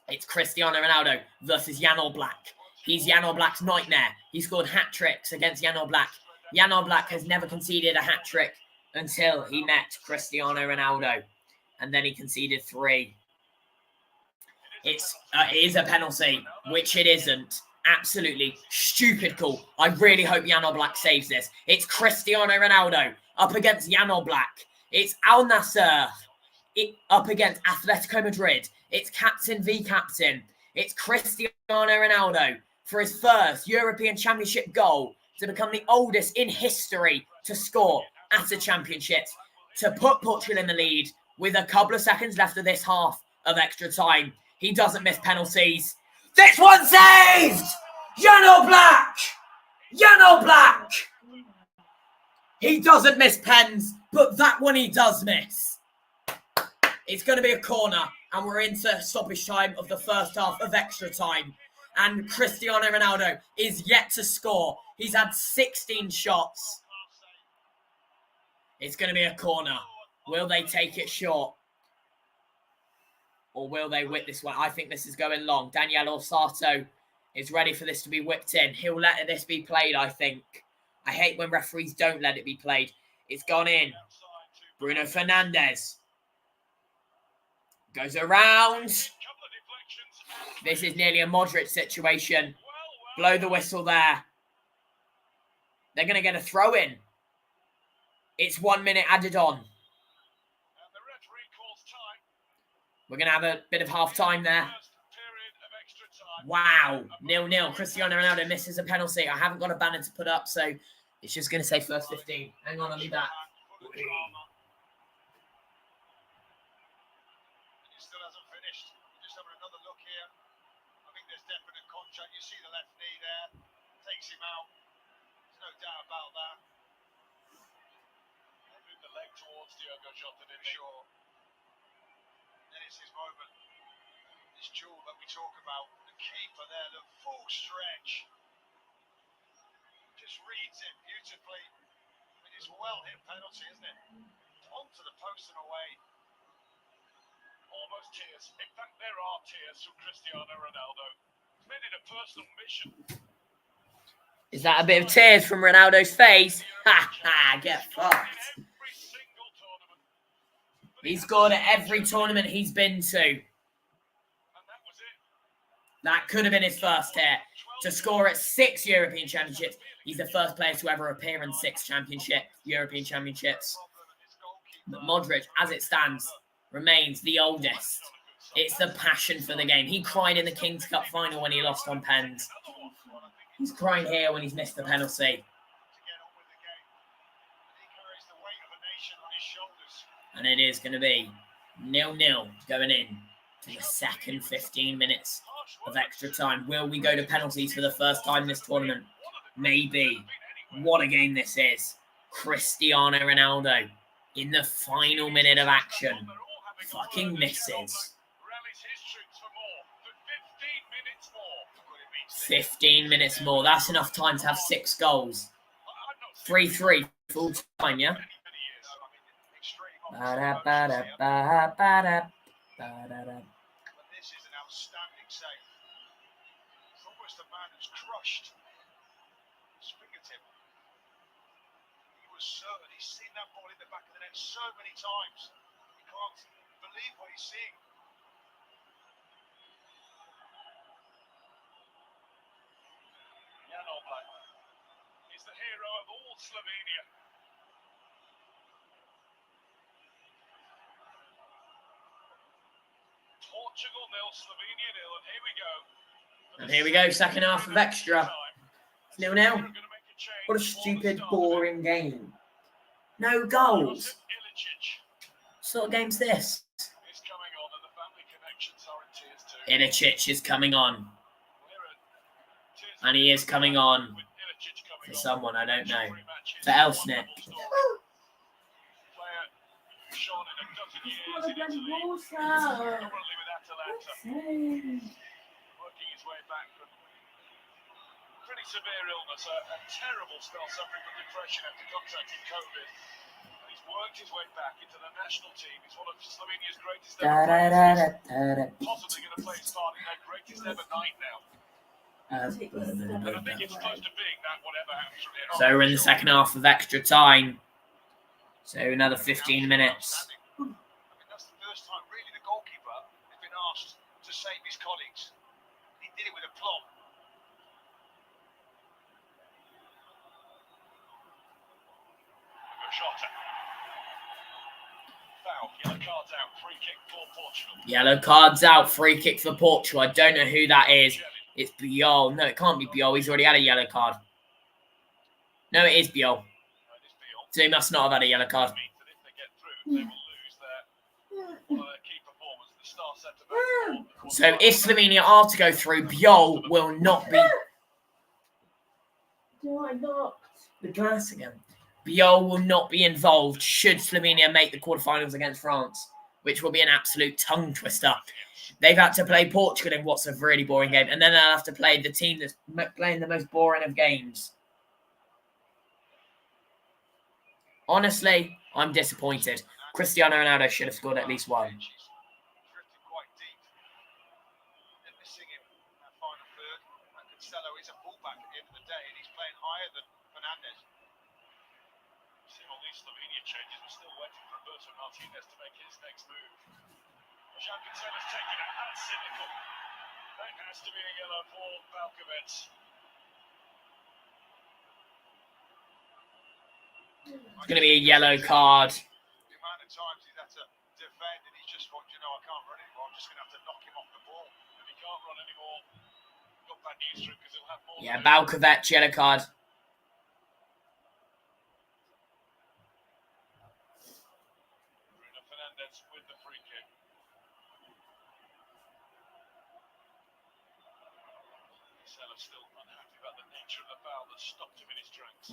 It's Cristiano Ronaldo versus Jan Oblak. He's Jan Oblak's nightmare. He scored hat-tricks against Jan Oblak. Jan Oblak has never conceded a hat-trick until he met Cristiano Ronaldo. And then he conceded 3. It is a penalty, which it isn't. Absolutely stupid call. I really hope Jan Oblak saves this. It's Cristiano Ronaldo up against Jan Oblak. It's Al Nassr up against Atletico Madrid. It's captain v captain. It's Cristiano Ronaldo for his first European Championship goal to become the oldest in history to score at a championship, to put Portugal in the lead with a couple of seconds left of this half of extra time. He doesn't miss penalties. This one saved! Jan Oblak! Jan Oblak! He doesn't miss pens, but that one he does miss. It's going to be a corner, and we're into stoppage time of the first half of extra time. And Cristiano Ronaldo is yet to score. He's had 16 shots. It's going to be a corner. Will they take it short? Or will they whip this one? I think this is going long. Daniel Orsato is ready for this to be whipped in. He'll let this be played, I think. I hate when referees don't let it be played. It's gone in. Bruno Fernandes goes around. This is nearly a Modric situation. Blow the whistle there. They're going to get a throw in. It's 1 minute added on. We're going to have a bit of half-time there. Wow. 0-0. Cristiano Ronaldo misses a penalty. I haven't got a banner to put up, so it's just going to say first 15. Hang on, I'll be back. You see the left knee there, takes him out. There's no doubt about that. Move the leg towards Diogo Jota, didn't he? Sure. Then it's his moment. This jewel that we talk about. The keeper there, the full stretch. Just reads it beautifully. I mean, it's a well-hit penalty, isn't it? Onto the post and away. Almost tears. In fact, there are tears from Cristiano Ronaldo. He's made it a personal mission. Is that a bit of tears from Ronaldo's face? Ha ha, get fucked. Every single tournament. He's scored at every tournament he's been to. And that was it. That could have been his first hit. To score at 6 European Championships. He's the first player to ever appear in 6 European Championships. But Modric, as it stands, remains the oldest. It's the passion for the game. He cried in the Kings Cup final when he lost on pens. He's crying here when he's missed the penalty. And it is going to be 0-0 going in to the second 15 minutes of extra time. Will we go to penalties for the first time in this tournament? Maybe. What a game this is. Cristiano Ronaldo in the final minute of action. Fucking misses. 15 minutes more. That's enough time to have 6 goals. 3-3 full time, yeah? Ba-da-ba-da-ba-ba-da. Ba-da-da. But this is an outstanding save. It's almost a man who's crushed his fingertip. He was certain. He's seen that ball in the back of the net so many times. He can't believe what he's seeing. Jan Oblak is the hero of all Slovenia. Portugal 0, Slovenia 0, and here we go. And here we go, second half of extra. 0-0. What a stupid, boring game. No goals. What sort of game's this? It's coming on, and the family connections are in tears too. Iličić is coming on. And he is coming on for someone, I don't know. For Elsnik. Working his way back from pretty severe illness, a terrible spell suffering from depression after contracting COVID. And he's worked his way back into the national team. He's one of Slovenia's greatest ever players. Possibly going to play his part in their greatest ever night now. And I think it's close to being that, whatever happens from here on. So we're in the second half of extra time. So another 15 minutes. I mean, that's the first time, really, the goalkeeper has been asked to save his colleagues. He did it with aplomb. Jota. Foul, yellow cards out, free kick for Portugal. Yellow cards out, free kick for Portugal. I don't know who that is. It's Biol. No, it can't be Biol. He's already had a yellow card. No, it is Biol. So he must not have had a yellow card. So if Slovenia are to go through, Biol will not be... Do I not? The glass again. Biol will not be involved should Slovenia make the quarterfinals against France, which will be an absolute tongue twister. They've had to play Portugal in what's a really boring game, and then they'll have to play the team that's playing the most boring of games. Honestly, I'm disappointed. Cristiano Ronaldo should have scored at least one. Drifted quite deep. They're missing him in that final third. And Cancelo is a fullback at the end of the day, and he's playing higher than Fernandes. Seeing all these Slovenia changes, we're still waiting for Roberto Martinez to make his next move. Jean Cancelo's taken it. That's cynical. That has to be a yellow for Valkovec. It's going to be a yellow card. The amount of times he's had to defend, and he's just thought, you know, I can't run anymore. I'm just going to have to knock him off the ball. If he can't run anymore, got bad news for him because he'll have more. Yeah, Valkovec, yellow card. Bruno Fernandes with the free kick. Sailor's still unhappy about the nature of the foul that stopped him in his tracks.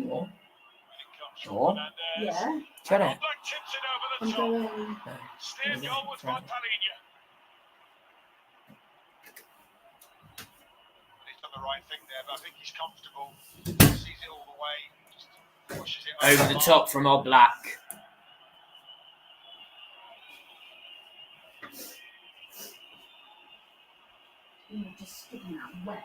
Or, It comes from or, Fernandez. Yeah. try And to. Oblak tips it over the I'm top. going. Steered goalwards by Palinha. He's done the right thing there, but I think he's comfortable. Sees it all the way. Just pushes it Over the top from Oblak. You're just sticking out wet.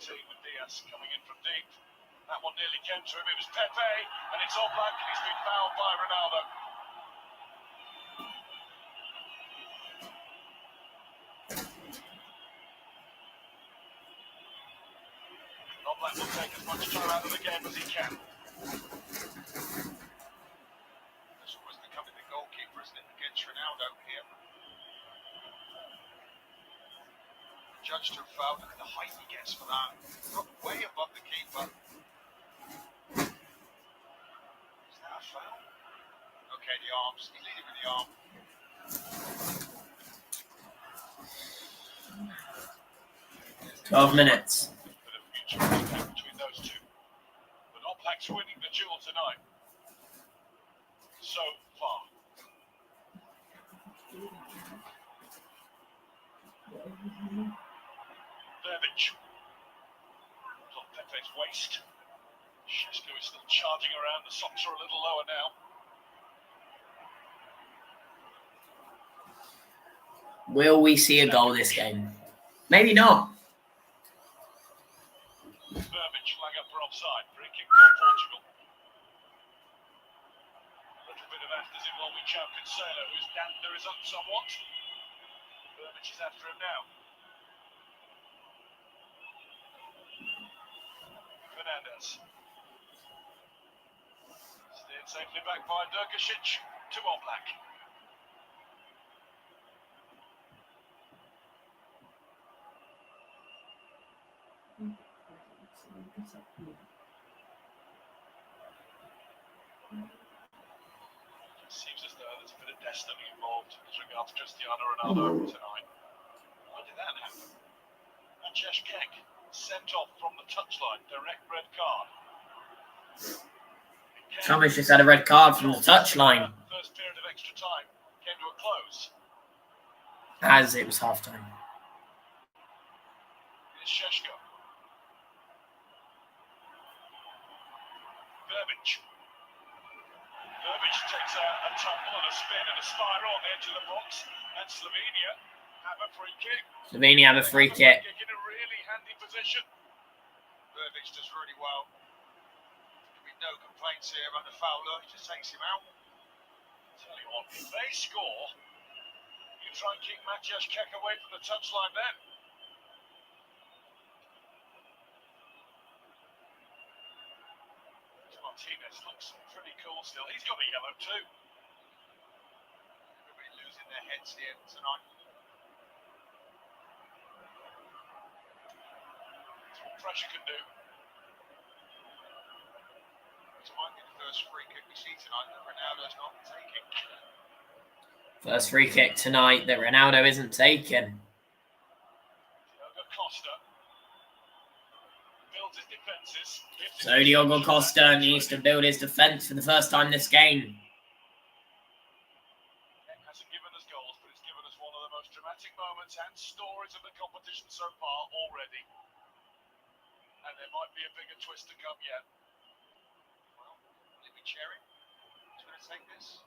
Team with Diaz coming in from deep. That one nearly came to him. It was Pepe, and it's Oblak, and he's been fouled by Ronaldo. Oblak will take as much time out of the game as he can. That's almost becoming the goalkeeper, isn't it, against Ronaldo here. Judged to have fouled, and the height he gets for that. Not way above the keeper. Is that a foul? Okay, the arms. He's leading with the arm. 12 minutes. Bit of mutual respect between those two. But Oblak's winning the duel tonight. So far. Verbic. On Pepe's waist. Šeško is still charging around. The socks are a little lower now. Will we see a goal this game? Maybe not. Verbic flag up for offside. Free kick for Portugal. A little bit of afters involving champion Sailor, whose dander is up somewhat. Verbic is after him now. Fernandez. Steered safely back by Durkasic to Oblak. Seems as though there's a bit of destiny involved as regards Cristiano Ronaldo tonight. Why did that happen? Watchalong sent off from the touchline, direct red card. Thomas just had a red card from the touchline. First period of extra time came to a close. As it was half time. Here's Šeško. Verbic. Verbic takes a tumble and a spin and a spiral on the edge of the box, and Slovenia have a free kick. Slovenia have a free kick. In a really handy position. Verbic does really well. There'll be no complaints here about the fouler. He just takes him out. Tell you what, if they score, you try and keep Watchalong away from the touchline then. Martinez looks pretty cool still. He's got a yellow too. Everybody losing their heads here tonight. That's what pressure can do. This might be the first free kick we see tonight that Ronaldo's not taking. First free kick tonight that Ronaldo isn't taking. Diogo Costa builds his defences. So Diogo Costa needs to build his defence for the first time this game. It hasn't given us goals, but it's given us one of the most dramatic moments and stories of the competition so far already. And there might be a bigger twist to come yet. Well, will it be Cherry who's going to take this?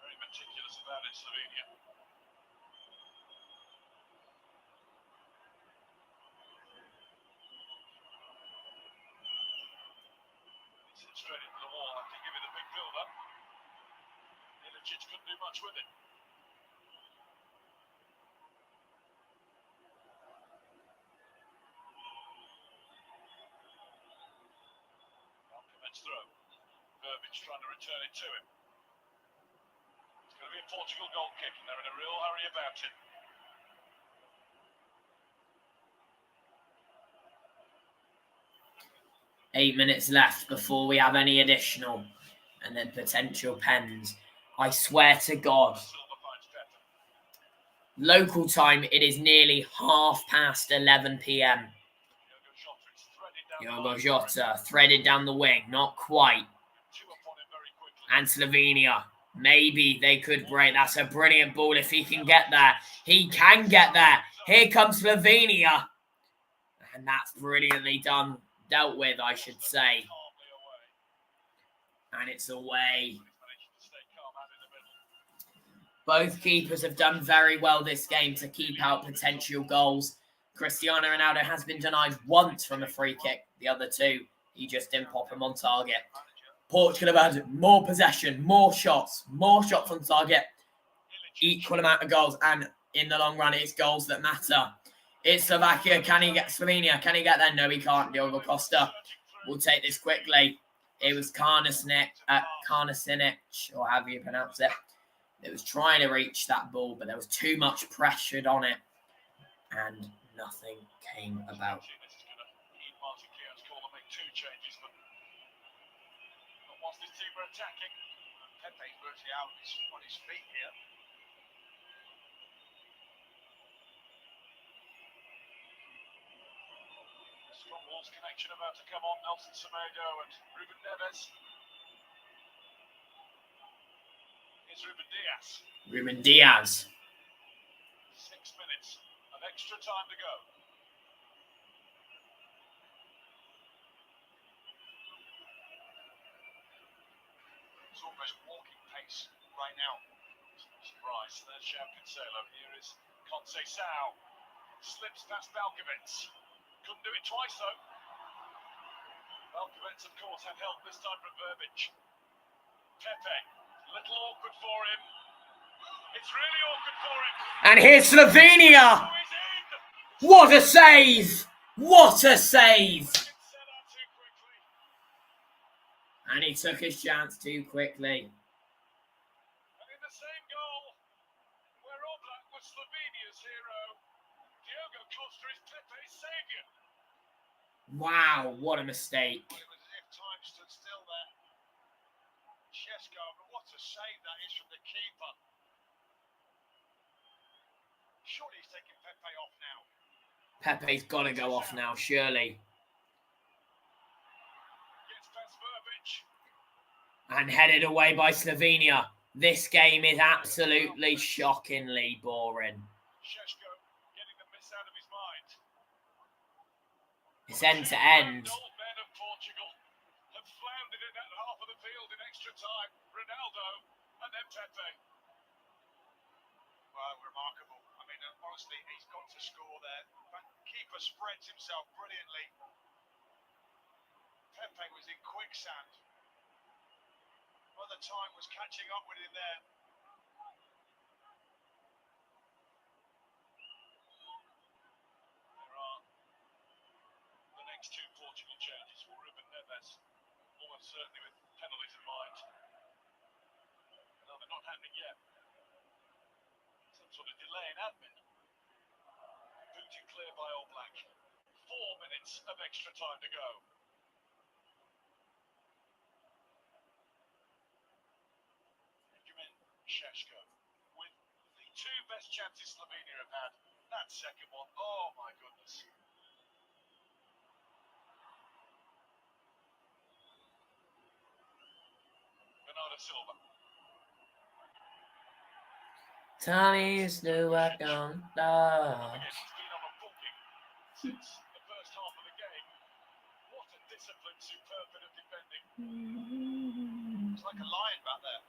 Very meticulous about it, Slovenia. Straight into the wall after giving a big build-up. Ilicic couldn't do much with it. Malcomet's throw. Verbic trying to return it to him. It's going to be a Portugal goal kick, and they're in a real hurry about it. Eight minutes left before we have any additional and then potential pens. I swear to God, local time, it is nearly 11:30 p.m. Diogo Jota threaded down the wing, not quite. And Slovenia, maybe they could break. That's a brilliant ball if he can get there. He can get there. Here comes Slovenia. And that's brilliantly done, dealt with, I should say. And it's away. Both keepers have done very well this game to keep out potential goals. Cristiano Ronaldo has been denied once from a free kick. The other two, he just didn't pop him on target. Portugal have had more possession, more shots on target. Equal amount of goals. And in the long run, it's goals that matter. It's Slovakia. Can he get Slovenia? Can he get there? No, he can't. Diogo Costa will take this quickly. It was Karnasinic, or however you pronounce it. It was trying to reach that ball, but there was too much pressure on it. And nothing came about. Whilst this team are attacking, Pepe's virtually out on his feet here. Strong Wolves connection about to come on. Nelson Semedo and Ruben Neves. Here's Ruben Diaz. Ruben Diaz. 6 minutes of extra time to go. It's almost walking pace right now. Surprise. There's João Cancelo. Here is Conceição. Slips past Balkovets. Couldn't do it twice, though. Balkovets, of course, had help this time from Verbic. Pepe. A little awkward for him. It's really awkward for him. And here's Slovenia. What a save! What a save! And he took his chance too quickly. And in the same goal, where Oblak was Slovenia's hero, Diogo Costa is Pepe's saviour. Wow, what a mistake. Well, it was as if time stood still there. Chesko, but what a save that is from the keeper. Surely he's taking Pepe off now. Pepe's got to go off now, surely. Gets past Verbic. And headed away by Slovenia. This game is absolutely shockingly boring. Chesko getting the miss out of his mind. It's end to end. Old men of Portugal have floundered in that half of the field in extra time. Ronaldo and then Pepe. Well, remarkable. I mean, honestly, he's got to score there. That keeper spreads himself brilliantly. Pepe was in quicksand. Well, the time was catching up with him there. There are the next two Portugal changes for Ruben Neves. Almost certainly with penalties in mind. No, they're not happening yet. Some sort of delay in admin. Booted clear by Oblak. 4 minutes of extra time to go. Chesko with the two best chances Slovenia have had. That second one, oh my goodness. Bernardo Silva. Tommy's new I don't know. Again, he's been on a booking since the first half of the game. What a disciplined, superb bit of defending. It's like a lion back there.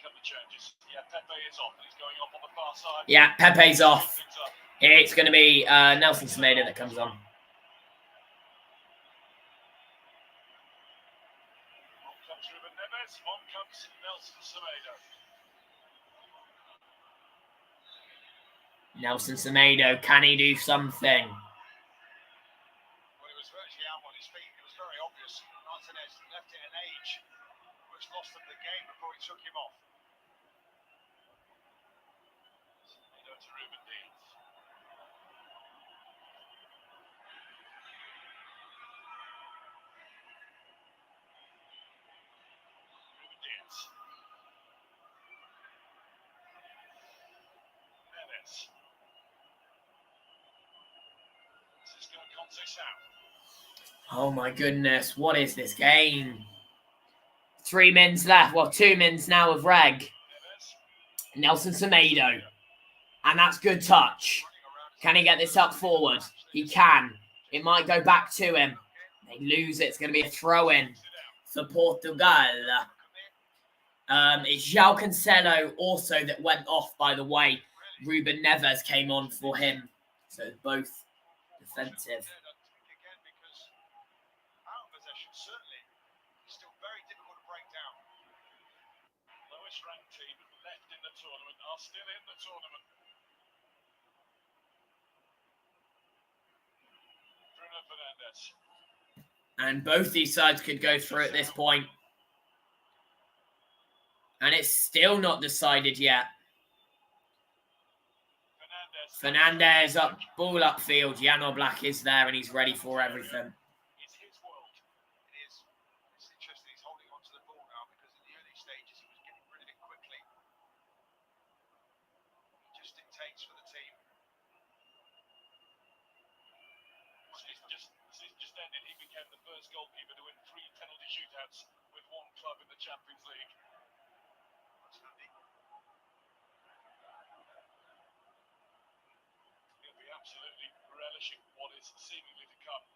Come the changes. Yeah, Pepe is off and he's going off on the far side. Yeah, Pepe's off. It's going to be Nelson Semedo that comes on. On comes Ruben Neves, on comes Nelson Semedo. Nelson Semedo, can he do something? Well, he was virtually out on his feet. It was very obvious. Martinez left it an age. lost them the game before he took him off. Semedo to Ruben Diaz. Ruben Diaz. Neves. Cisco Conceição. Oh my goodness, what is this game? 3 mins left. Well, 2 mins now of Reg. Neves. Nelson Semedo. And that's good touch. Can he get this up forward? He can. It might go back to him. They lose it. It's going to be a throw-in for Portugal. It's João Cancelo also that went off, by the way. Ruben Neves came on for him. So both defensive. Again, because out of possession, certainly, is still very difficult to break down. Lowest ranked team left in the tournament are still in the tournament. Bruno Fernandes. And both these sides could go through at this point. And it's still not decided yet. Fernandes up, ball upfield. Jan Oblak is there and he's ready for everything. It's his world. It is. It's interesting he's holding on to the ball now because in the early stages he was getting rid of it quickly. He just dictates for the team. This just ended. He became the first goalkeeper to win 3 penalty shootouts with one club in the Champions League. That's handy. He'll be absolutely relishing what is seemingly to come.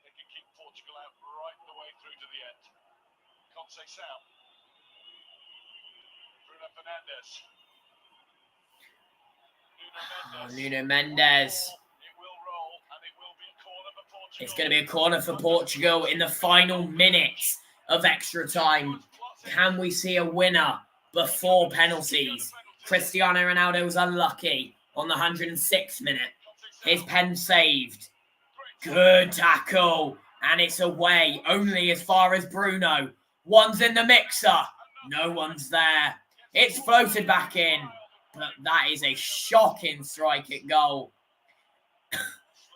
They can keep Portugal out right the way through to the end. Conceição. Bruno Fernandes. Nuno Mendes. It will roll and it will be a corner for Portugal. It's going to be a corner for Portugal in the final minutes of extra time. Can we see a winner before penalties? Cristiano Ronaldo was unlucky on the 106th minute. His pen saved. Good tackle. And it's away only as far as Bruno. One's in the mixer. No one's there. It's floated back in. But that is a shocking strike at goal.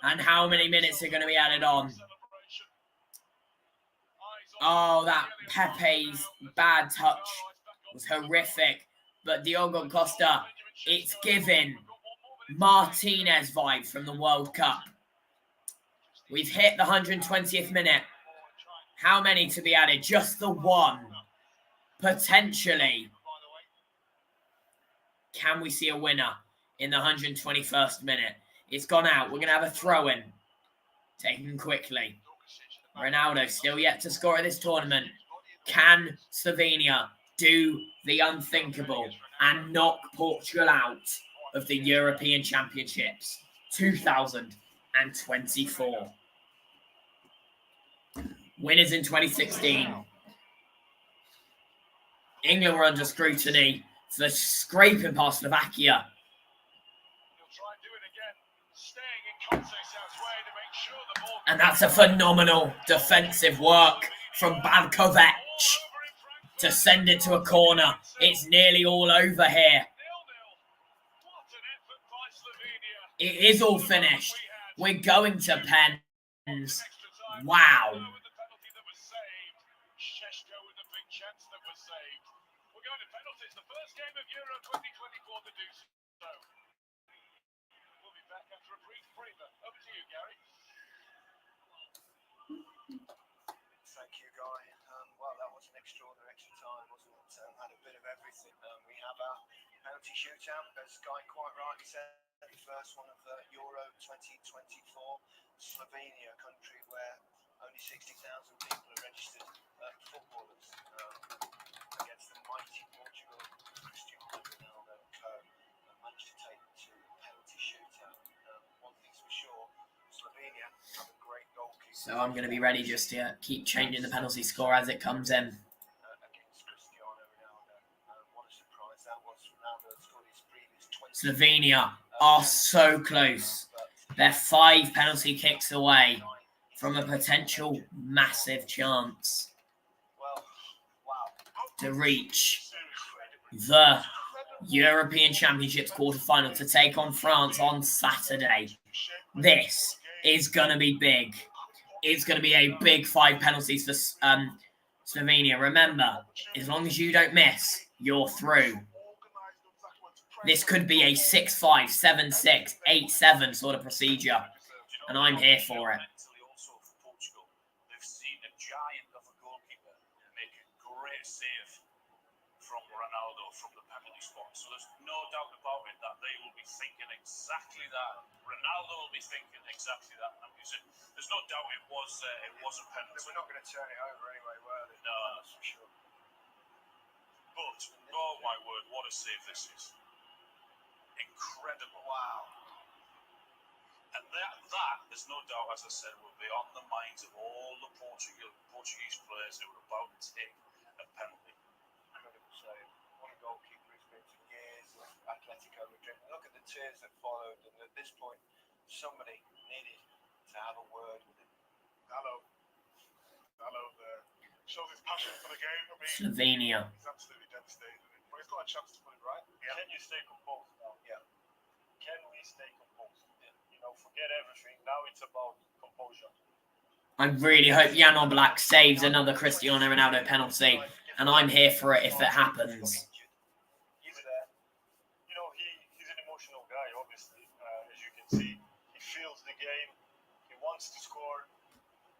And how many minutes are going to be added on? Oh, that Pepe's bad touch was horrific. But Diogo Costa, it's given Martinez vibe from the World Cup. We've hit the 120th minute. How many to be added? Just the one. Potentially. Can we see a winner in the 121st minute? It's gone out. We're going to have a throw-in. Taken quickly. Ronaldo still yet to score at this tournament. Can Slovenia do the unthinkable and knock Portugal out of the European Championships 2024? Winners in 2016. England were under scrutiny for scraping past Slovakia. And that's a phenomenal defensive work from Bankovic to send it to a corner. It's nearly all over here. It is all finished. We're going to pens. Wow. We're going to penalties. The first game of Euro 2024 to do so. We'll be back after a brief breather. Over to you, Gary. Thank you, Guy. Well, that was an extraordinary extra time, wasn't it? Had a bit of everything. We have our penalty shootout, as Guy quite rightly said, the first one of Euro 2024. Slovenia, a country where only 60,000 people are registered footballers. Against the mighty Portugal, Cristiano Ronaldo and co. Managed to take them to penalty shootout. One thing's for sure, Slovenia have a great goalkeeper. So I'm going to be ready just to keep changing the penalty score as it comes in. Against Cristiano Ronaldo. What a surprise that was. Ronaldo scored his previous 20. Slovenia are so close. They're 5 penalty kicks away from a potential massive chance. Well, to reach the European Championships quarterfinal to take on France on Saturday. This is going to be big. It's going to be a big 5 penalties for Slovenia. Remember, as long as you don't miss, you're through. This could be a 6-5, 7-6, 8-7 sort of procedure, and I'm here for it. From Ronaldo from the penalty spot. So there's no doubt about it that they will be thinking exactly that. Ronaldo will be thinking exactly that. There's no doubt it was a penalty. We're not going to turn it over anyway, were they? No, that's for sure. But oh my word, what a save this is! Incredible! Wow. And that, there's no doubt, as I said, will be on the minds of all the Portuguese players who are about to take a penalty. What a goalkeeper he's been for years with Atletico Madrid. Look at the tears that followed, and at this point, somebody needed to have a word with him. Hello there. Shows his passion for the game. I mean, Slovenia. he's absolutely devastated. But he's got a chance to put it right. Yeah. Can you stay composed now? Yeah. Can we stay composed? Yeah. You know, forget everything. Now it's about composure. I really hope Jan Oblak saves another Cristiano Ronaldo penalty, and I'm here for it if it happens. He's there. You know, he's an emotional guy, obviously, as you can see. He feels the game. He wants to score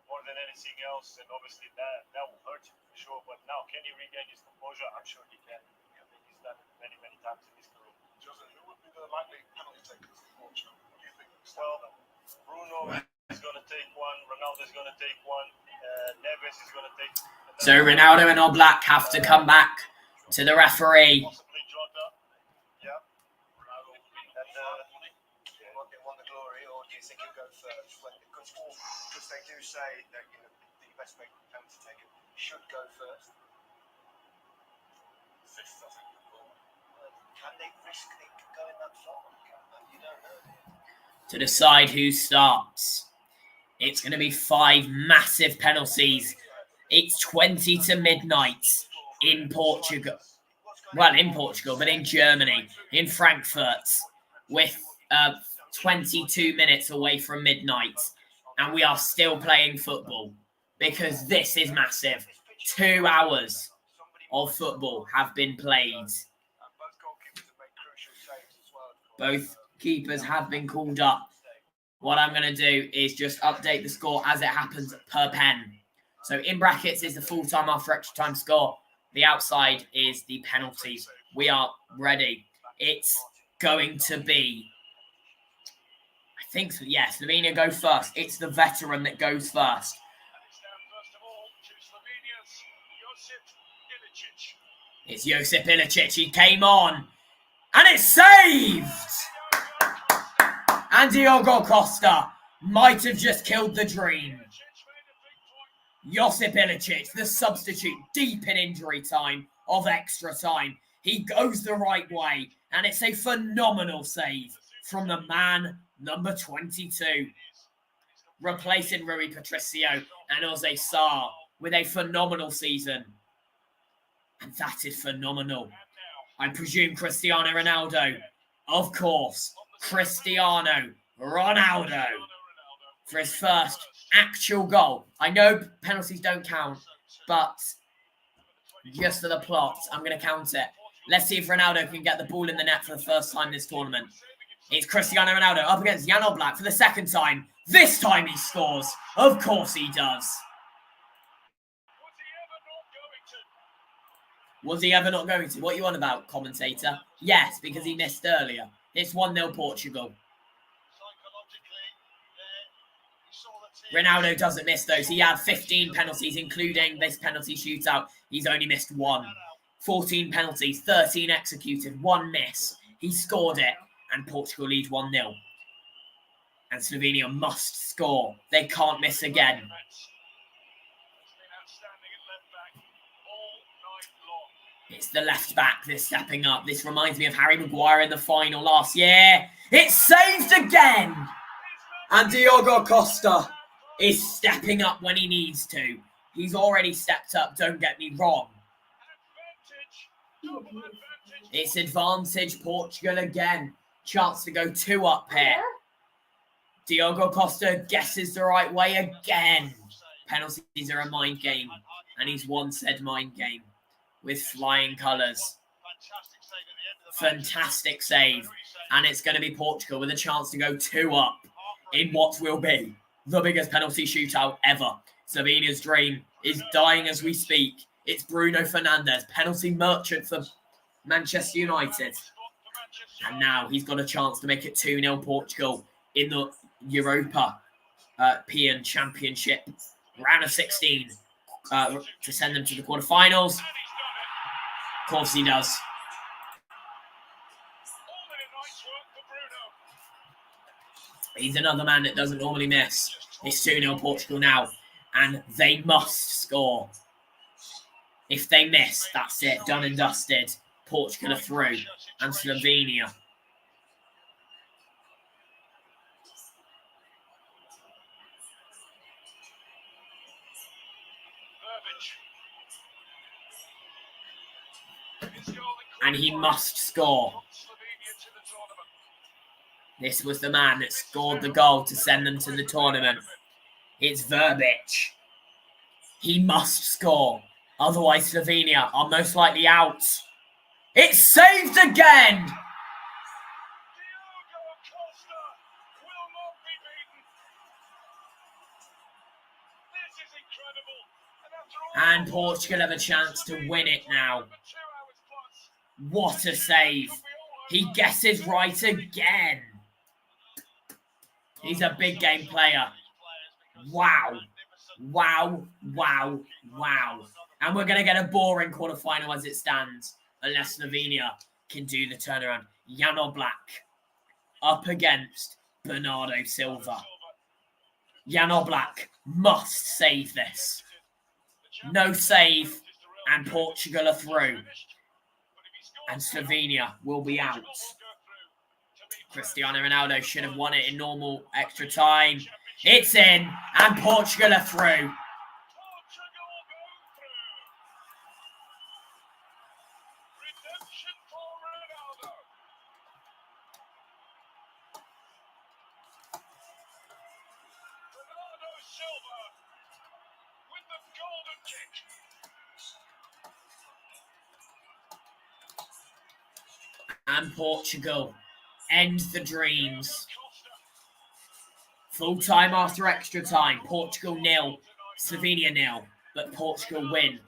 more than anything else, and obviously that will hurt him for sure. But now, can he regain his composure? I'm sure he can. I think he's done it many, many times in his career. Joseph, who would be the likely penalty takers for Portugal? What do you think? Well, Bruno is going to take one. Ronaldo is going to take one. Neves is going to take. So Ronaldo and Oblak have to come back to the referee. Possibly Jota. Yeah. Ronaldo won the glory, or do you think he'll go first? Because they do say that the best penalty taker should go first. Fifth, I think. Can they risk it going that far? You don't know. To decide who starts. It's going to be 5 massive penalties. It's 20 to midnight in Portugal. Well, in Portugal, but in Germany, in Frankfurt, with 22 minutes away from midnight. And we are still playing football because this is massive. 2 hours of football have been played. Both keepers have been called up. What I'm going to do is just update the score as it happens per pen. So in brackets is the full-time after extra time score. The outside is the penalties. We are ready. It's going to be, I think, yeah, Slovenia go first. It's the veteran that goes first. It's Josip Ilicic. He came on. And it's saved! And Diogo Costa might have just killed the dream. Josip Ilicic, the substitute, deep in injury time of extra time. He goes the right way, and it's a phenomenal save from the man number 22. Replacing Rui Patricio and Jose Sarr with a phenomenal season. And that is phenomenal. I presume Cristiano Ronaldo. Of course, Cristiano Ronaldo for his first actual goal. I know penalties don't count, but just for the plot, I'm going to count it. Let's see if Ronaldo can get the ball in the net for the first time this tournament. It's Cristiano Ronaldo up against Jan Oblak for the second time. This time he scores. Of course he does. Was he ever not going to? What are you on about, commentator? Yes, because he missed earlier. It's 1-0 Portugal. Ronaldo doesn't miss those. He had 15 penalties, including this penalty shootout. He's only missed 1. 14 penalties, 13 executed, 1 miss. He scored it, and Portugal lead 1-0. And Slovenia must score. They can't miss again. It's the left back that's stepping up. This reminds me of Harry Maguire in the final last year. It's saved again! And Diogo Costa is stepping up when he needs to. He's already stepped up, don't get me wrong. It's advantage Portugal again. Chance to go 2 up here. Diogo Costa guesses the right way again. Penalties are a mind game, and he's won said mind game with flying colours. Fantastic save. And it's going to be Portugal with a chance to go 2 up in what will be the biggest penalty shootout ever. Slovenia's dream is dying as we speak. It's Bruno Fernandes, penalty merchant for Manchester United. And now he's got a chance to make it 2-0 Portugal in the European Championship round of 16 to send them to the quarterfinals. Of course he does. He's another man that doesn't normally miss. It's 2-0 Portugal now, and they must score. If they miss, that's it, done and dusted. Portugal are through, and Slovenia. And he must score. This was the man that scored the goal to send them to the tournament. It's Verbic. He must score. Otherwise, Slovenia are most likely out. It's saved again! And Portugal have a chance to win it now. What a save. He guesses right again. He's a big game player. Wow. Wow, wow, wow. And we're going to get a boring quarterfinal as it stands, unless Slovenia can do the turnaround. Jan Oblak up against Bernardo Silva. Jan Oblak must save this. No save, and Portugal are through. And Slovenia will be out. Cristiano Ronaldo should have won it in normal extra time. It's in, and Portugal are through. And Portugal end the dreams. Full time after extra time. Portugal 0, Slovenia 0. But Portugal win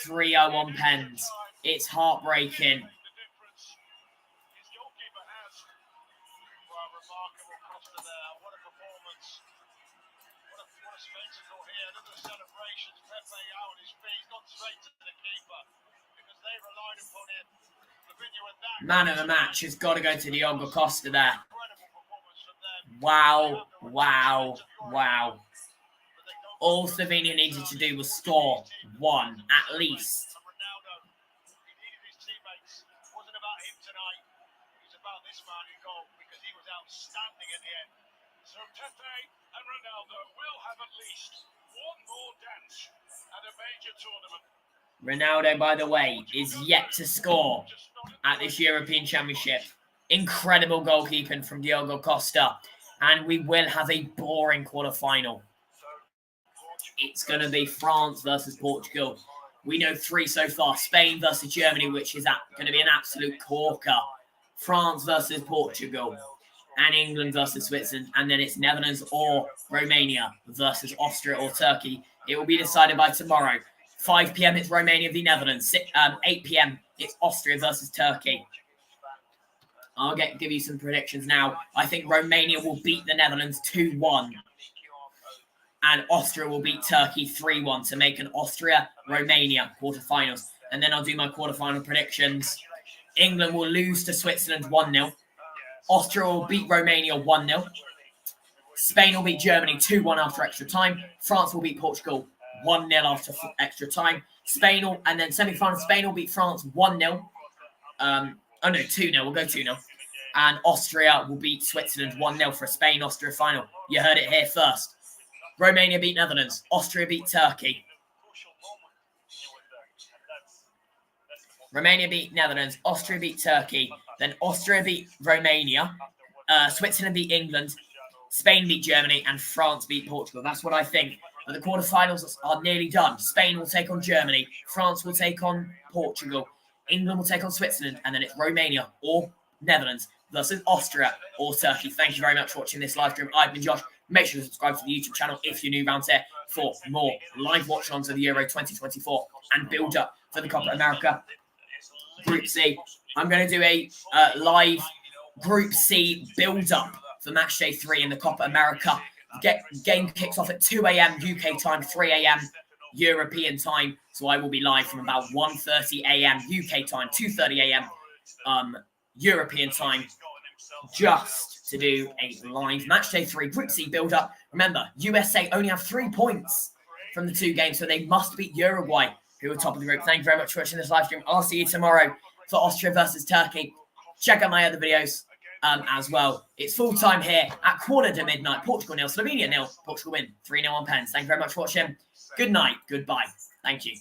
3-0 on pens. It's heartbreaking. Man of the match has got to go to Diogo Costa there. Wow, wow, wow. All Slovenia needed to do was score one, at least. So Pepe and Ronaldo will have at least one more dance at a major tournament. Ronaldo, by the way, is yet to score at this European Championship. Incredible goalkeeping from Diogo Costa. And we will have a boring quarterfinal. It's going to be France versus Portugal. We know 3 so far. Spain versus Germany, which is going to be an absolute corker. France versus Portugal. And England versus Switzerland. And then it's Netherlands or Romania versus Austria or Turkey. It will be decided by tomorrow. 5 p.m. it's Romania v Netherlands. 8 p.m. it's Austria versus Turkey. I'll give you some predictions now. I think Romania will beat the Netherlands 2-1. And Austria will beat Turkey 3-1 to make an Austria-Romania quarterfinals. And then I'll do my quarterfinal predictions. England will lose to Switzerland 1-0. Austria will beat Romania 1-0. Spain will beat Germany 2-1 after extra time. France will beat Portugal 1-0 after extra time. And then semi-final, Spain will beat France 1-0. 2-0. We'll go 2-0. And Austria will beat Switzerland 1-0 for a Spain-Austria final. You heard it here first. Romania beat Netherlands. Austria beat Turkey. Romania beat Netherlands, Austria beat Turkey, then Austria beat Romania, Switzerland beat England, Spain beat Germany, and France beat Portugal. That's what I think. But the quarterfinals are nearly done. Spain will take on Germany, France will take on Portugal, England will take on Switzerland, and then it's Romania or Netherlands versus Austria or Turkey. Thank you very much for watching this live stream. I've been Josh. Make sure to subscribe to the YouTube channel if you're new around here for more live watch-alongs of the Euro 2024 and build up for the Copa America Group C. I'm going to do a live Group C build-up for match day 3 in the Copa America. Game kicks off at 2 a.m. UK time, 3 a.m. European time. So I will be live from about 1:30 a.m. UK time, 2:30 a.m. European time, just to do a live match day 3 Group C build-up. Remember, USA only have 3 points from the 2 games, so they must beat Uruguay, who are top of the group. Thank you very much for watching this live stream. I'll see you tomorrow for Austria versus Turkey. Check out my other videos as well. It's full time here at midnight. Portugal 0, Slovenia 0. Portugal win 3-0 on pens. Thank you very much for watching. Good night. Goodbye. Thank you.